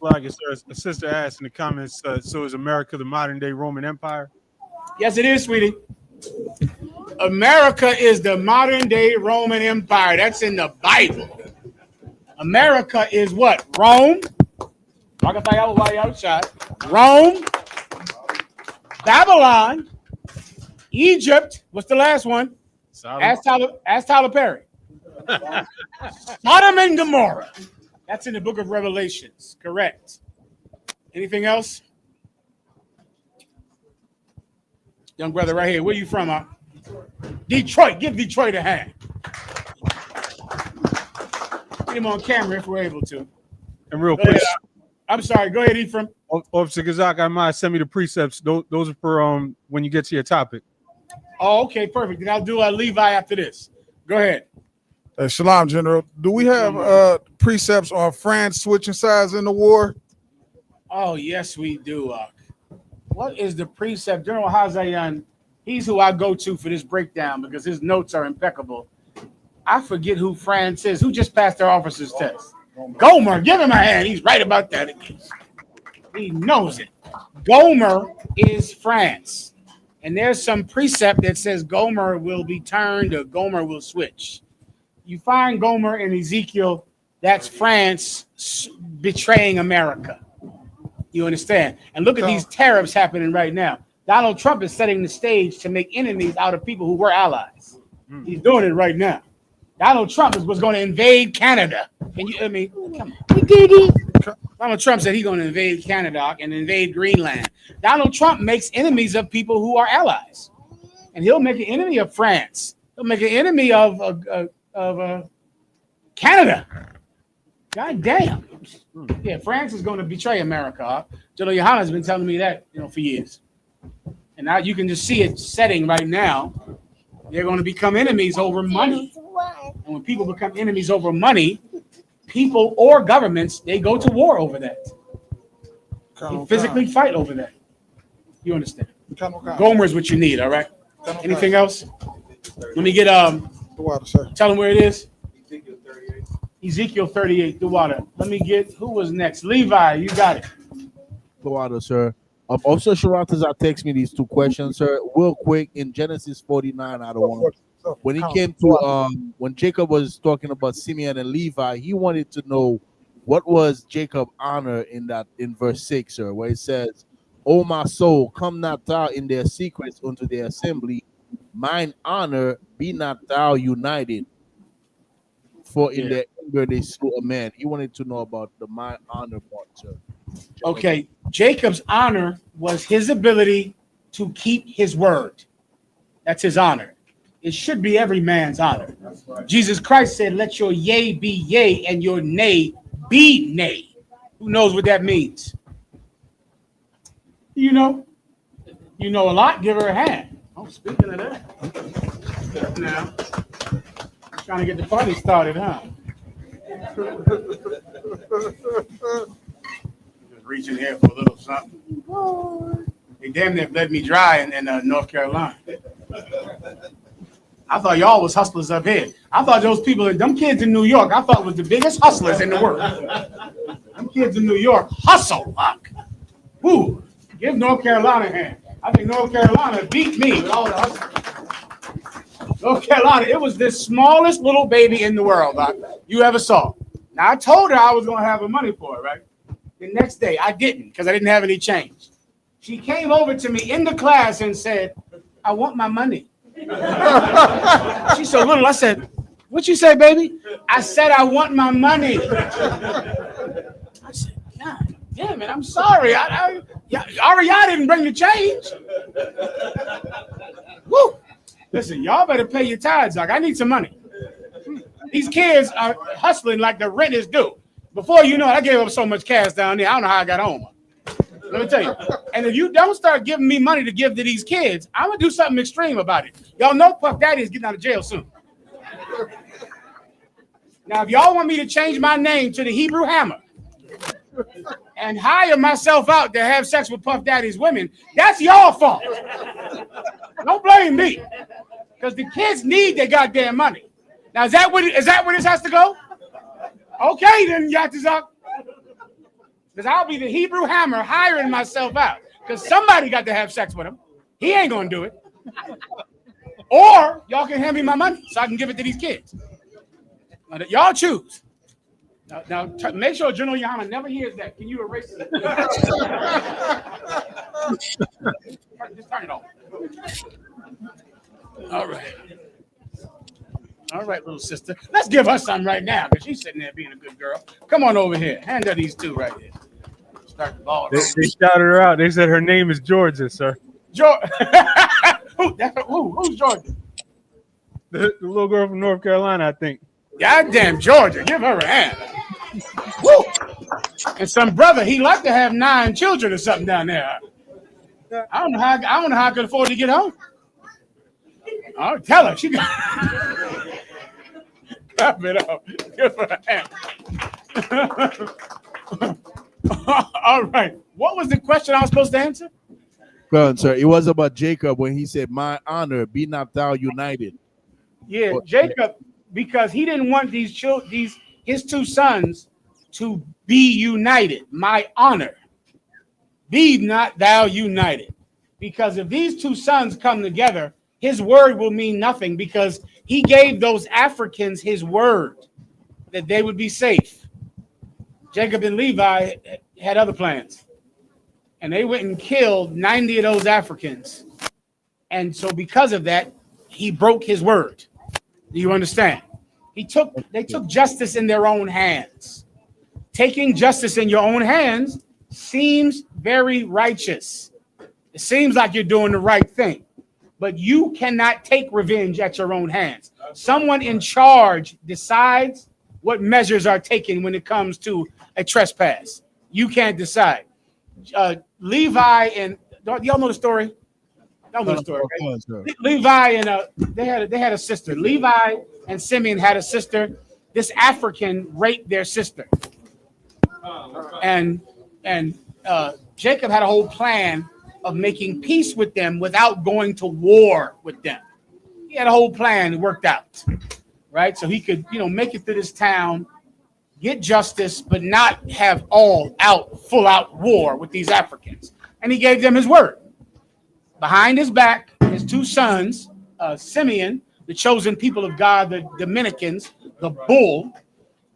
Like a sister asked in the comments, so is America the modern day Roman Empire? Yes, it is, sweetie. America is the modern day Roman Empire. That's in the Bible. America is what? Rome. Rome. Babylon. Egypt. What's the last one? Ask Tyler Perry. Sodom and Gomorrah. That's in the book of Revelations. Correct. Anything else? Young brother right here. Where you from? Detroit. Give Detroit a hand. Get him on camera if we're able to. And real quick. I'm sorry. Go ahead, Ephraim. Officer Kazak, I might send me the precepts. Those are for when you get to your topic. Oh, okay, perfect. Then I'll do a Levi after this. Go ahead. Shalom, General. Do we have precepts on France switching sides in the war? Oh, yes, we do. What is the precept? General Hazayan, he's who I go to for this breakdown because his notes are impeccable. I forget who France is. Who just passed their officer's test? Gomer. Give him a hand. He's right about that. He knows it. Gomer is France. And there's some precept that says Gomer will be turned or Gomer will switch. You find Gomer in Ezekiel, that's France betraying America. You understand? And look at these tariffs happening right now. Donald Trump is setting the stage to make enemies out of people who were allies. He's doing it right now. Donald Trump was going to invade Canada. Come on. Donald Trump said he's going to invade Canada and invade Greenland. Donald Trump makes enemies of people who are allies. And he'll make an enemy of France. He'll make an enemy of Canada. God damn. Yeah, France is going to betray America. General Yohana has been telling me that, for years. And now you can just see it setting right now. They're going to become enemies over money. And when people become enemies over money, people or governments, they go to war over that. They physically fight over that. You understand? Gomer is what you need, all right? Anything else? Let me get tell them where it is. Ezekiel 38, the water. Let me get who was next. Levi, you got it. The water, sir. Officer Sharantas text me these two questions, sir. Real quick, in Genesis 49 out of 1. When he came to when Jacob was talking about Simeon and Levi, he wanted to know what was Jacob's honor in verse 6, sir, where it says, "O my soul, come not thou in their secrets unto their assembly, mine honor be not thou united. For in their anger they slew a man." He wanted to know about the my honor part, sir. Okay, Jacob's honor was his ability to keep his word. That's his honor. It should be every man's honor. Jesus Christ said, "Let your yea be yea and your nay be nay." Who knows what that means? You know a lot. Give her a hand. Oh, speaking of that, now trying to get the party started, huh? Just reaching here for a little something. They damn near bled me dry in North Carolina. I thought y'all was hustlers up here. I thought those people, them kids in New York, I thought was the biggest hustlers in the world. Them kids in New York hustle. Woo! Give North Carolina a hand. I think North Carolina beat me with all the hustle. North Carolina, it was the smallest little baby in the world you ever saw. Now, I told her I was going to have her money for it, right? The next day, I didn't because I didn't have any change. She came over to me in the class and said, "I want my money." She's so little. I said, "What you say, baby?" I said, "I want my money." I said, "God damn it, I'm sorry. Ariana didn't bring the change." Woo! Listen, y'all better pay your tithes, dog. I need some money. These kids are hustling like the rent is due. Before you know it, I gave up so much cash down there. I don't know how I got home. Let me tell you. And if you don't start giving me money to give to these kids, I'm going to do something extreme about it. Y'all know Puff Daddy is getting out of jail soon. Now, if y'all want me to change my name to the Hebrew Hammer and hire myself out to have sex with Puff Daddy's women, that's y'all fault. Don't blame me. Because the kids need their goddamn money. Now, is that where this has to go? Okay, then, Yatazak. Because I'll be the Hebrew Hammer hiring myself out. Because somebody got to have sex with him. He ain't going to do it. Or y'all can hand me my money so I can give it to these kids. Now, y'all choose. Now make sure General Yama never hears that. Can you erase it? Just turn it off. All right. All right, little sister. Let's give her something right now because she's sitting there being a good girl. Come on over here. Hand her these two right here. Start the ball. They shouted her out. They said her name is Georgia, sir. Who's Georgia? The little girl from North Carolina, I think. Goddamn Georgia. Give her a hand. Woo! And some brother, he like to have 9 children or something down there. I don't know how I could afford to get home. I'll tell her. She got Clap it up. Give her a hand. All right. What was the question I was supposed to answer? Go on, sir. It was about Jacob when he said, "My honor, be not thou united." Yeah, Jacob, because he didn't want his 2 sons to be united. My honor, be not thou united. Because if these 2 sons come together, his word will mean nothing because he gave those Africans his word that they would be safe. Jacob and Levi had other plans. And they went and killed 90 of those Africans. And so because of that, he broke his word. Do you understand? They took justice in their own hands. Taking justice in your own hands seems very righteous. It seems like you're doing the right thing. But you cannot take revenge at your own hands. Someone in charge decides what measures are taken when it comes to a trespass. You can't decide. Levi and y'all know the story? Y'all know the story, right? Levi and they had a sister. Levi and Simeon had a sister. This African raped their sister, and Jacob had a whole plan of making peace with them without going to war with them. He had a whole plan worked out, right? So he could, make it through this town, get justice, but not have full out war with these Africans. And he gave them his word. Behind his back, his two sons, Simeon, the chosen people of God, the Dominicans, the bull,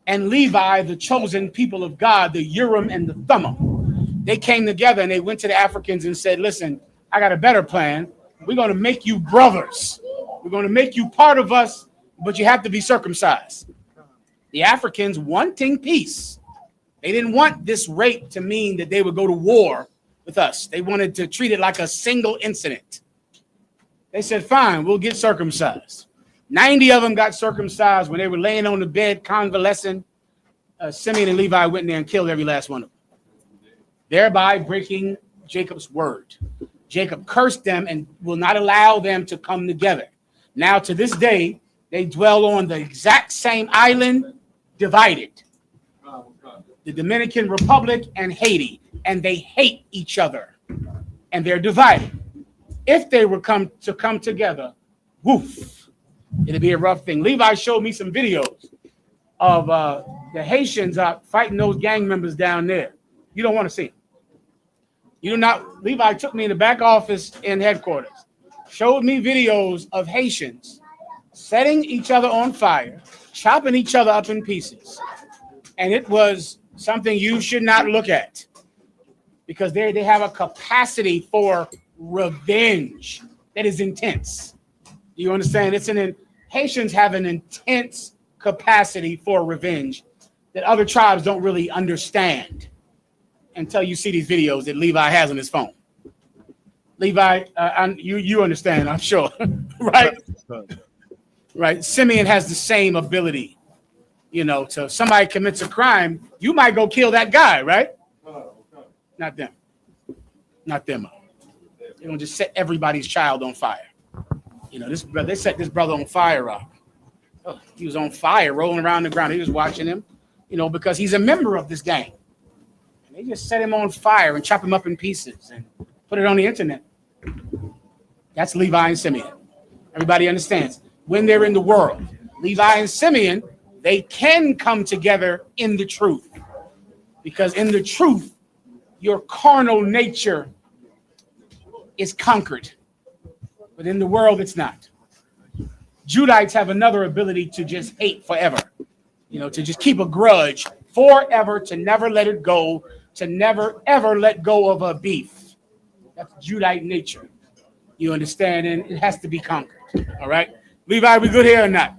and Levi, the chosen people of God, the Urim and the Thummim. They came together and they went to the Africans and said, listen, I got a better plan. We're going to make you brothers. We're going to make you part of us, but you have to be circumcised. The Africans wanting peace. They didn't want this rape to mean that they would go to war with us. They wanted to treat it like a single incident. They said, fine, we'll get circumcised. 90 of them got circumcised when they were laying on the bed, convalescing. Simeon and Levi went in there and killed every last one of them, thereby breaking Jacob's word. Jacob cursed them and will not allow them to come together. Now, to this day, they dwell on the exact same island, divided. The Dominican Republic and Haiti, and they hate each other, and they're divided. If they were come together, woof, it'd be a rough thing. Levi showed me some videos of the Haitians fighting those gang members down there. You don't want to see them. You do not. Levi took me in the back office in headquarters, showed me videos of Haitians setting each other on fire, chopping each other up in pieces. And it was something you should not look at, because they have a capacity for revenge that is intense. You understand? Haitians have an intense capacity for revenge that other tribes don't really understand until you see these videos that Levi has on his phone. Levi, you understand, I'm sure, right? Right. Simeon has the same ability, to somebody commits a crime, you might go kill that guy, right? Not them. Not them. They don't just set everybody's child on fire. They set this brother on fire up. Oh, he was on fire, rolling around the ground. He was watching him, because he's a member of this gang. And they just set him on fire and chop him up in pieces and put it on the internet. That's Levi and Simeon. Everybody understands. When they're in the world, Levi and Simeon, they can come together in the truth. Because in the truth, your carnal nature is conquered. But in the world, it's not. Judites have another ability to just hate forever. To just keep a grudge forever, to never let it go, to never, ever let go of a beef. That's Judite nature. You understand? And it has to be conquered. All right? Levi, we good here or not?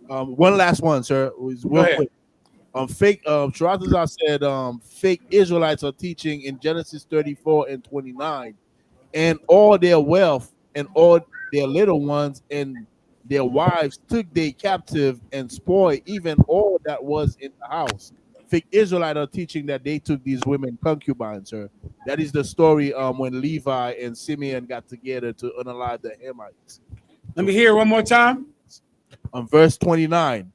One last one, sir. Real quick. Sharatazar said fake Israelites are teaching in Genesis 34 and 29, and all their wealth and all their little ones and their wives took they captive and spoiled even all that was in the house. Fake Israelites are teaching that they took these women concubines, sir. That is the story when Levi and Simeon got together to unalive the Hamites. Let me hear it one more time. Verse 29.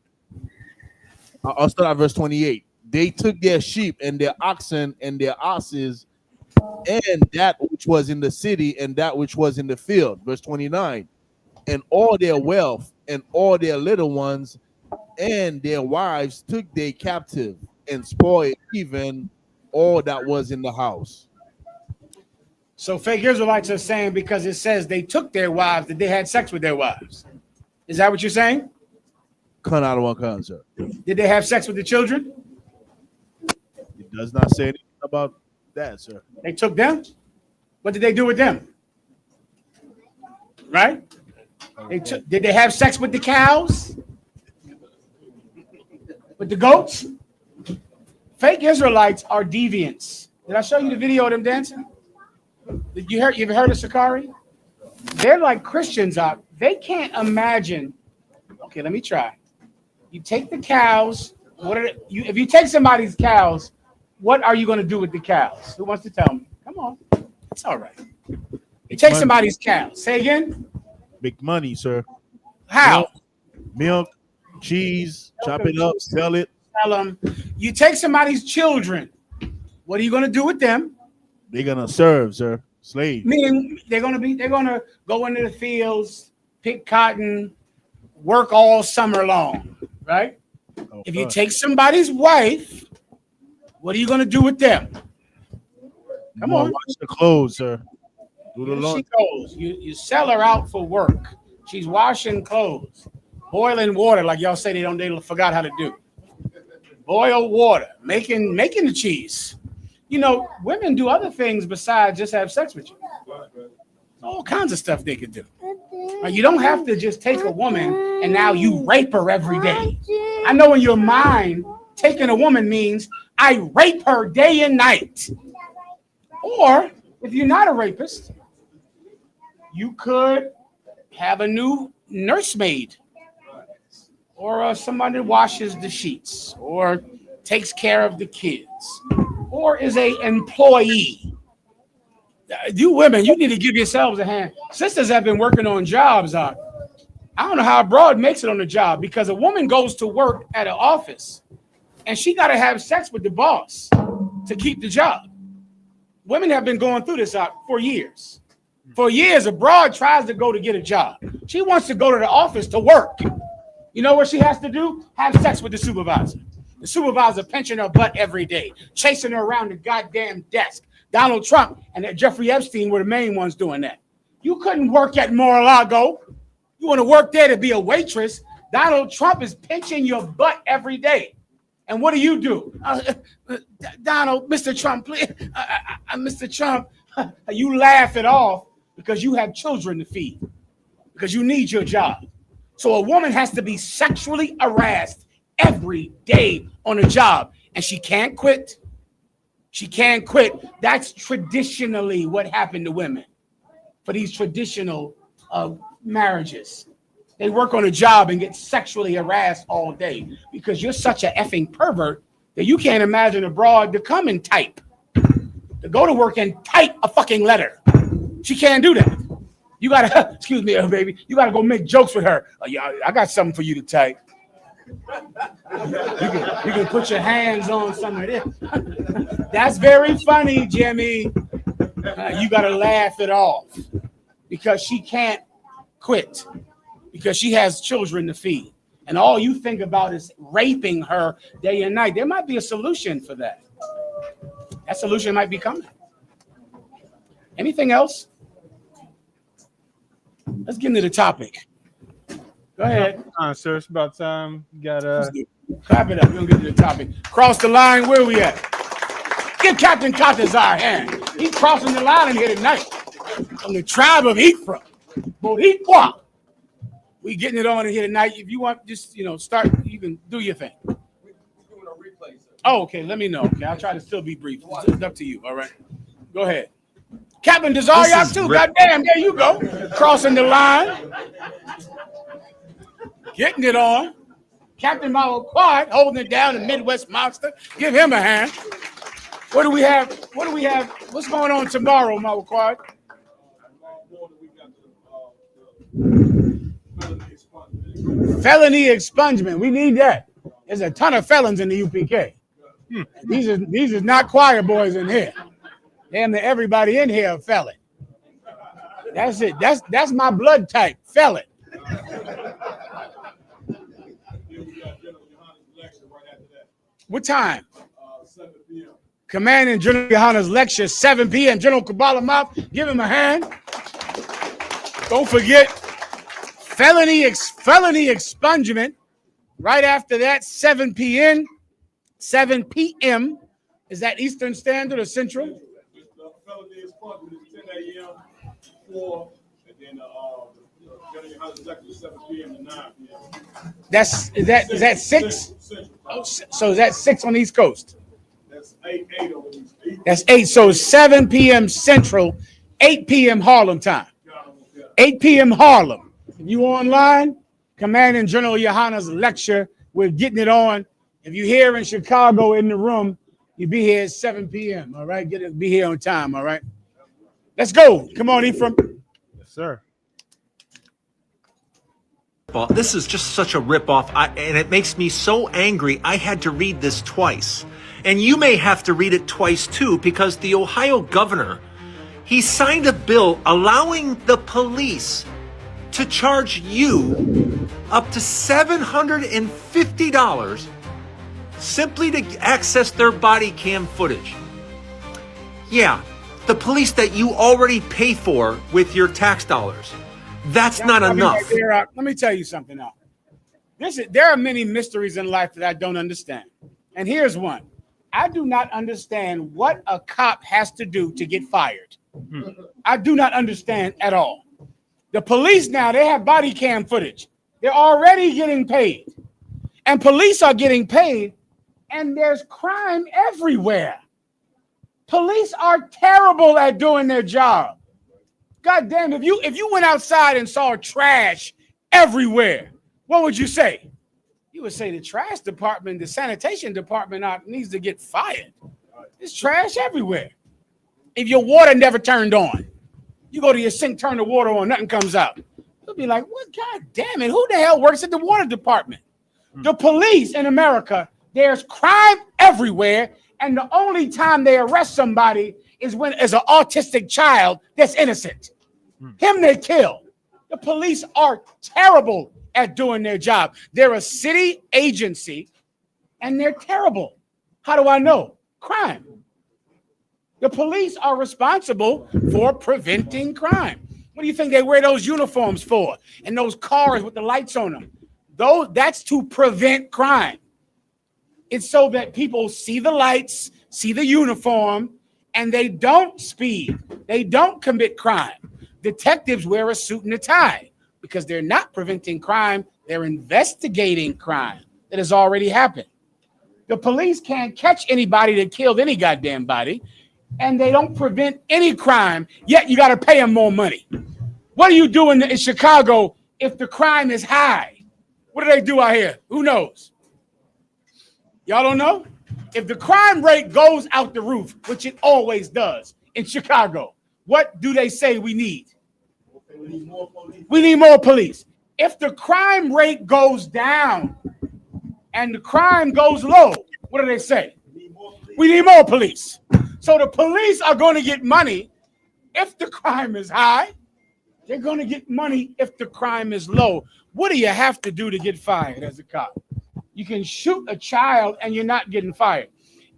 I'll start at verse 28. They took their sheep and their oxen and their asses and that which was in the city and that which was in the field. Verse 29. And all their wealth and all their little ones and their wives took they captive and spoiled even all that was in the house. So fake Israelites are saying because it says they took their wives, that they had sex with their wives. Is that what you're saying? Cut out of one con, sir. Did they have sex with the children? It does not say anything about that, sir. They took them? What did they do with them? Right? Did they have sex with the cows? With the goats? Fake Israelites are deviants. Did I show you the video of them dancing? You've heard of Sakari? They're like Christians out. They can't imagine. Okay, let me try. You take the cows. If you take somebody's cows, what are you going to do with the cows? Who wants to tell me? Come on. It's all right. You take money. somebody's cow. Say again. Make money, sir. How? Milk, cheese, chop it up, sell it. Tell them. You take somebody's children. What are you going to do with them? They're gonna serve, sir. Slave. Meaning they're gonna go into the fields, pick cotton, work all summer long, right? If you take somebody's wife, what are you gonna do with them? Come on. Wash the clothes, sir. Do the Here laundry. she goes. You sell her out for work. She's washing clothes, boiling water, like y'all say they forgot how to do. Boil water, making the cheese. You know, women do other things besides just have sex with you. All kinds of stuff they could do. Like, you don't have to just take a woman and now you rape her every day. I know in your mind, taking a woman means I rape her day and night. Or if you're not a rapist, you could have a new nursemaid or somebody that washes the sheets or takes care of the kids or is a employee. You women, you need to give yourselves a hand. Sisters have been working on jobs. I don't know how a broad makes it on the job, because a woman goes to work at an office and she got to have sex with the boss to keep the job. Women have been going through this for years. For years, a broad tries to go to get a job. She wants to go to the office to work. You know what she has to do? Have sex with the supervisor. The supervisor pinching her butt every day, chasing her around the goddamn desk. Donald Trump and Jeffrey Epstein were the main ones doing that. You couldn't work at Mar-a-Lago. You want to work there to be a waitress. Donald Trump is pinching your butt every day. And what do? Donald, Mr. Trump, please, Mr. Trump, you laugh it off because you have children to feed, because you need your job. So a woman has to be sexually harassed every day on a job, and she can't quit. She can't quit. That's traditionally what happened to women for these traditional marriages. They work on a job and get sexually harassed all day because you're such an effing pervert that you can't imagine a broad to come and type, to go to work and type a fucking letter. She can't do that. You gotta, excuse me, baby, you gotta go make jokes with her. Yeah, I got something for you to type. You can put your hands on some of this. That's very funny, Jimmy. You gotta laugh it off because she can't quit, because she has children to feed. And all you think about is raping her day and night. There might be a solution for that. That solution might be coming. Anything else? Let's get into the topic. Go ahead. Sir, it's about time. You got clap it up. We're gonna get to the topic. Cross the line. Where we at? Give Captain Katazar a hand. He's crossing the line in here tonight. From the tribe of Ephraim. Boricua. We getting it on in here tonight. If you want, just start. You can do your thing. Oh, okay. Let me know. Okay, I'll try to still be brief. It's up to you. All right. Go ahead. Captain Desariat too. Goddamn, there you go. Crossing the line. Getting it on. Captain Malo Quad holding it down, the Midwest Monster. Give him a hand. What do we have? What's going on tomorrow, Malo Quad? Felony expungement. We need that. There's a ton of felons in the UPK. These are not choir boys in here. Damn, everybody in here a felon. That's it. That's my blood type, felon. What time? 7 p.m. Commanding General Yohana's lecture, 7 p.m. General Kabbalah Mop, give him a hand. Don't forget, felony expungement. Right after that, 7 p.m. 7 p.m. Is that Eastern Standard or Central? The felony expungement is 10 a.m. 4, and then General Yohana's lecture is 7 p.m. to 9 p.m. Is that 6? Oh, so is that 6 on the East Coast? That's 8 on the East. That's 8. So 7 p.m. Central, 8 p.m. Harlem time. 8 p.m. Harlem. If you online, Commanding General Yohana's lecture, we're getting it on. If you're here in Chicago in the room, you be here at 7 p.m. All right, be here on time. All right. Let's go. Come on, Ephraim. Yes, sir. Well, this is just such a ripoff, and it makes me so angry. I had to read this twice. And you may have to read it twice too, because the Ohio governor, he signed a bill allowing the police to charge you up to $750 simply to access their body cam footage. Yeah, the police that you already pay for with your tax dollars. That's not enough. Let me tell you something now. There are many mysteries in life that I don't understand. And here's one. I do not understand what a cop has to do to get fired. I do not understand at all. The police now, they have body cam footage. They're already getting paid. And police are getting paid, and there's crime everywhere. Police are terrible at doing their job. God damn, if you went outside and saw trash everywhere, what would you say? You would say the trash department, the sanitation department needs to get fired. There's trash everywhere. If your water never turned on, you go to your sink, turn the water on, nothing comes out. You'll be like, what? God damn it, who the hell works at the water department? The police in America, there's crime everywhere, and the only time they arrest somebody is when it's an autistic child that's innocent. Him they kill. The police are terrible at doing their job. They're a city agency, and they're terrible. How do I know? Crime. The police are responsible for preventing crime. What do you think they wear those uniforms for? And those cars with the lights on them? That's to prevent crime. It's so that people see the lights, see the uniform, and they don't speed. They don't commit crime. Detectives wear a suit and a tie because they're not preventing crime. They're investigating crime that has already happened. The police can't catch anybody that killed any goddamn body, and they don't prevent any crime, yet you got to pay them more money. What do you do in Chicago if the crime is high? What do they do out here? Who knows? Y'all don't know? If the crime rate goes out the roof, which it always does in Chicago, what do they say we need? We need more police. If the crime rate goes down and the crime goes low, what do they say? We need more police. So the police are going to get money if the crime is high. They're going to get money if the crime is low. What do you have to do to get fired as a cop? You can shoot a child and you're not getting fired.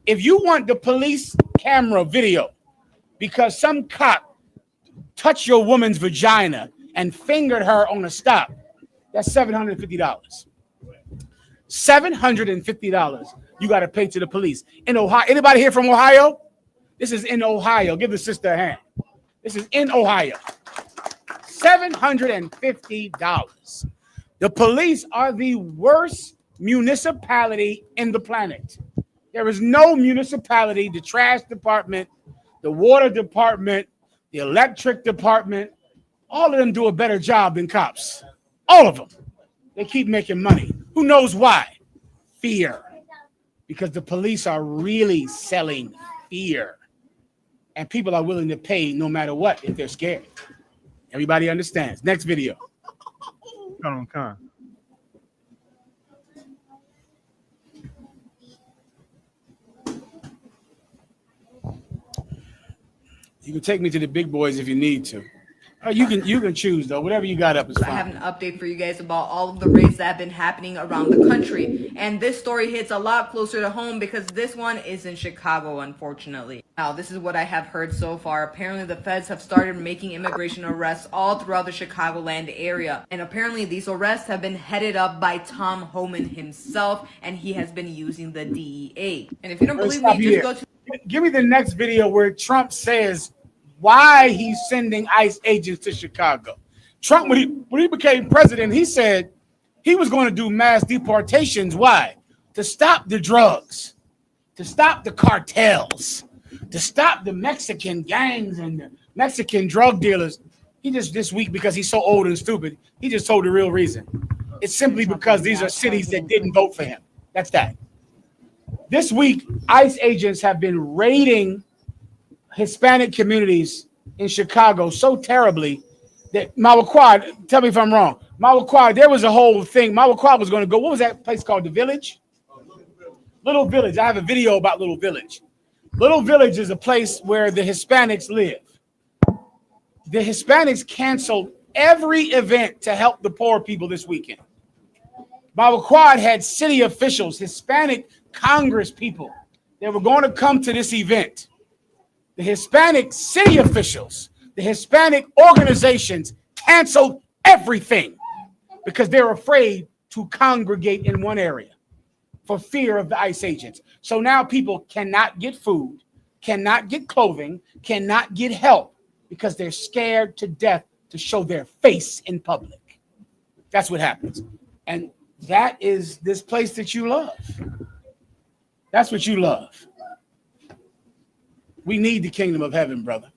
If you want the police camera video because some cop touched your woman's vagina and fingered her on a stop, that's $750. $750 you got to pay to the police. In Ohio, anybody here from Ohio? This is in Ohio. Give the sister a hand. This is in Ohio. $750. The police are the worst municipality in the planet. There is no municipality, the trash department, the water department, the electric department, all of them do a better job than cops. All of them. They keep making money. Who knows why? Fear. Because the police are really selling fear. And people are willing to pay no matter what if they're scared. Everybody understands. Next video. Come on. You can take me to the big boys if you need to. You can choose though. Whatever you got up is fine. I have an update for you guys about all of the raids that have been happening around the country. And this story hits a lot closer to home because this one is in Chicago, unfortunately. Now, this is what I have heard so far. Apparently, the feds have started making immigration arrests all throughout the Chicagoland area. And apparently, these arrests have been headed up by Tom Homan himself, and he has been using the DEA. And if you don't believe me, just go to... Give me the next video where Trump says why he's sending ICE agents to Chicago. Trump, when he became president, he said he was going to do mass deportations. Why? To stop the drugs, to stop the cartels, to stop the Mexican gangs and the Mexican drug dealers. He just this week, because he's so old and stupid, he just told the real reason. It's simply because these are cities that didn't vote for him. That's that. This week, ICE agents have been raiding Hispanic communities in Chicago so terribly that Mawaqua, tell me if I'm wrong. Mawaqua, there was a whole thing. Mawaqua was going to go. What was that place called? The Village? Little Village. I have a video about Little Village. Little Village is a place where the Hispanics live. The Hispanics canceled every event to help the poor people this weekend. Mawaqua had city officials, Hispanic Congress people, that were going to come to this event. The Hispanic city officials, the Hispanic organizations canceled everything because they're afraid to congregate in one area for fear of the ICE agents. So now people cannot get food, cannot get clothing, cannot get help because they're scared to death to show their face in public. That's what happens. And that is this place that you love. That's what you love. We need the kingdom of heaven, brother.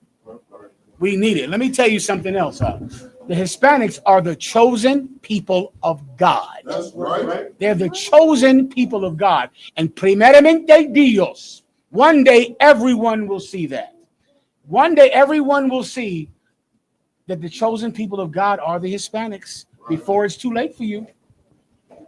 We need it. Let me tell you something else. The Hispanics are the chosen people of God. That's right. They're the chosen people of God. And primeramente Dios. One day everyone will see that. One day everyone will see that the chosen people of God are the Hispanics before it's too late for you.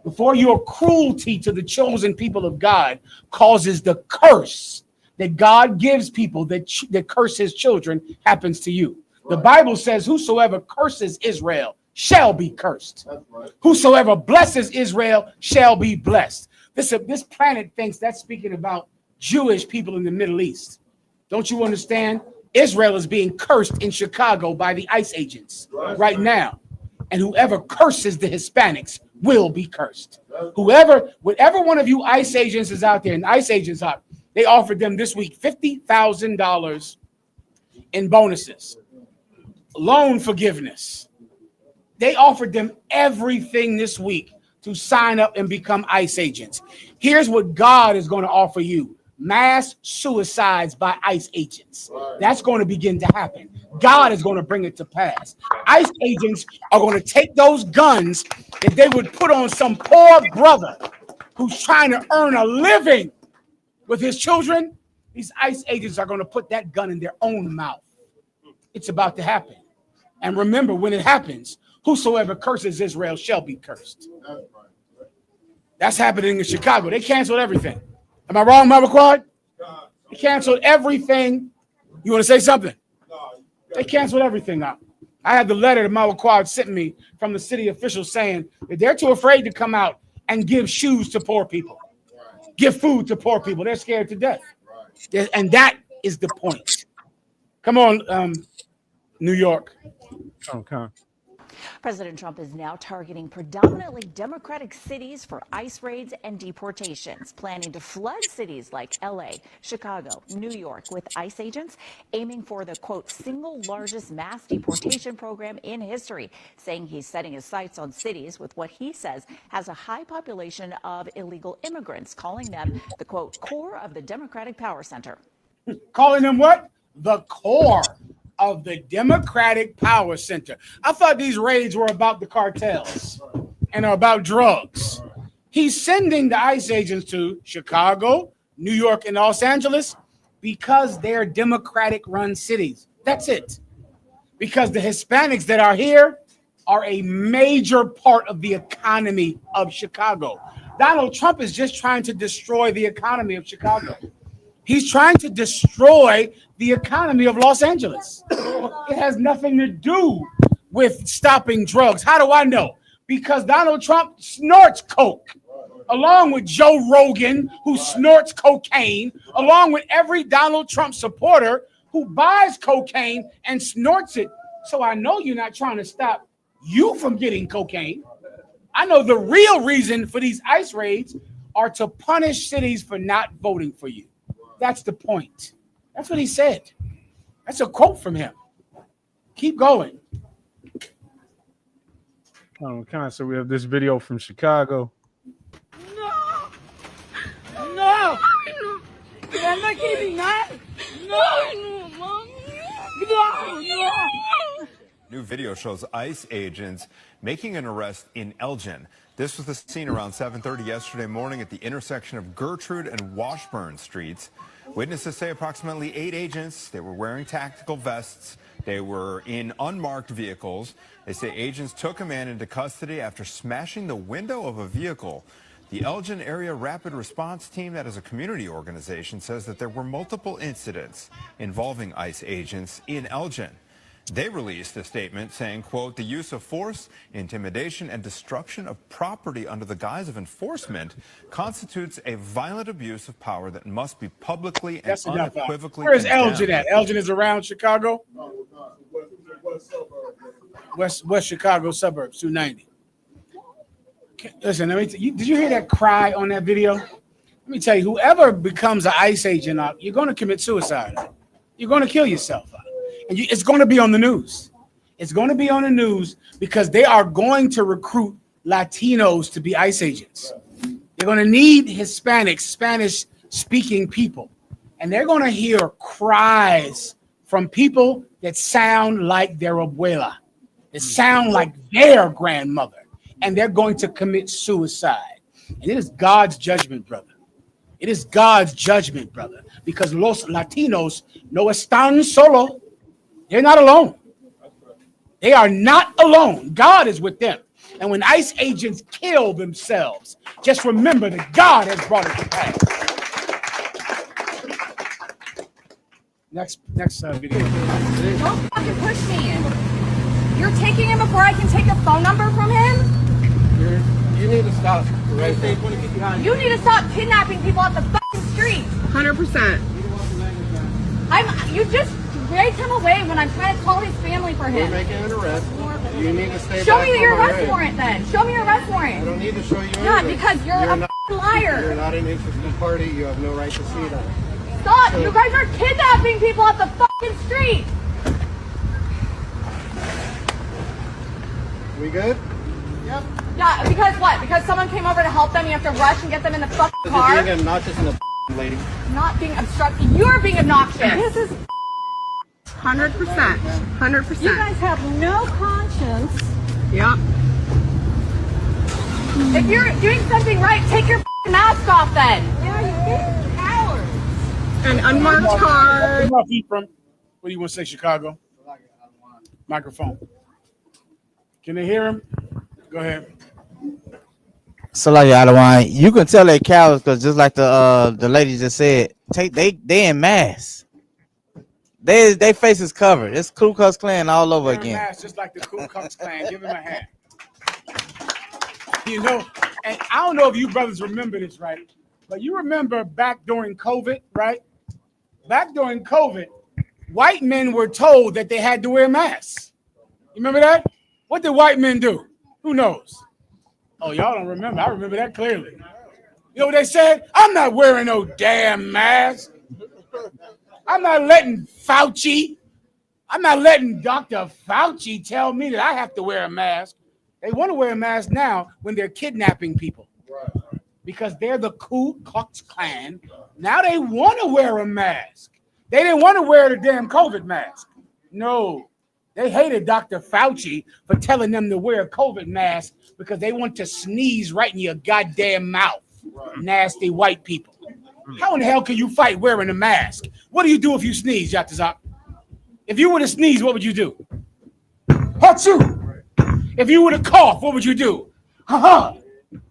Before your cruelty to the chosen people of God causes the curse that God gives people that curse his children happens to you. The Bible says, whosoever curses Israel shall be cursed. Whosoever blesses Israel shall be blessed. This planet thinks that's speaking about Jewish people in the Middle East. Don't you understand? Israel is being cursed in Chicago by the ICE agents right now. And whoever curses the Hispanics will be cursed. Whatever one of you ICE agents is out there, and ICE agents are, they offered them this week $50,000 in bonuses, loan forgiveness. They offered them everything this week to sign up and become ICE agents. Here's what God is going to offer you: mass suicides by ICE agents. That's going to begin to happen. God is going to bring it to pass. ICE agents are going to take those guns that they would put on some poor brother who's trying to earn a living with his children. These ICE agents are going to put that gun in their own mouth. It's about to happen. And remember, when it happens, whosoever curses Israel shall be cursed. That's happening in Chicago. They canceled everything. Am I wrong, Mama Quad? They canceled everything. You want to say something? They canceled everything out. I had the letter that Mama Quad sent me from the city officials saying that they're too afraid to come out and give shoes to poor people, give food to poor people. They're scared to death. And that is the point. Come on, New York. Okay. President Trump is now targeting predominantly Democratic cities for ICE raids and deportations, planning to flood cities like LA, Chicago, New York with ICE agents, aiming for the, quote, single largest mass deportation program in history, saying he's setting his sights on cities with what he says has a high population of illegal immigrants, calling them the, quote, core of the Democratic power center. Calling them what? The core of the Democratic power center. I thought these raids were about the cartels and are about drugs. He's sending the ICE agents to Chicago, New York, and Los Angeles because they're Democratic run cities. That's it. Because the Hispanics that are here are a major part of the economy of Chicago. Donald Trump is just trying to destroy the economy of Chicago. He's trying to destroy the economy of Los Angeles. It has nothing to do with stopping drugs. How do I know? Because Donald Trump snorts coke, along with Joe Rogan, who snorts cocaine, along with every Donald Trump supporter who buys cocaine and snorts it. So I know you're not trying to stop you from getting cocaine. I know the real reason for these ICE raids are to punish cities for not voting for you. That's the point. That's what he said. That's a quote from him. Keep going. Okay, so we have this video from Chicago. No! I'm not kidding, that. No, Mom. No. New video shows ICE agents making an arrest in Elgin. This was the scene around 7:30 yesterday morning at the intersection of Gertrude and Washburn Streets. Witnesses say approximately 8 agents, they were wearing tactical vests, They were in unmarked vehicles. They say agents took a man into custody after smashing the window of a vehicle. The Elgin Area Rapid Response Team, that is a community organization, says that there were multiple incidents involving ICE agents in Elgin. They released a statement saying, quote, the use of force, intimidation, and destruction of property under the guise of enforcement constitutes a violent abuse of power that must be publicly and unequivocally Where is condemned. Elgin at? Elgin is around Chicago? West Chicago suburbs, 290. Listen, did you hear that cry on that video? Let me tell you, whoever becomes an ICE agent, you're going to commit suicide. You're going to kill yourself. And it's going to be on the news. It's going to be on the news because they are going to recruit Latinos to be ICE agents. They're going to need Hispanic, Spanish-speaking people. And they're going to hear cries from people that sound like their abuela, that sound like their grandmother. And they're going to commit suicide. And it is God's judgment, brother. It is God's judgment, brother. Because los Latinos no están solo. They're not alone. They are not alone. God is with them. And when ICE agents kill themselves, just remember that God has brought it to pass. Next video. Don't fucking push me. You're taking him before I can take a phone number from him? You need to stop. You need to stop kidnapping people off the fucking street. 100%. You just dragged him away when I'm trying to call his family for him. We're making an arrest. You need to stay Show back me your from our arrest area. warrant then. Show me your arrest warrant. I don't need to show you Yeah, anything. because you're a not, liar. You're not an interested party. You have no right to see that. Stop! So- You guys are kidnapping people off the fucking street. We good? Yep. Yeah, because what? Because someone came over to help them, you have to rush and get them in the fucking car? You're being obnoxious in the lady. Not being obstructive. You're being obnoxious. This is 100%. 100%. You guys have no conscience. Yep. If you're doing something right, take your mask off then. Yeah, you're cowards. An unmarked car. What do you want to say, Chicago? Microphone. Can they hear him? Go ahead. Salaya Adawan, you can tell they cowards because just like the lady just said, they in masks. They faces covered. It's Ku Klux Klan all over again. Mask, just like the Ku Klux Klan. Give him a hand. You know, and I don't know if you brothers remember this, right? But you remember back during COVID, right? Back during COVID, white men were told that they had to wear masks. You remember that? What did white men do? Who knows? Oh, y'all don't remember. I remember that clearly. You know what they said? I'm not wearing no damn mask. I'm not letting Dr. Fauci tell me that I have to wear a mask. They want to wear a mask now when they're kidnapping people. Because they're the Ku Klux Klan. Now they want to wear a mask. They didn't want to wear the damn COVID mask. No. They hated Dr. Fauci for telling them to wear a COVID mask because they want to sneeze right in your goddamn mouth. Nasty white people. How in the hell can you fight wearing a mask? What do you do if you sneeze, Yatazak? If you were to sneeze, what would you do? Achoo! If you were to cough, what would you do? Ha-ha!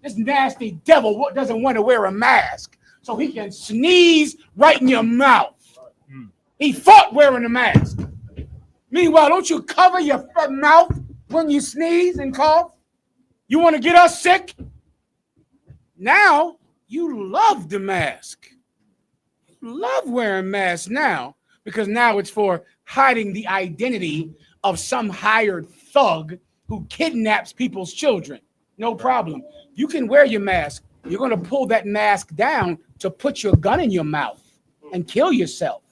This nasty devil doesn't want to wear a mask so he can sneeze right in your mouth. He fought wearing a mask. Meanwhile, don't you cover your mouth when you sneeze and cough? You want to get us sick? Now, you love the mask. You love wearing masks now because now it's for hiding the identity of some hired thug who kidnaps people's children. No problem. You can wear your mask. You're going to pull that mask down to put your gun in your mouth and kill yourself.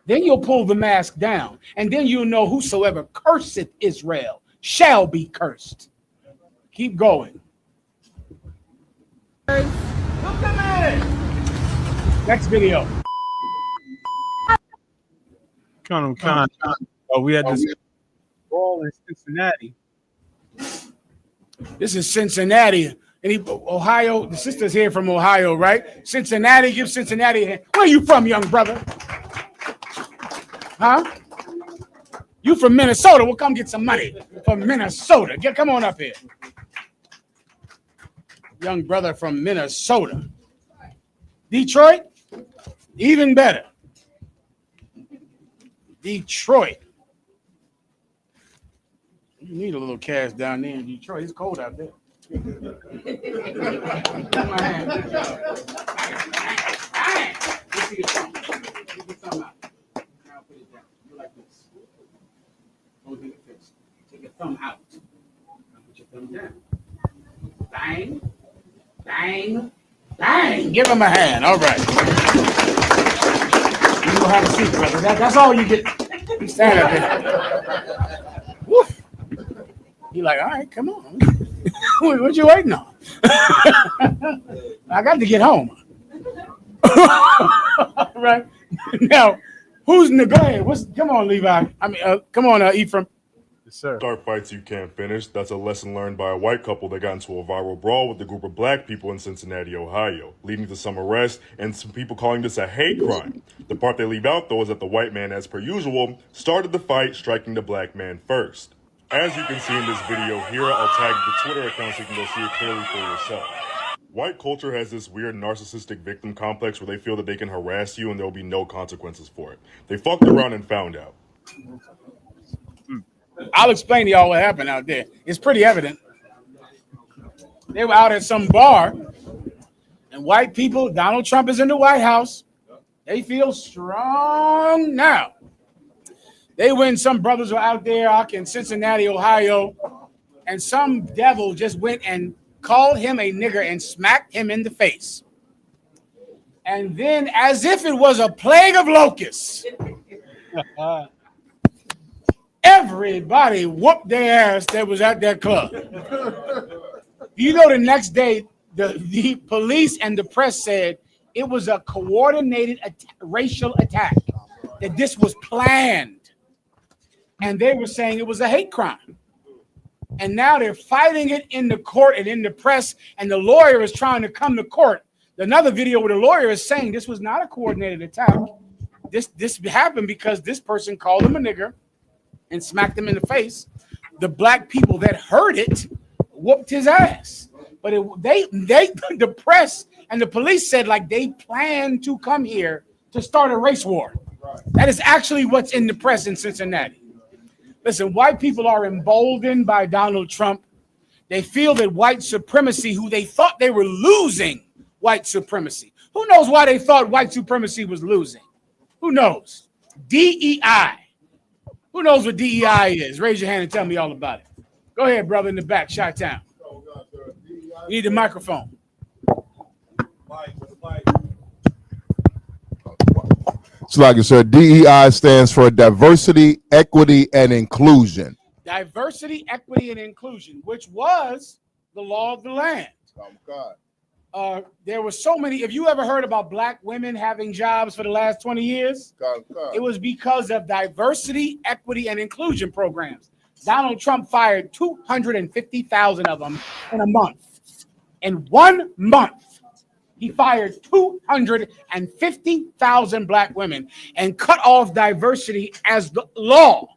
Then you'll pull the mask down, and then you'll know whosoever curseth Israel shall be cursed. Keep going. Next video. Colonel Khan. Oh, we had this ball in Cincinnati. This is Cincinnati. Ohio, the sister's here from Ohio, right? Cincinnati, give Cincinnati a hand. Where are you from, young brother? Huh? You from Minnesota? Well, come get some money from Minnesota. Come on up here. Young brother from Minnesota. Detroit, even better. Detroit. You need a little cash down there in Detroit. It's cold out there. Take your thumb out. Put your thumb down. Bang, bang, bang. Give him a hand. All right. You know how to see, brother. That's all you get. You stand up there. Woo. You like, all right, come on. What you waiting on? I got to get home. Right now, who's in the go ahead? Come on, Levi. Come on, Ephraim. Yes, sir. Start fights you can't finish. That's a lesson learned by a white couple that got into a viral brawl with a group of black people in Cincinnati, Ohio, leading to some arrests and some people calling this a hate crime. The part they leave out, though, is that the white man, as per usual, started the fight, striking the black man first. As you can see in this video here, I'll tag the Twitter account so you can go see it clearly for yourself. White culture has this weird narcissistic victim complex where they feel that they can harass you and there will be no consequences for it. They fucked around and found out. I'll explain to y'all what happened out there. It's pretty evident. They were out at some bar, and white people, Donald Trump is in the White House. They feel strong now. Some brothers were out there in Cincinnati, Ohio, and some devil just went and called him a nigger and smacked him in the face. And then, as if it was a plague of locusts, everybody whooped their ass that was at that club. You know, the next day, the police and the press said it was a coordinated racial attack, that this was planned. And they were saying it was a hate crime. And now they're fighting it in the court and in the press, and the lawyer is trying to come to court. Another video where the lawyer is saying this was not a coordinated attack. This happened because this person called him a nigger and smacked him in the face. The black people that heard it whooped his ass. But the press and the police said like they planned to come here to start a race war. That is actually what's in the press in Cincinnati. Listen, white people are emboldened by Donald Trump. They feel that white supremacy, who they thought they were losing white supremacy. Who knows why they thought white supremacy was losing? Who knows? DEI. Who knows what DEI is? Raise your hand and tell me all about it. Go ahead, brother in the back, Chi-Town. You need the microphone. It's like it, sir. DEI stands for diversity, equity, and inclusion. Diversity, equity, and inclusion, which was the law of the land. There were so many. If you ever heard about black women having jobs for the last 20 years, it was because of diversity, equity, and inclusion programs. Donald Trump fired 250,000 of them in a month. In 1 month, he fired 250,000 black women and cut off diversity as the law.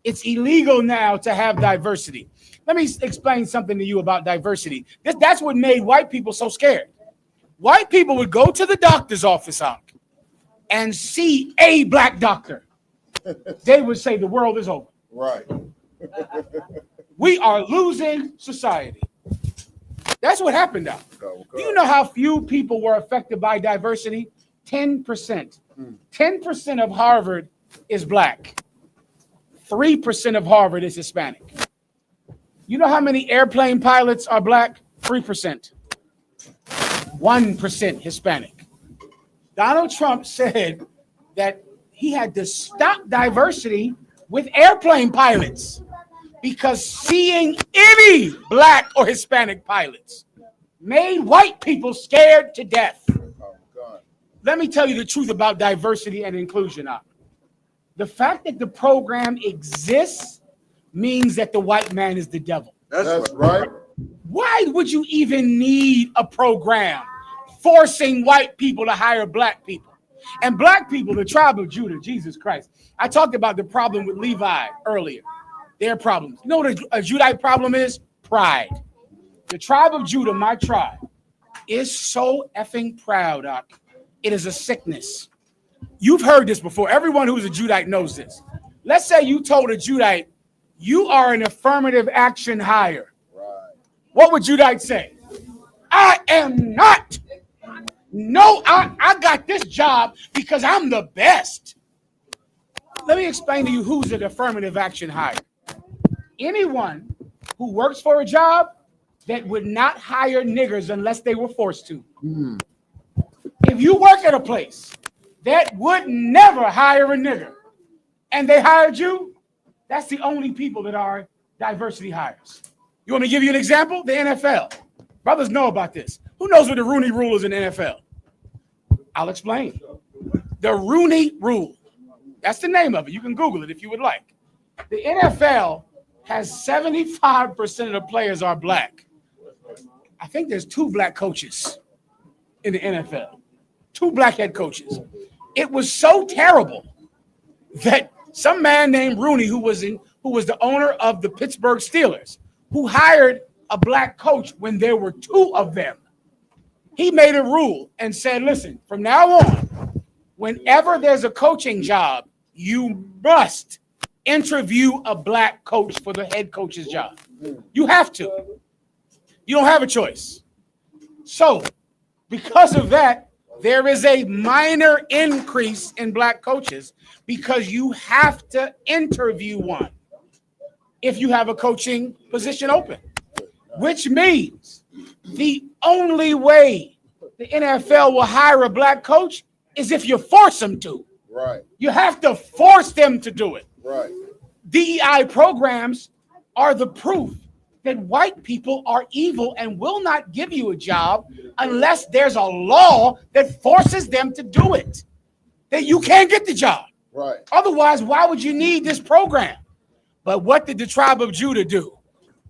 It's illegal now to have diversity. Let me explain something to you about diversity. That's what made white people so scared. White people would go to the doctor's office and see a black doctor. They would say the world is over. Right. We are losing society. That's what happened now. Do you know how few people were affected by diversity? 10%. 10% of Harvard is black. 3% of Harvard is Hispanic. You know how many airplane pilots are black? 3%. 1% Hispanic. Donald Trump said that he had to stop diversity with airplane pilots because seeing any black or Hispanic pilots made white people scared to death. Let me tell you the truth about diversity and inclusion. The fact that the program exists means that the white man is the devil. That's right. Why would you even need a program forcing white people to hire black people? And black people, the tribe of Judah, Jesus Christ. I talked about the problem with Levi earlier. Their problems. You know what a Judite problem is? Pride. The tribe of Judah, my tribe, is so effing proud, Doc. It is a sickness. You've heard this before. Everyone who's a Judite knows this. Let's say you told a Judite, you are an affirmative action hire. Right. What would Judite say? I am not. No, I got this job because I'm the best. Let me explain to you who's an affirmative action hire. Anyone who works for a job that would not hire niggers unless they were forced to. If you work at a place that would never hire a nigger and they hired you, that's the only people that are diversity hires. You want me to give you an example? The NFL. Brothers know about this. Who knows what the Rooney Rule is in the NFL? I'll explain. The Rooney Rule. That's the name of it. You can Google it if you would like. The NFL has 75% of the players are black. I think there's 2 black coaches in the NFL. 2 black head coaches. It was so terrible that some man named Rooney, who was the owner of the Pittsburgh Steelers, who hired a black coach when there were 2 of them. He made a rule and said, listen, from now on, whenever there's a coaching job, you must interview a black coach for the head coach's job. You have to. You don't have a choice. So, because of that, there is a minor increase in black coaches because you have to interview one if you have a coaching position open, which means the only way the NFL will hire a black coach is if you force them to. Right. You have to force them to do it. Right. DEI programs are the proof that white people are evil and will not give you a job unless there's a law that forces them to do it. That you can't get the job. Right. Otherwise, why would you need this program? But what did the tribe of Judah do?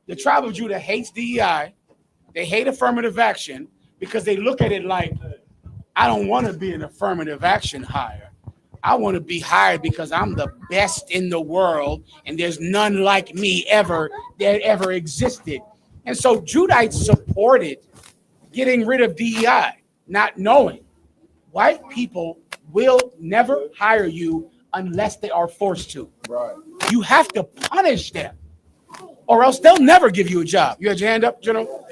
The tribe of Judah hates DEI. They hate affirmative action because they look at it like, I don't want to be an affirmative action hire. I want to be hired because I'm the best in the world and there's none like me that ever existed. And so Judites supported getting rid of DEI, not knowing white people will never hire you unless they are forced to. Right. You have to punish them or else they'll never give you a job. You had your hand up, General?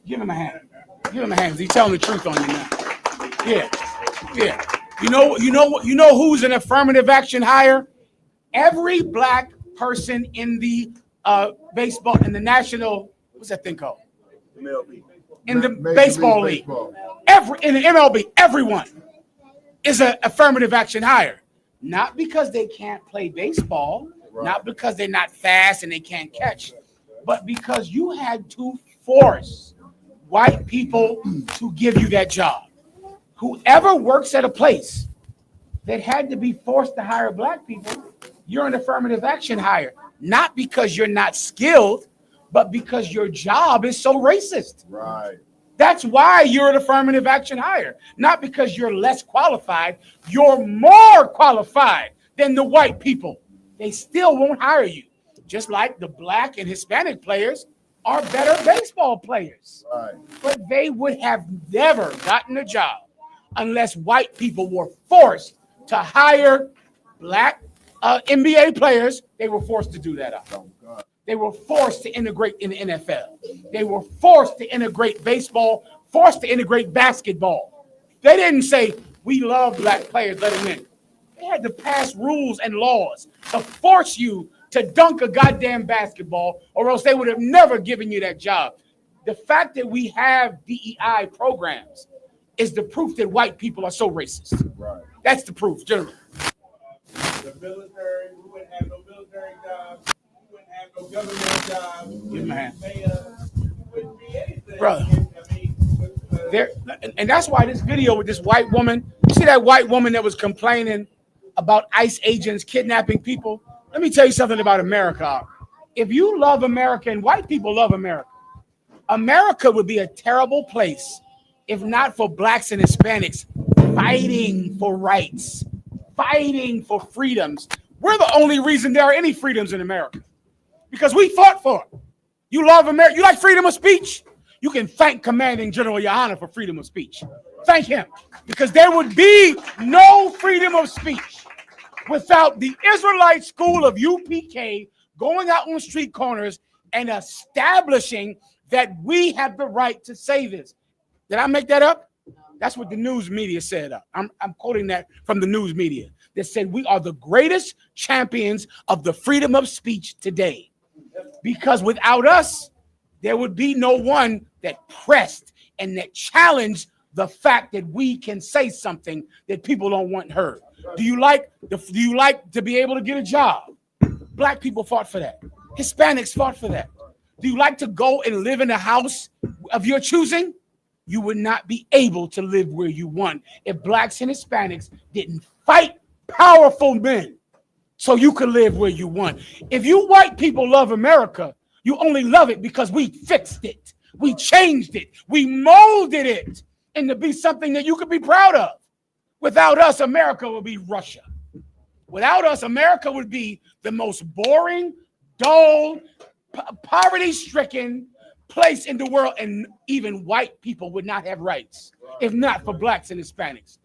Give him a hand. Give him a hand. He's telling the truth on you now. Yeah. You know who's an affirmative action hire? Every black person in the baseball, in the national, what's that thing called? In the baseball league. In the MLB, everyone is an affirmative action hire. Not because they can't play baseball, not because they're not fast and they can't catch, but because you had to force white people to give you that job. Whoever works at a place that had to be forced to hire black people, you're an affirmative action hire. Not because you're not skilled, but because your job is so racist. Right. That's why you're an affirmative action hire. Not because you're less qualified. You're more qualified than the white people. They still won't hire you. Just like the black and Hispanic players are better baseball players. Right. But they would have never gotten a job unless white people were forced to hire black NBA players. They were forced to do that out. Oh, God. They were forced to integrate in the NFL. They were forced to integrate baseball, forced to integrate basketball. They didn't say, we love black players, let them in. They had to pass rules and laws to force you to dunk a goddamn basketball, or else they would have never given you that job. The fact that we have DEI programs is the proof that white people are so racist. Right. That's the proof, gentlemen. The military, we wouldn't have no military jobs. We wouldn't have no government jobs. Give him a hand. Wouldn't be anything. Brother. And that's why this video with this white woman, you see that white woman that was complaining about ICE agents kidnapping people? Let me tell you something about America. If you love America, and white people love America, America would be a terrible place if not for blacks and Hispanics fighting for rights, fighting for freedoms, we're the only reason there are any freedoms in America. Because we fought for it. You love America. You like freedom of speech? You can thank Commanding General Yohana for freedom of speech. Thank him. Because there would be no freedom of speech without the Israelite school of UPK going out on street corners and establishing that we have the right to say this. Did I make that up? That's what the news media said. I'm quoting that from the news media. That said we are the greatest champions of the freedom of speech today. Because without us, there would be no one that pressed and that challenged the fact that we can say something that people don't want heard. Do you like to be able to get a job? Black people fought for that. Hispanics fought for that. Do you like to go and live in a house of your choosing? You would not be able to live where you want if blacks and Hispanics didn't fight powerful men so you could live where you want. If you white people love America, you only love it because we fixed it. We changed it. We molded it into be something that you could be proud of. Without us, America would be Russia. Without us, America would be the most boring, dull, poverty-stricken place in the world, and even white people would not have rights if not for blacks and Hispanics.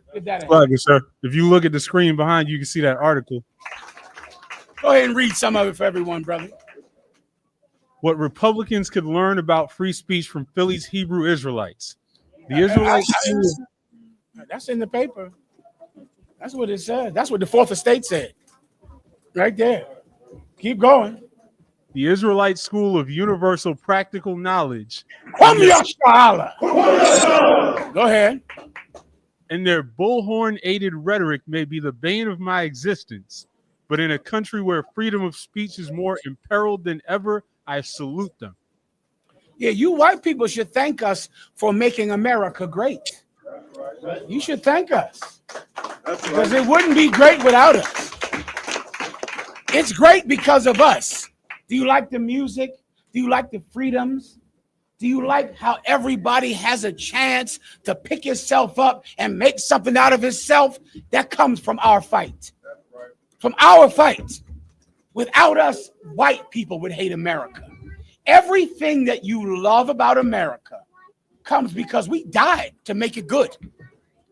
Sir. If you look at the screen behind you, you can see that article. Go ahead and read some of it for everyone, brother. What Republicans could learn about free speech from Philly's Hebrew Israelites. The Israelites. That's in the paper. That's what it said. That's what the Fourth Estate said. Right there. Keep going. The Israelite School of Universal Practical Knowledge. Go ahead. And their bullhorn-aided rhetoric may be the bane of my existence, but in a country where freedom of speech is more imperiled than ever, I salute them. Yeah, you white people should thank us for making America great. You should thank us. Because it wouldn't be great without us. It's great because of us. Do you like the music? Do you like the freedoms? Do you like how everybody has a chance to pick himself up and make something out of himself? That comes from our fight. From our fight. Without us, white people would hate America. Everything that you love about America comes because we died to make it good.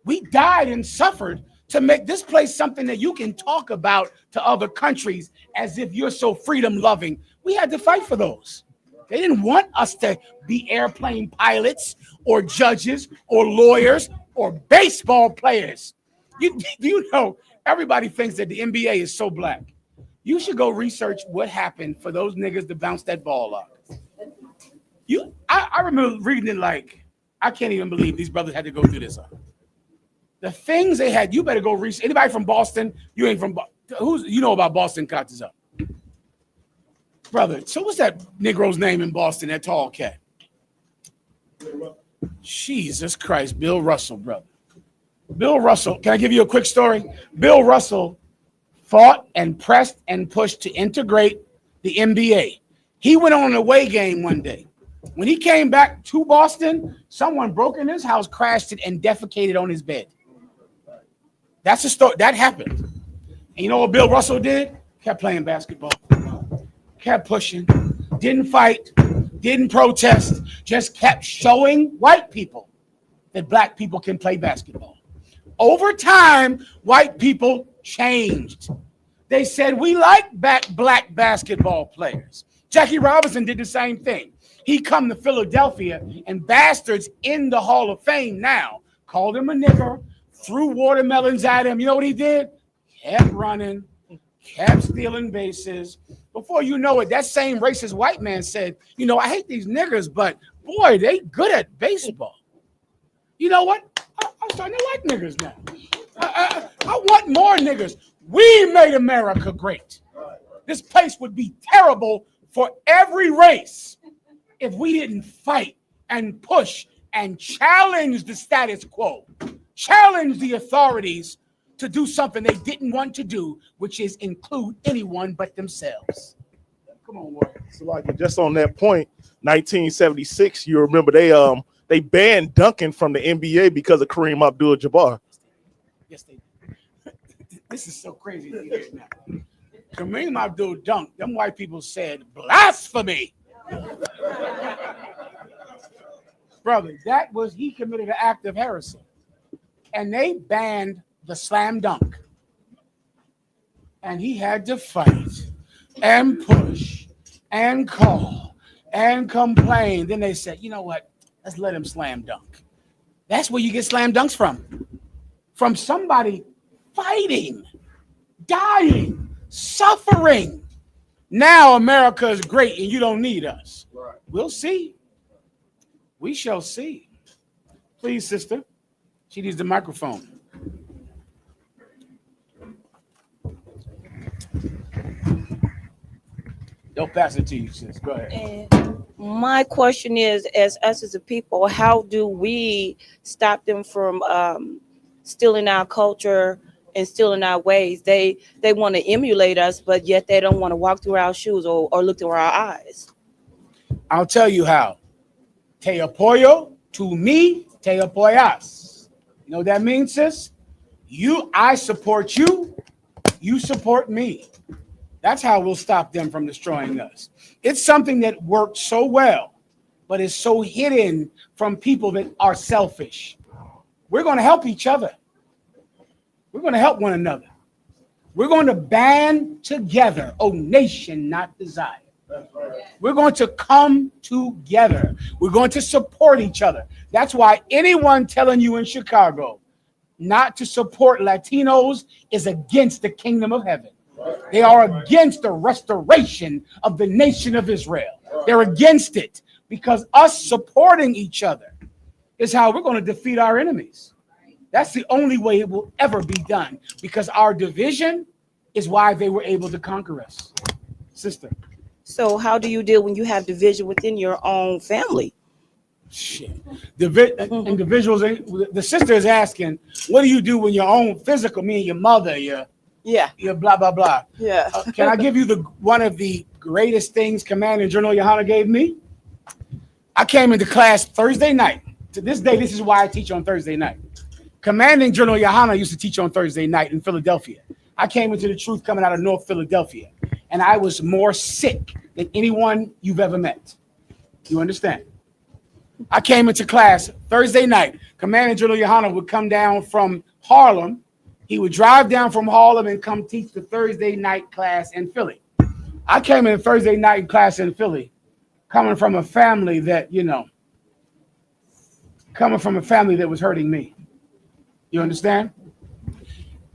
We died and suffered to make this place something that you can talk about to other countries as if you're so freedom loving. We had to fight for those. They didn't want us to be airplane pilots or judges or lawyers or baseball players. You know, everybody thinks that the NBA is so black. You should go research what happened for those niggas to bounce that ball up. I remember reading it like, I can't even believe these brothers had to go through this. The things they had, you better go research. Anybody from Boston? You ain't from Boston. You know about Boston Cottons up. Brother, so what's that Negro's name in Boston, that tall cat? Jesus Christ, Bill Russell, brother. Bill Russell, can I give you a quick story? Bill Russell fought and pressed and pushed to integrate the NBA. He went on an away game one day. When he came back to Boston, someone broke in his house, crashed it, and defecated on his bed. That's a story. That happened. And you know what Bill Russell did? Kept playing basketball. Kept pushing. Didn't fight. Didn't protest. Just kept showing white people that black people can play basketball. Over time, white people changed. They said, we like black basketball players. Jackie Robinson did the same thing. He come to Philadelphia, and bastards in the Hall of Fame now called him a nigger, threw watermelons at him. You know what he did? Kept running, kept stealing bases. Before you know it, that same racist white man said, you know, I hate these niggers, but boy, they good at baseball. You know what? I'm starting to like niggers now. I want more niggers. We made America great. This place would be terrible for every race if we didn't fight and push and challenge the status quo, challenge the authorities to do something they didn't want to do, which is include anyone but themselves. Come on, Warrior. So like just on that point, 1976, you remember they banned dunking from the NBA because of Kareem Abdul-Jabbar. Yes, they did. This is so crazy to hear it now. Kareem Abdul dunk. Them white people said blasphemy. Brother, he committed an act of heresy. And they banned the slam dunk. And he had to fight and push and call and complain. Then they said, you know what? Let's let him slam dunk. That's where you get slam dunks from. From somebody fighting, dying, suffering. Now America is great and you don't need us. Right. We'll see. We shall see. Please, sister. She needs the microphone. They'll pass it to you, sis. Go ahead. And my question is, as us as a people, how do we stop them from stealing our culture and stealing our ways? They want to emulate us, but yet they don't want to walk through our shoes or look through our eyes. I'll tell you how. Te apoyo to me, te apoyas. You know what that means, sis? I support you, you support me. That's how we'll stop them from destroying us. It's something that works so well, but is so hidden from people that are selfish. We're going to help each other. We're going to help one another. We're going to band together, O nation not desired. We're going to come together. We're going to support each other. That's why anyone telling you in Chicago not to support Latinos is against the kingdom of heaven. They are against the restoration of the nation of Israel. They're against it because us supporting each other is how we're going to defeat our enemies. That's the only way it will ever be done, because our division is why they were able to conquer us. Sister. So how do you deal when you have division within your own family? Shit. Individuals, the sister is asking, what do you do when your own physical, meaning your mother, your blah, blah, blah. Yeah. Can I give you one of the greatest things Commander General Johanna gave me? I came into class Thursday night. To this day, this is why I teach on Thursday night. Commanding General Johanna used to teach on Thursday night in Philadelphia. I came into the truth coming out of North Philadelphia, and I was more sick than anyone you've ever met. You understand? I came into class Thursday night. Commanding General Johanna would come down from Harlem. He would drive down from Harlem and come teach the Thursday night class in Philly. I came in Thursday night class in Philly, coming from a family that, was hurting me. You understand?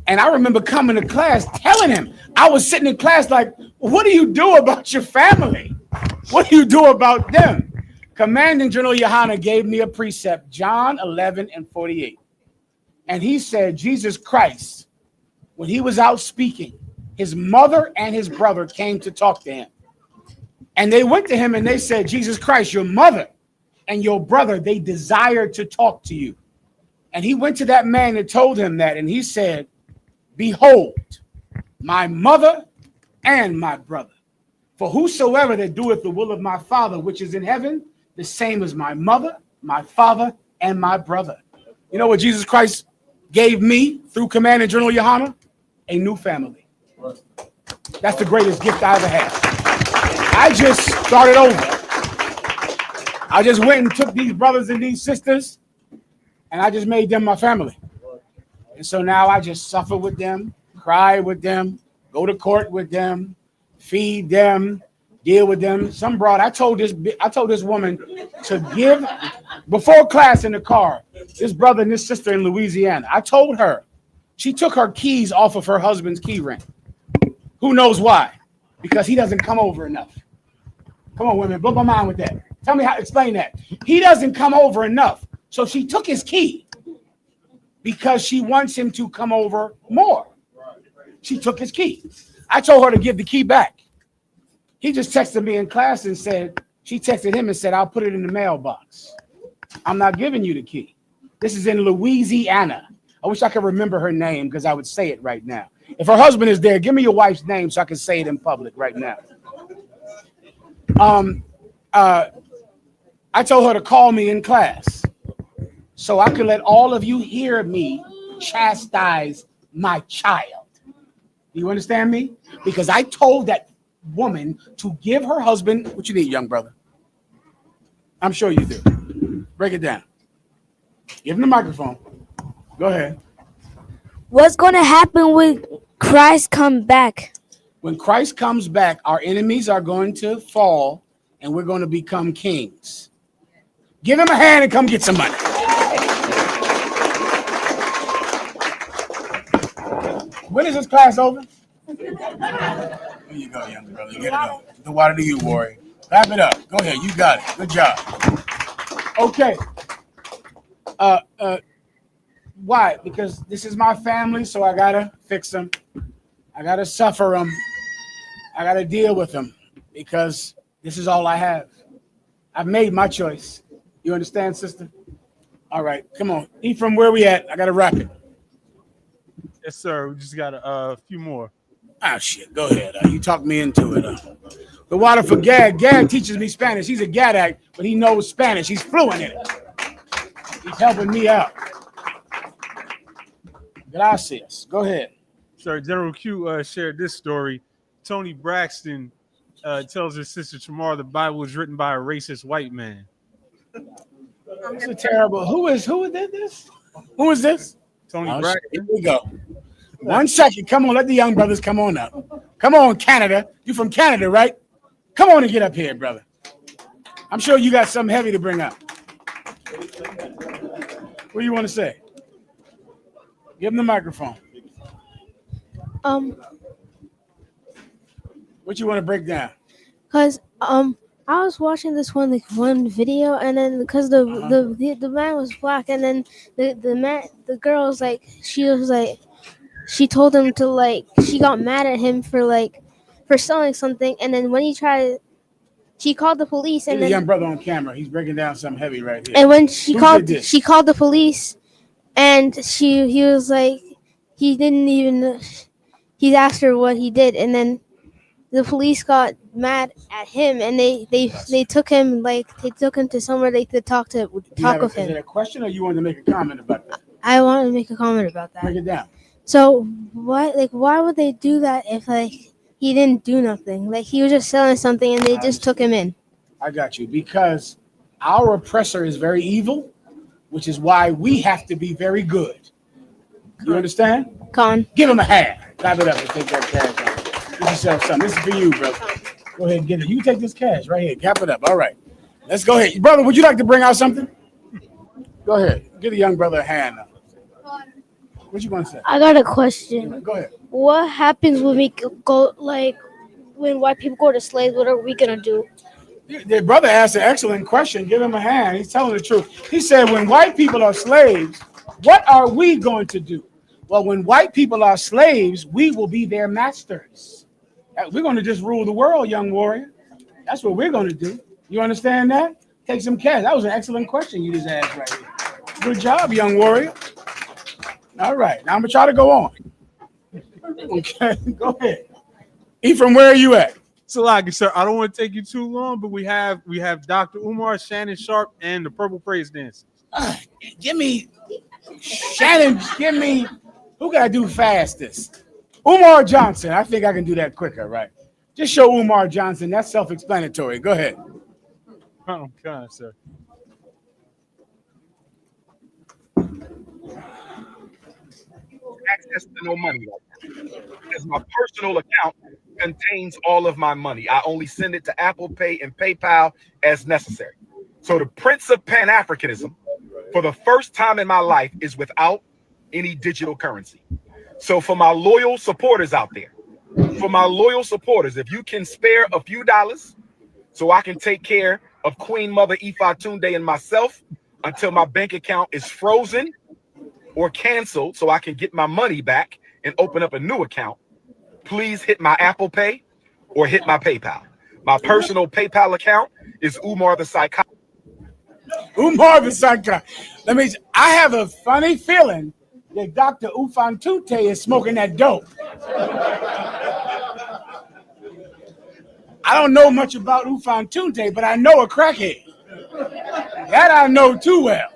And I remember coming to class telling him, I was sitting in class like, what do you do about your family? What do you do about them? Commanding General Johanna gave me a precept, John 11:48. And he said, Jesus Christ, when he was out speaking, his mother and his brother came to talk to him. And they went to him and they said, Jesus Christ, your mother and your brother, they desire to talk to you. And he went to that man and told him that. And he said, behold, my mother and my brother. For whosoever that doeth the will of my Father, which is in heaven, the same as my mother, my father, and my brother. You know what Jesus Christ gave me through Commander General Johanna? A new family. That's the greatest gift I ever had. I just started over. I just went and took these brothers and these sisters, and I just made them my family. And so now I just suffer with them, cry with them, go to court with them, feed them, deal with them. I told this woman to give, before class in the car, this brother and this sister in Louisiana, I told her, she took her keys off of her husband's key ring. Who knows why? Because he doesn't come over enough. Come on, women, blow my mind with that. Tell me explain that. He doesn't come over enough. So she took his key because she wants him to come over more. She took his key. I told her to give the key back. He just texted me in class and said, she texted him and said, I'll put it in the mailbox. I'm not giving you the key. This is in Louisiana. I wish I could remember her name because I would say it right now. If her husband is there, give me your wife's name so I can say it in public right now. I I told her to call me in class so I could let all of you hear me chastise my child. You understand me? Because I told that woman to give her husband what you need, young brother. I'm sure you do. Break it down. Give him the microphone. Go ahead. What's going to happen when Christ comes back? When Christ comes back, our enemies are going to fall and we're going to become kings. Give him a hand and come get some money. When is this class over? There you go, young brother. Get it up. The water to you, warrior. Wrap it up. Go ahead. You got it. Good job. Okay. Why? Because this is my family, so I gotta fix them. I gotta suffer them. I gotta deal with them because this is all I have. I've made my choice. You understand, sister? All right, come on. Ephraim, where we at? I gotta wrap it. Yes, sir. We just got a few more. Ah, shit. Go ahead. You talked me into it. The water for Gad. Gad teaches me Spanish. He's a Gadak, but he knows Spanish. He's fluent in it. He's helping me out. Gracias. Go ahead. Sir, General Q shared this story. Tony Braxton tells his sister Tamar the Bible was written by a racist white man. It's a terrible. Who did this? Who is this? Tony Oh, Braxton. shit. Here we go. 1 second. Come on, let the young brothers come on up. Come on, Canada. You from Canada, right? Come on and get up here, brother. I'm sure you got something heavy to bring up. What do you want to say? Give him the microphone. What you want to break down? Cause I was watching this one video, and then because the man was black, and then the girl was like, she told him to she got mad at him for selling something, and then when she called the police, and The then young brother on camera. He's breaking down something heavy right here. and when she Who called did this? she called the police, and he was like, he didn't even, he asked her what he did, and then the police got mad at him, and they took him to somewhere they could talk with Is him. it a question or you want to make a comment about that? I wanted to make a comment about that. Break it down. So why would they do that if he didn't do nothing? He was just selling something and they just took him in. I got you. Because our oppressor is very evil, which is why we have to be very good. You understand? Con. Give him a hand. Clap it up and take that cash out. Get yourself something. This is for you, brother. Go ahead and get it. You can take this cash right here. Cap it up. All right. Let's go ahead. Brother, would you like to bring out something? Go ahead. Give the young brother a hand. What you want to say? I got a question. Go ahead. What happens when we go when white people go to slaves? What are we gonna do? The brother asked an excellent question. Give him a hand. He's telling the truth. He said, when white people are slaves, what are we going to do? Well, when white people are slaves, we will be their masters. We're going to just rule the world, young warrior. That's what we're going to do. You understand that? Take some cash. That was an excellent question you just asked right here. Good job, young warrior. All right. Now I'm going to try to go on. Okay. Go ahead. Ephraim, where are you at? Salaki, sir, I don't want to take you too long, but we have Dr. Umar, Shannon Sharpe, and the Purple Praise Dancers. Give me Shannon. Give me who can I do fastest? Umar Johnson. I think I can do that quicker, right? Just show Umar Johnson. That's self-explanatory. Go ahead. Oh, God, sir. Access to no money because my personal account contains all of my money. I only send it to Apple Pay and PayPal as necessary. So the Prince of Pan-Africanism, for the first time in my life, is without any digital currency. So for my loyal supporters out there, if you can spare a few dollars so I can take care of Queen Mother Ifa Tunde and myself until my bank account is frozen or canceled so I can get my money back and open up a new account, please hit my Apple Pay or hit my PayPal. My personal PayPal account is Umar the Psychiatrist. Umar the Psychiatrist. I have a funny feeling that Dr. Ufantute is smoking that dope. I don't know much about Ufantute, but I know a crackhead. That I know too well.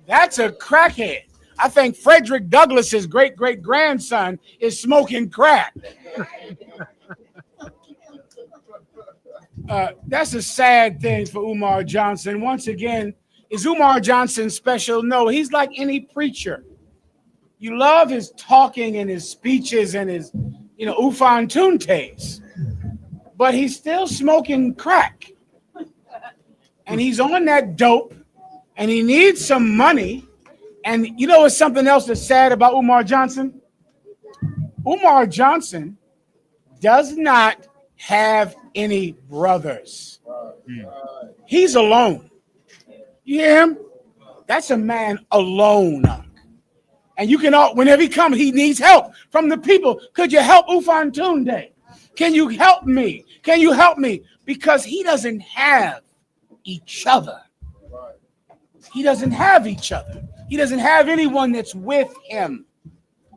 That's a crackhead. I think Frederick Douglass's great-great-grandson is smoking crack. That's a sad thing for Umar Johnson. Once again, is Umar Johnson special? No, he's like any preacher. You love his talking and his speeches and his, ufantuntes, but he's still smoking crack. And he's on that dope, and he needs some money. And you know what's something else that's sad about Umar Johnson? Umar Johnson does not have any brothers. He's alone. You hear him? That's a man alone. And you can whenever he comes, he needs help from the people. Could you help Ufantunde? Can you help me? Can you help me? Because he doesn't have each other. He doesn't have each other. He doesn't have anyone that's with him.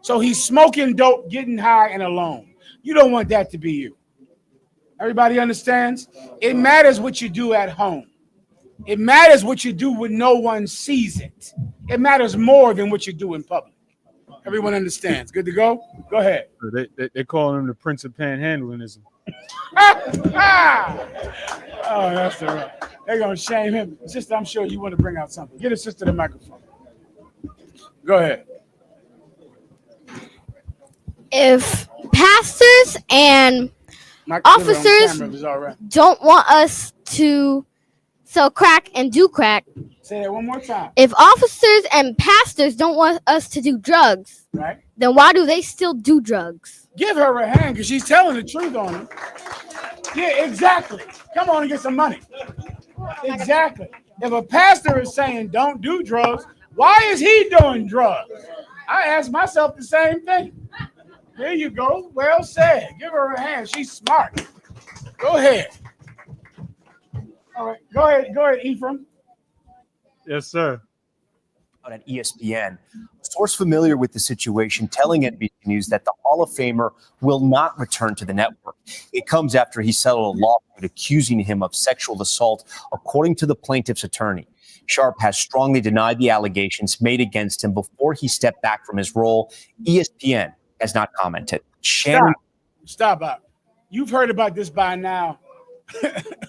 So he's smoking dope, getting high, and alone. You don't want that to be you. Everybody understands? It matters what you do at home. It matters what you do when no one sees it. It matters more than what you do in public. Everyone understands. Good to go? Go ahead. They call him the Prince of Panhandlingism. Oh, that's all right. They're going to shame him. Sister, I'm sure you want to bring out something. Get a sister the microphone. Go ahead. If pastors and officers don't want us to sell crack and do crack. Say that one more time. If officers and pastors don't want us to do drugs, right? Then why do they still do drugs? Give her a hand because she's telling the truth on it. Yeah, exactly. Come on and get some money. Exactly. If a pastor is saying don't do drugs, why is he doing drugs? I ask myself the same thing. There you go. Well said. Give her a hand. She's smart. Go ahead. All right. Go ahead, Ephraim. Yes, sir. At ESPN, a source familiar with the situation telling NBC News that the Hall of Famer will not return to the network. It comes after he settled a lawsuit accusing him of sexual assault, according to the plaintiff's attorney. Sharpe has strongly denied the allegations made against him before he stepped back from his role. ESPN has not commented. Shannon, Stop out. You've heard about this by now.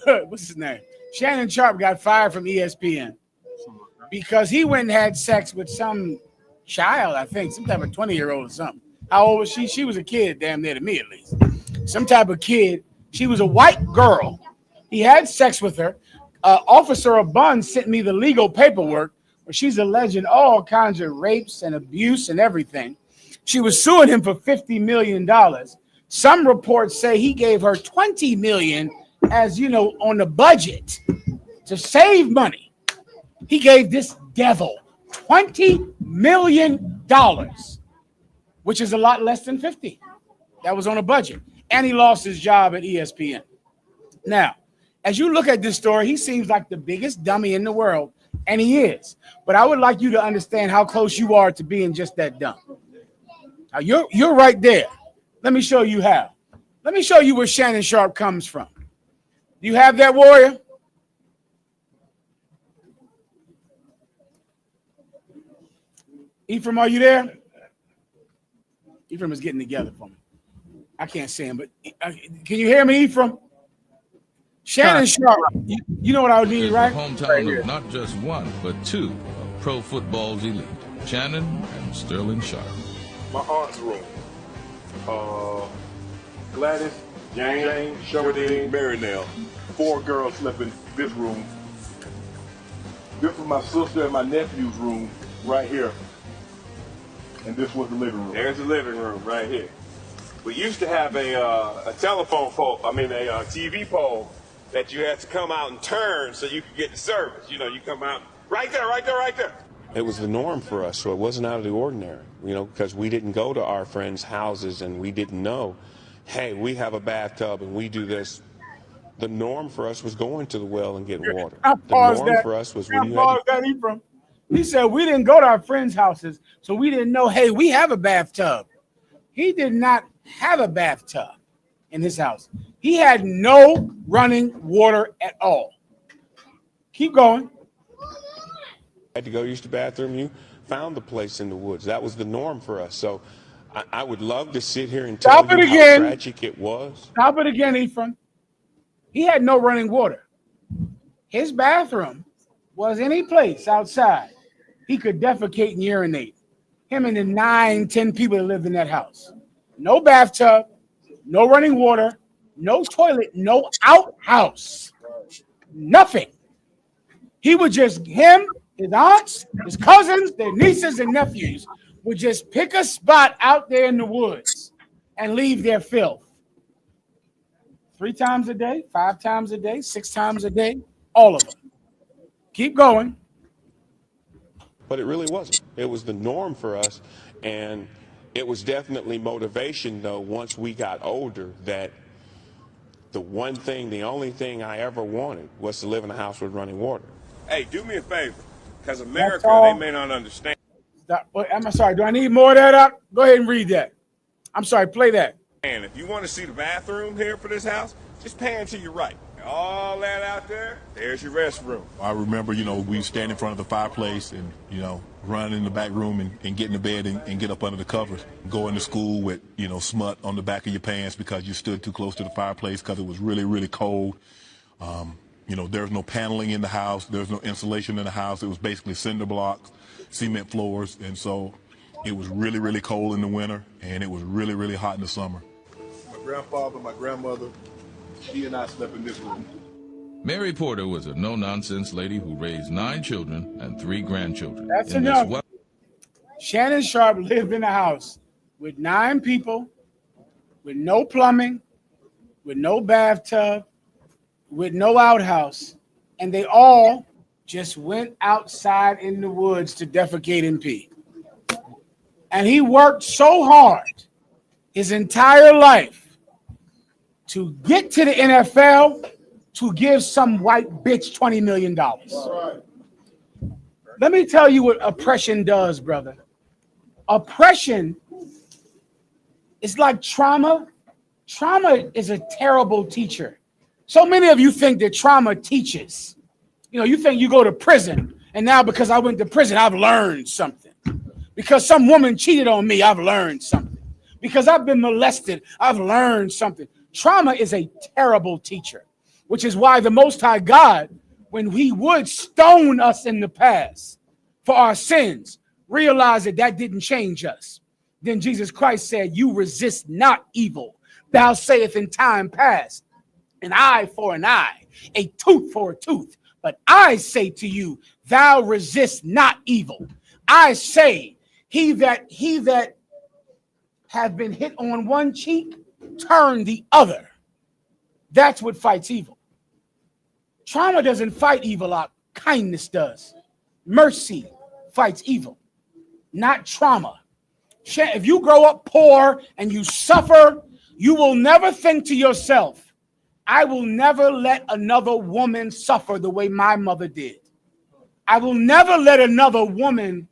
What's his name? Shannon Sharpe got fired from ESPN because he went and had sex with some child, I think, some type of 20-year-old or something. How old was she? She was a kid, damn near to me at least. Some type of kid. She was a white girl. He had sex with her. Officer Abun sent me the legal paperwork where she's alleging all kinds of rapes and abuse and everything. She was suing him for $50 million. Some reports say he gave her $20 million as, on the budget to save money. He gave this devil $20 million, which is a lot less than 50. That was on a budget. And he lost his job at ESPN. Now, as you look at this story, he seems like the biggest dummy in the world, and he is. But I would like you to understand how close you are to being just that dumb. Now, you're right there. Let me show you how. Let me show you where Shannon Sharpe comes from. Do you have that, Warrior? Ephraim, are you there? Ephraim is getting together for me. I can't see him, but can you hear me, Ephraim? Shannon Sharpe, you know what I would need, right? Hometown of not just one, but two of pro football's elite, Shannon and Sterling Sharpe. My aunt's room. Gladys, Jane, Sherwoodine, Marynell. 4 girls slept in this room. This was my sister and my nephew's room right here. And this was the living room. There's the living room right here. We used to have a telephone pole, a TV pole that you had to come out and turn so you could get the service. You come out right there, right there, right there. It was the norm for us, so it wasn't out of the ordinary, because we didn't go to our friends' houses and we didn't know, hey, we have a bathtub and we do this. The norm for us was going to the well and getting water. The norm for us was when you had to... He said we didn't go to our friends' houses, so we didn't know, hey, we have a bathtub. He did not have a bathtub in his house. He had no running water at all. Keep going. Had to go use the bathroom, you found the place in the woods. That was the norm for us. So I would love to sit here and tell Stop it you how again. tragic it was. Stop it again, Ephraim. He had no running water. His bathroom was any place outside he could defecate and urinate. Him and the 9-10 people that lived in that house. No bathtub, no running water, no toilet, no outhouse. Nothing. He would just, him, his aunts, his cousins, their nieces and nephews would just pick a spot out there in the woods and leave their filth. 3 times a day, 5 times a day, 6 times a day, all of them. Keep going. But it really wasn't. It was the norm for us. And it was definitely motivation, though, once we got older, that the one thing, the only thing I ever wanted was to live in a house with running water. Hey, do me a favor, because America, all. they may not understand. I'm sorry. Do I need more of that up? Go ahead and read that. I'm sorry. Play that. And if you want to see the bathroom here for this house, just pan to your right. All that out there, there's your restroom. I remember, we stand in front of the fireplace and, run in the back room and get in the bed and get up under the covers. Going to school with, smut on the back of your pants because you stood too close to the fireplace because it was really, really cold. There's no paneling in the house. There's no insulation in the house. It was basically cinder blocks, cement floors. And so it was really, really cold in the winter and it was really, really hot in the summer. My grandfather, my grandmother, she and I slept in this room. Mary Porter was a no-nonsense lady who raised 9 children and 3 grandchildren. That's In enough. this Shannon Sharpe lived in a house with 9 people, with no plumbing, with no bathtub, with no outhouse, and they all just went outside in the woods to defecate and pee. And he worked so hard his entire life to get to the NFL to give some white bitch $20 million. Let me tell you what oppression does, brother. Oppression is like trauma. Trauma is a terrible teacher. So many of you think that trauma teaches. You think you go to prison, and now because I went to prison, I've learned something. Because some woman cheated on me, I've learned something. Because I've been molested, I've learned something. Trauma is a terrible teacher, which is why the Most High God, when he would stone us in the past for our sins, realized that didn't change us. Then Jesus Christ said, you resist not evil. Thou sayest in time past, an eye for an eye, a tooth for a tooth. But I say to you, thou resist not evil. I say, he that have been hit on one cheek, turn the other. That's what fights evil. Trauma doesn't fight evil out. Kindness does. Mercy fights evil, not trauma. If you grow up poor and you suffer, you will never think to yourself, I will never let another woman suffer the way my mother did. I will never let another woman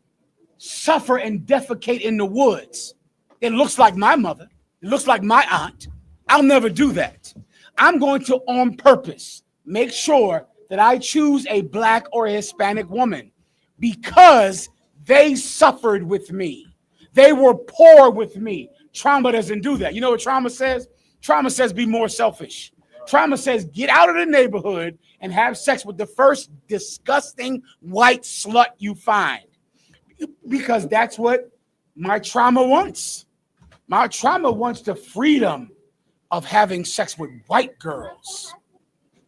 suffer and defecate in the woods. It looks like my mother. It looks like my aunt. I'll never do that. I'm going to, on purpose, make sure that I choose a black or a Hispanic woman because they suffered with me. They were poor with me. Trauma doesn't do that. You know what trauma says? Trauma says be more selfish. Trauma says get out of the neighborhood and have sex with the first disgusting white slut you find. Because that's what my trauma wants. My trauma wants the freedom of having sex with white girls,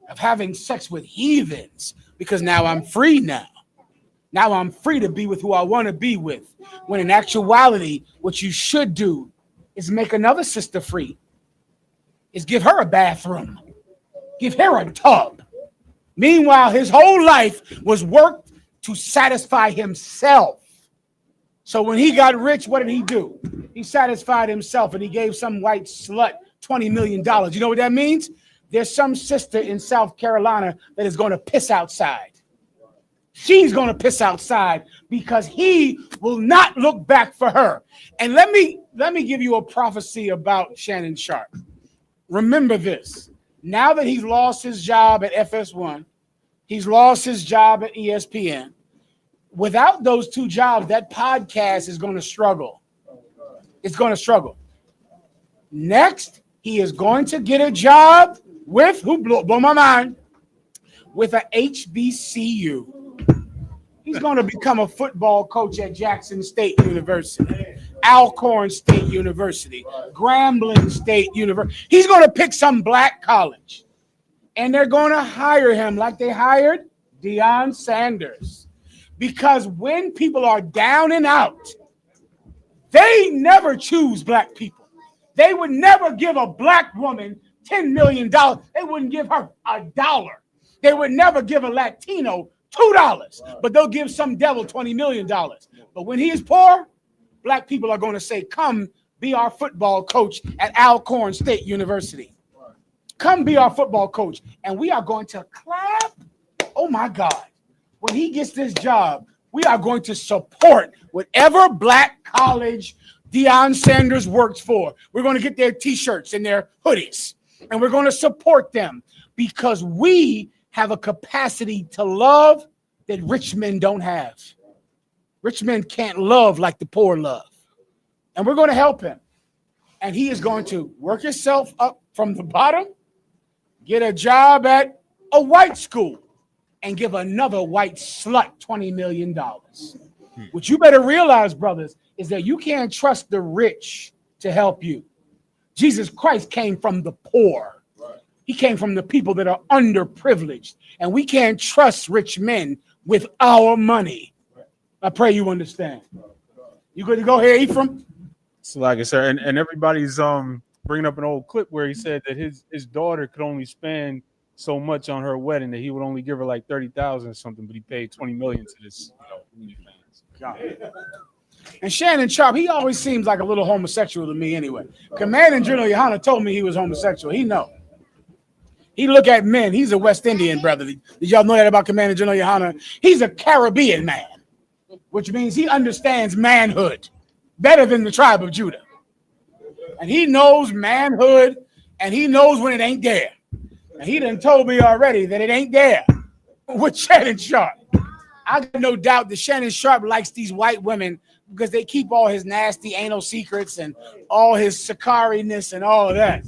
of having sex with heathens, because now I'm free now. Now I'm free to be with who I want to be with. When in actuality, what you should do is make another sister free, is give her a bathroom, give her a tub. Meanwhile, his whole life was worked to satisfy himself. So when he got rich, what did he do? He satisfied himself and he gave some white slut $20 million. You know what that means? There's some sister in South Carolina that is going to piss outside. She's going to piss outside because he will not look back for her. And let me give you a prophecy about Shannon Sharpe. Remember this. Now that he's lost his job at FS1, He's lost his job at ESPN. Without those 2 jobs, that podcast is going to struggle. It's going to struggle. Next, he is going to get a job with, who blow my mind, with a HBCU. He's going to become a football coach at Jackson State University, Alcorn State University, Grambling State University. He's going to pick some black college, and they're going to hire him like they hired Deion Sanders. Because when people are down and out, they never choose black people. They would never give a black woman $10 million. They wouldn't give her $1. They would never give a Latino $2, but they'll give some devil $20 million. But when he is poor, black people are going to say, come be our football coach at Alcorn State University. Come be our football coach. And we are going to clap. Oh my God. When he gets this job, we are going to support whatever black college Deion Sanders works for. We're going to get their t-shirts and their hoodies, and we're going to support them because we have a capacity to love that rich men don't have. Rich men can't love like the poor love. And we're going to help him. And he is going to work himself up from the bottom, get a job at a white school, and give another white slut $20 million. What you better realize, brothers, is that you can't trust the rich to help you. Jesus Christ came from the poor. He came from the people that are underprivileged. And we can't trust rich men with our money. I pray you understand. You good to go here, Ephraim? So like I said, and everybody's bringing up an old clip where he said that his daughter could only spend so much on her wedding that he would only give her like 30,000 or something, but he paid 20 million to this. And Shannon Sharpe, he always seems like a little homosexual to me anyway. Commanding General Yohana told me he was homosexual. He know. He look at men. He's a West Indian brother. Did y'all know that about Commanding General Yohana? He's a Caribbean man, which means he understands manhood better than the tribe of Judah. And he knows manhood, and he knows when it ain't there. And he done told me already that it ain't there with Shannon Sharpe. I got no doubt that Shannon Sharpe likes these white women because they keep all his nasty anal secrets and all his Sakari-ness and all of that.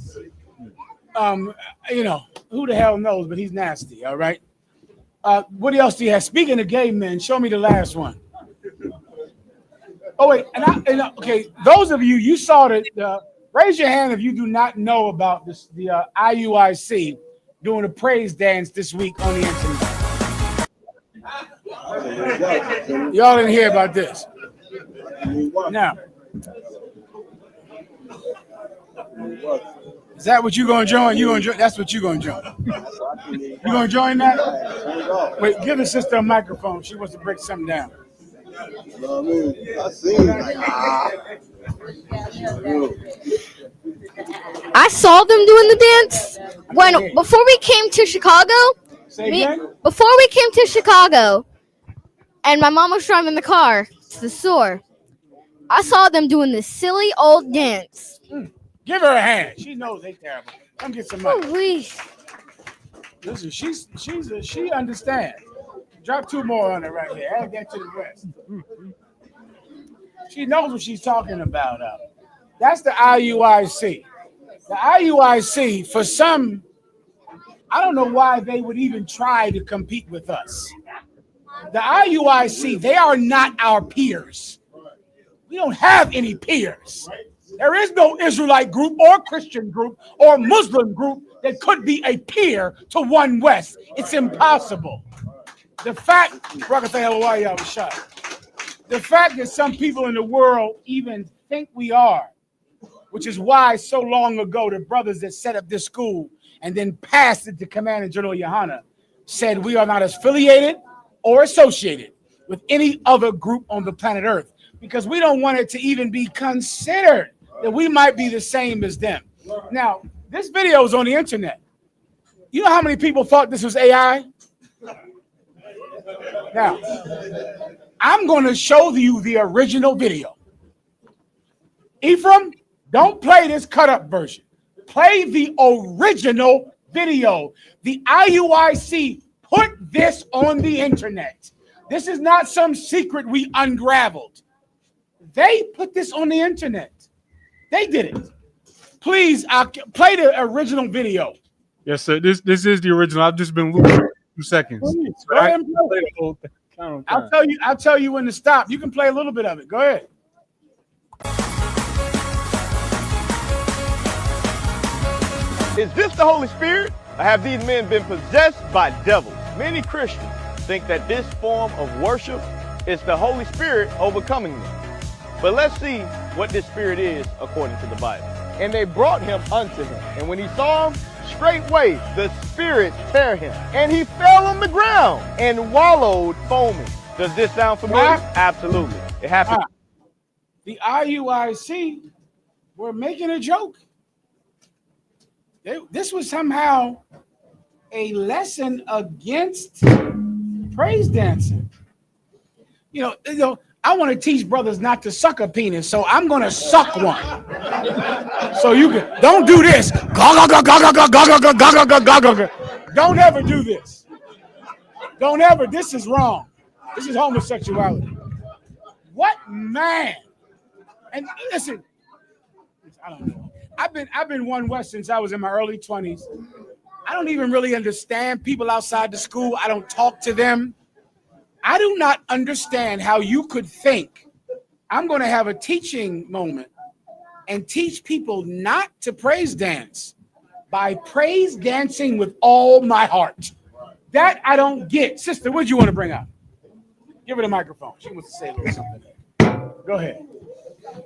You know, who the hell knows, but he's nasty, all right? What else do you have? Speaking of gay men, show me the last one. Oh, wait, okay, those of you, you saw raise your hand if you do not know about this, the IUIC doing a praise dance this week on the internet. Y'all didn't hear about this. Now, is that what you're going to join? You going to join? That's what you're going to join. You going to join that? Wait, give the sister a microphone. She wants to break something down. I saw them doing the dance before we came to Chicago. Before we came to Chicago, and my mom was driving the car to the store, I saw them doing this silly old dance. Give her a hand. She knows they terrible. Come get some money. Oh, listen, she understands. Drop 2 more on her right here. Add that to the rest. She knows what she's talking about. That's the IUIC. The IUIC, for some, I don't know why they would even try to compete with us. The IUIC, they are not our peers. We don't have any peers. There is no Israelite group or Christian group or Muslim group that could be a peer to One West. It's impossible. The fact that some people in the world even think we are, which is why so long ago the brothers that set up this school and then passed it to Commander General Yohana said we are not affiliated or associated with any other group on the planet Earth because we don't want it to even be considered that we might be the same as them. Now, this video is on the internet. You know how many people thought this was AI? Now, I'm going to show you the original video. Ephraim, don't play this cut-up version. Play the original video. The IUIC put this on the internet. This is not some secret we unraveled. They put this on the internet. They did it. Please, play the original video. Yes, sir. This is the original. I've just been looping 2 seconds. Please, go ahead and play the whole thing. I'll tell you when to stop. You can play a little bit of it. Go ahead. Is this the Holy Spirit, or have these men been possessed by devils? Many Christians think that this form of worship is the Holy Spirit overcoming them. But let's see what this spirit is according to the Bible. And they brought him unto him. And when he saw him, straightway the spirit tear him. And he fell on the ground and wallowed foaming. Does this sound familiar? Absolutely. It happened. The IUIC were making a joke. This was somehow a lesson against praise dancing. You know, I want to teach brothers not to suck a penis, so I'm going to suck one. So you can, don't do this. Don't ever do this. Don't ever. This is wrong. This is homosexuality. What man? And listen, I don't know. I've been one West since I was in my early 20s. I don't even really understand people outside the school. I don't talk to them. I do not understand how you could think I'm going to have a teaching moment and teach people not to praise dance by praise dancing with all my heart. That I don't get. Sister, what do you want to bring up? Give her the microphone. She wants to say a little something. Go ahead.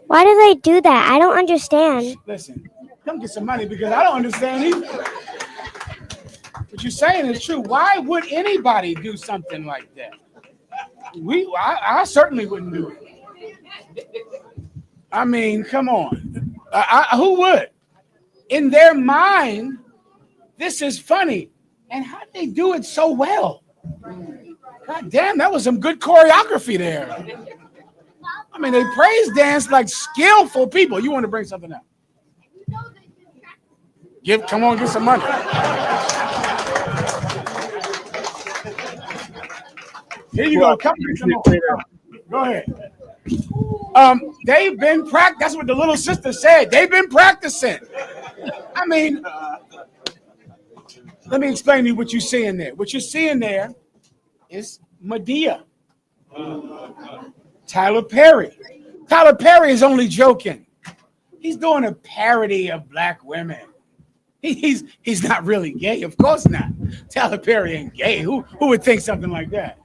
Why do they do that? I don't understand. Listen, come get some money because I don't understand either. What you're saying is true. Why would anybody do something like that? I certainly wouldn't do it. I mean, come on. Who would? In their mind, this is funny. And how'd they do it so well? God damn, that was some good choreography there. I mean, they praise dance like skillful people. You want to bring something up? Come on, get some money. Here you go. Come on. Go ahead. They've been practicing. That's what the little sister said. They've been practicing. I mean, let me explain to you what you're seeing there. What you're seeing there is Medea. Tyler Perry. Tyler Perry is only joking. He's doing a parody of black women. He's not really gay. Of course not. Tyler Perry ain't gay. Who would think something like that?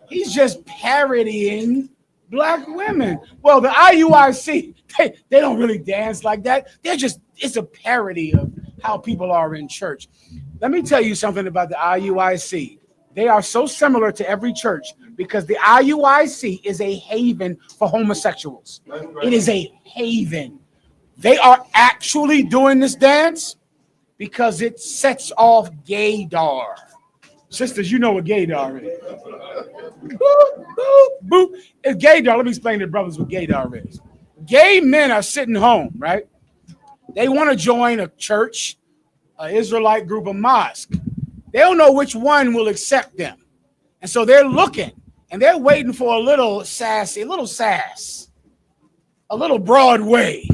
He's just parodying black women. Well, the IUIC, they don't really dance like that. It's a parody of how people are in church. Let me tell you something about the IUIC. They are so similar to every church because the IUIC is a haven for homosexuals. It is a haven. They are actually doing this dance because it sets off gaydar. Sisters, you know what gaydar is. Boop, boop, boop. It's gaydar. Let me explain to brothers what gaydar is. Gay men are sitting home, right? They want to join a church, an Israelite group, a mosque. They don't know which one will accept them. And so they're looking and they're waiting for a little sassy, a little sass, a little Broadway,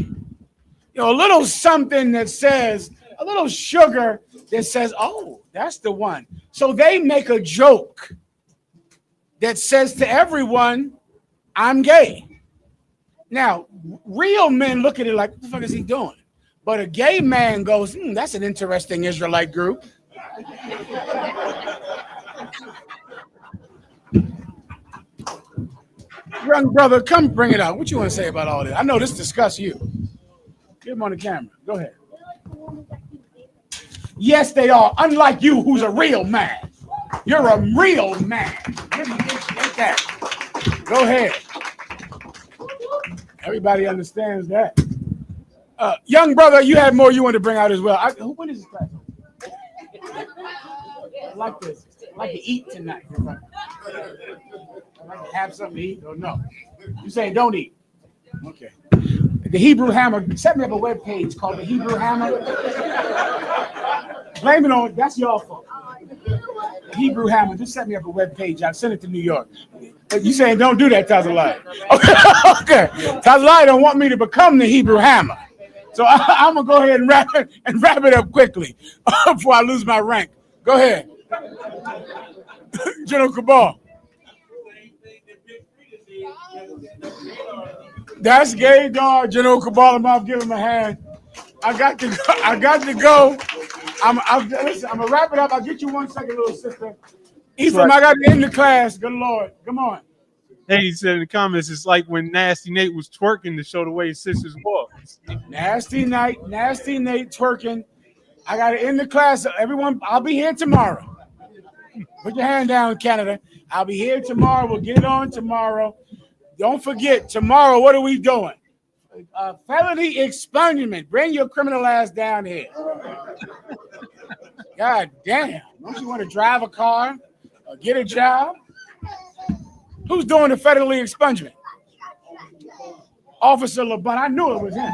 a little something that says, a little sugar that says, oh, that's the one. So they make a joke that says to everyone, I'm gay. Now, real men look at it like, what the fuck is he doing? But a gay man goes, that's an interesting Israelite group. Young brother, come bring it out. What you want to say about all this? I know this disgusts you. Get him on the camera. Go ahead. Yes, they are. Unlike you, who's a real man. You're a real man. Get that. Go ahead. Everybody understands that. Young brother, you had more you want to bring out as well. When is this class? I like this. I like to eat tonight. I like to have something to eat or no. You say don't eat. Okay. The Hebrew Hammer, set me up a web page called the Hebrew Hammer. Blame it on, that's your fault. Hebrew Hammer. Just set me up a web page. I'll send it to New York. But you saying don't do that, Tazalai. Okay. Tazalai don't want me to become the Hebrew Hammer. So I'm gonna go ahead and wrap it up quickly before I lose my rank. Go ahead. General Cabal. That's gay, dog. General Cabal, I'm give him a hand. I got to go. Listen, I'm gonna wrap it up. I'll get you 1 second, little sister. Ephraim, I got to end the class. Good Lord. Come on. Hey, he said in the comments, it's like when Nasty Nate was twerking to show the way his sisters walk. Nasty Nate twerking. I got to end the class. Everyone, I'll be here tomorrow. Put your hand down, Canada. I'll be here tomorrow. We'll get it on tomorrow. Don't forget, tomorrow, what are we doing? Felony expungement. Bring your criminal ass down here. God damn. Don't you want to drive a car or get a job? Who's doing the felony expungement? Officer LeBun. I knew it was him.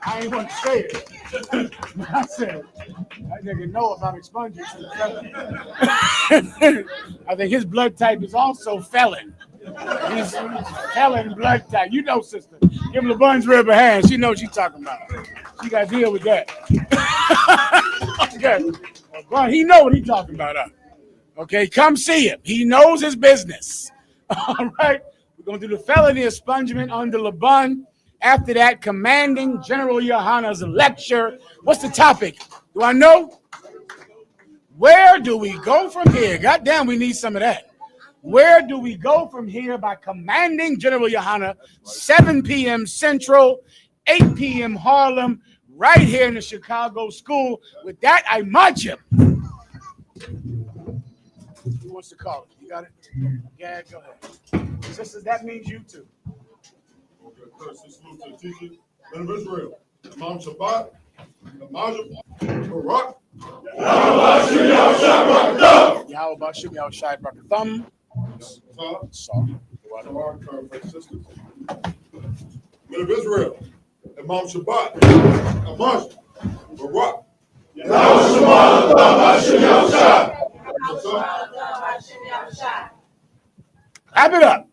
I ain't want to say it. I said, that nigga know about expunging. I think his blood type is also felon. He's felon blood type. You know, sister. Give LeBun's rib a hand. She knows what she's talking about. She got to deal with that. Okay. Well, he know what he's talking about. Okay, come see him. He knows his business. All right. We're going to do the felony expungement under LeBun. After that, commanding General Yohana's lecture. What's the topic? Do I know? Where do we go from here? God damn, we need some of that. Where do we go from here by commanding General Yohana, 7 p.m. Central, 8 p.m. Harlem, right here in the Chicago school. With that, I march him. Who wants to call it? You got it? Yeah, go ahead. Sisters, that means you too. Salute to the teachers of Israel. Imam Shabbat, Barak. Yahweh Bashim, Yahweh Shai Brakathum. Sisters. Men of Israel. Imam Shabbat, Barak. Wrap it up.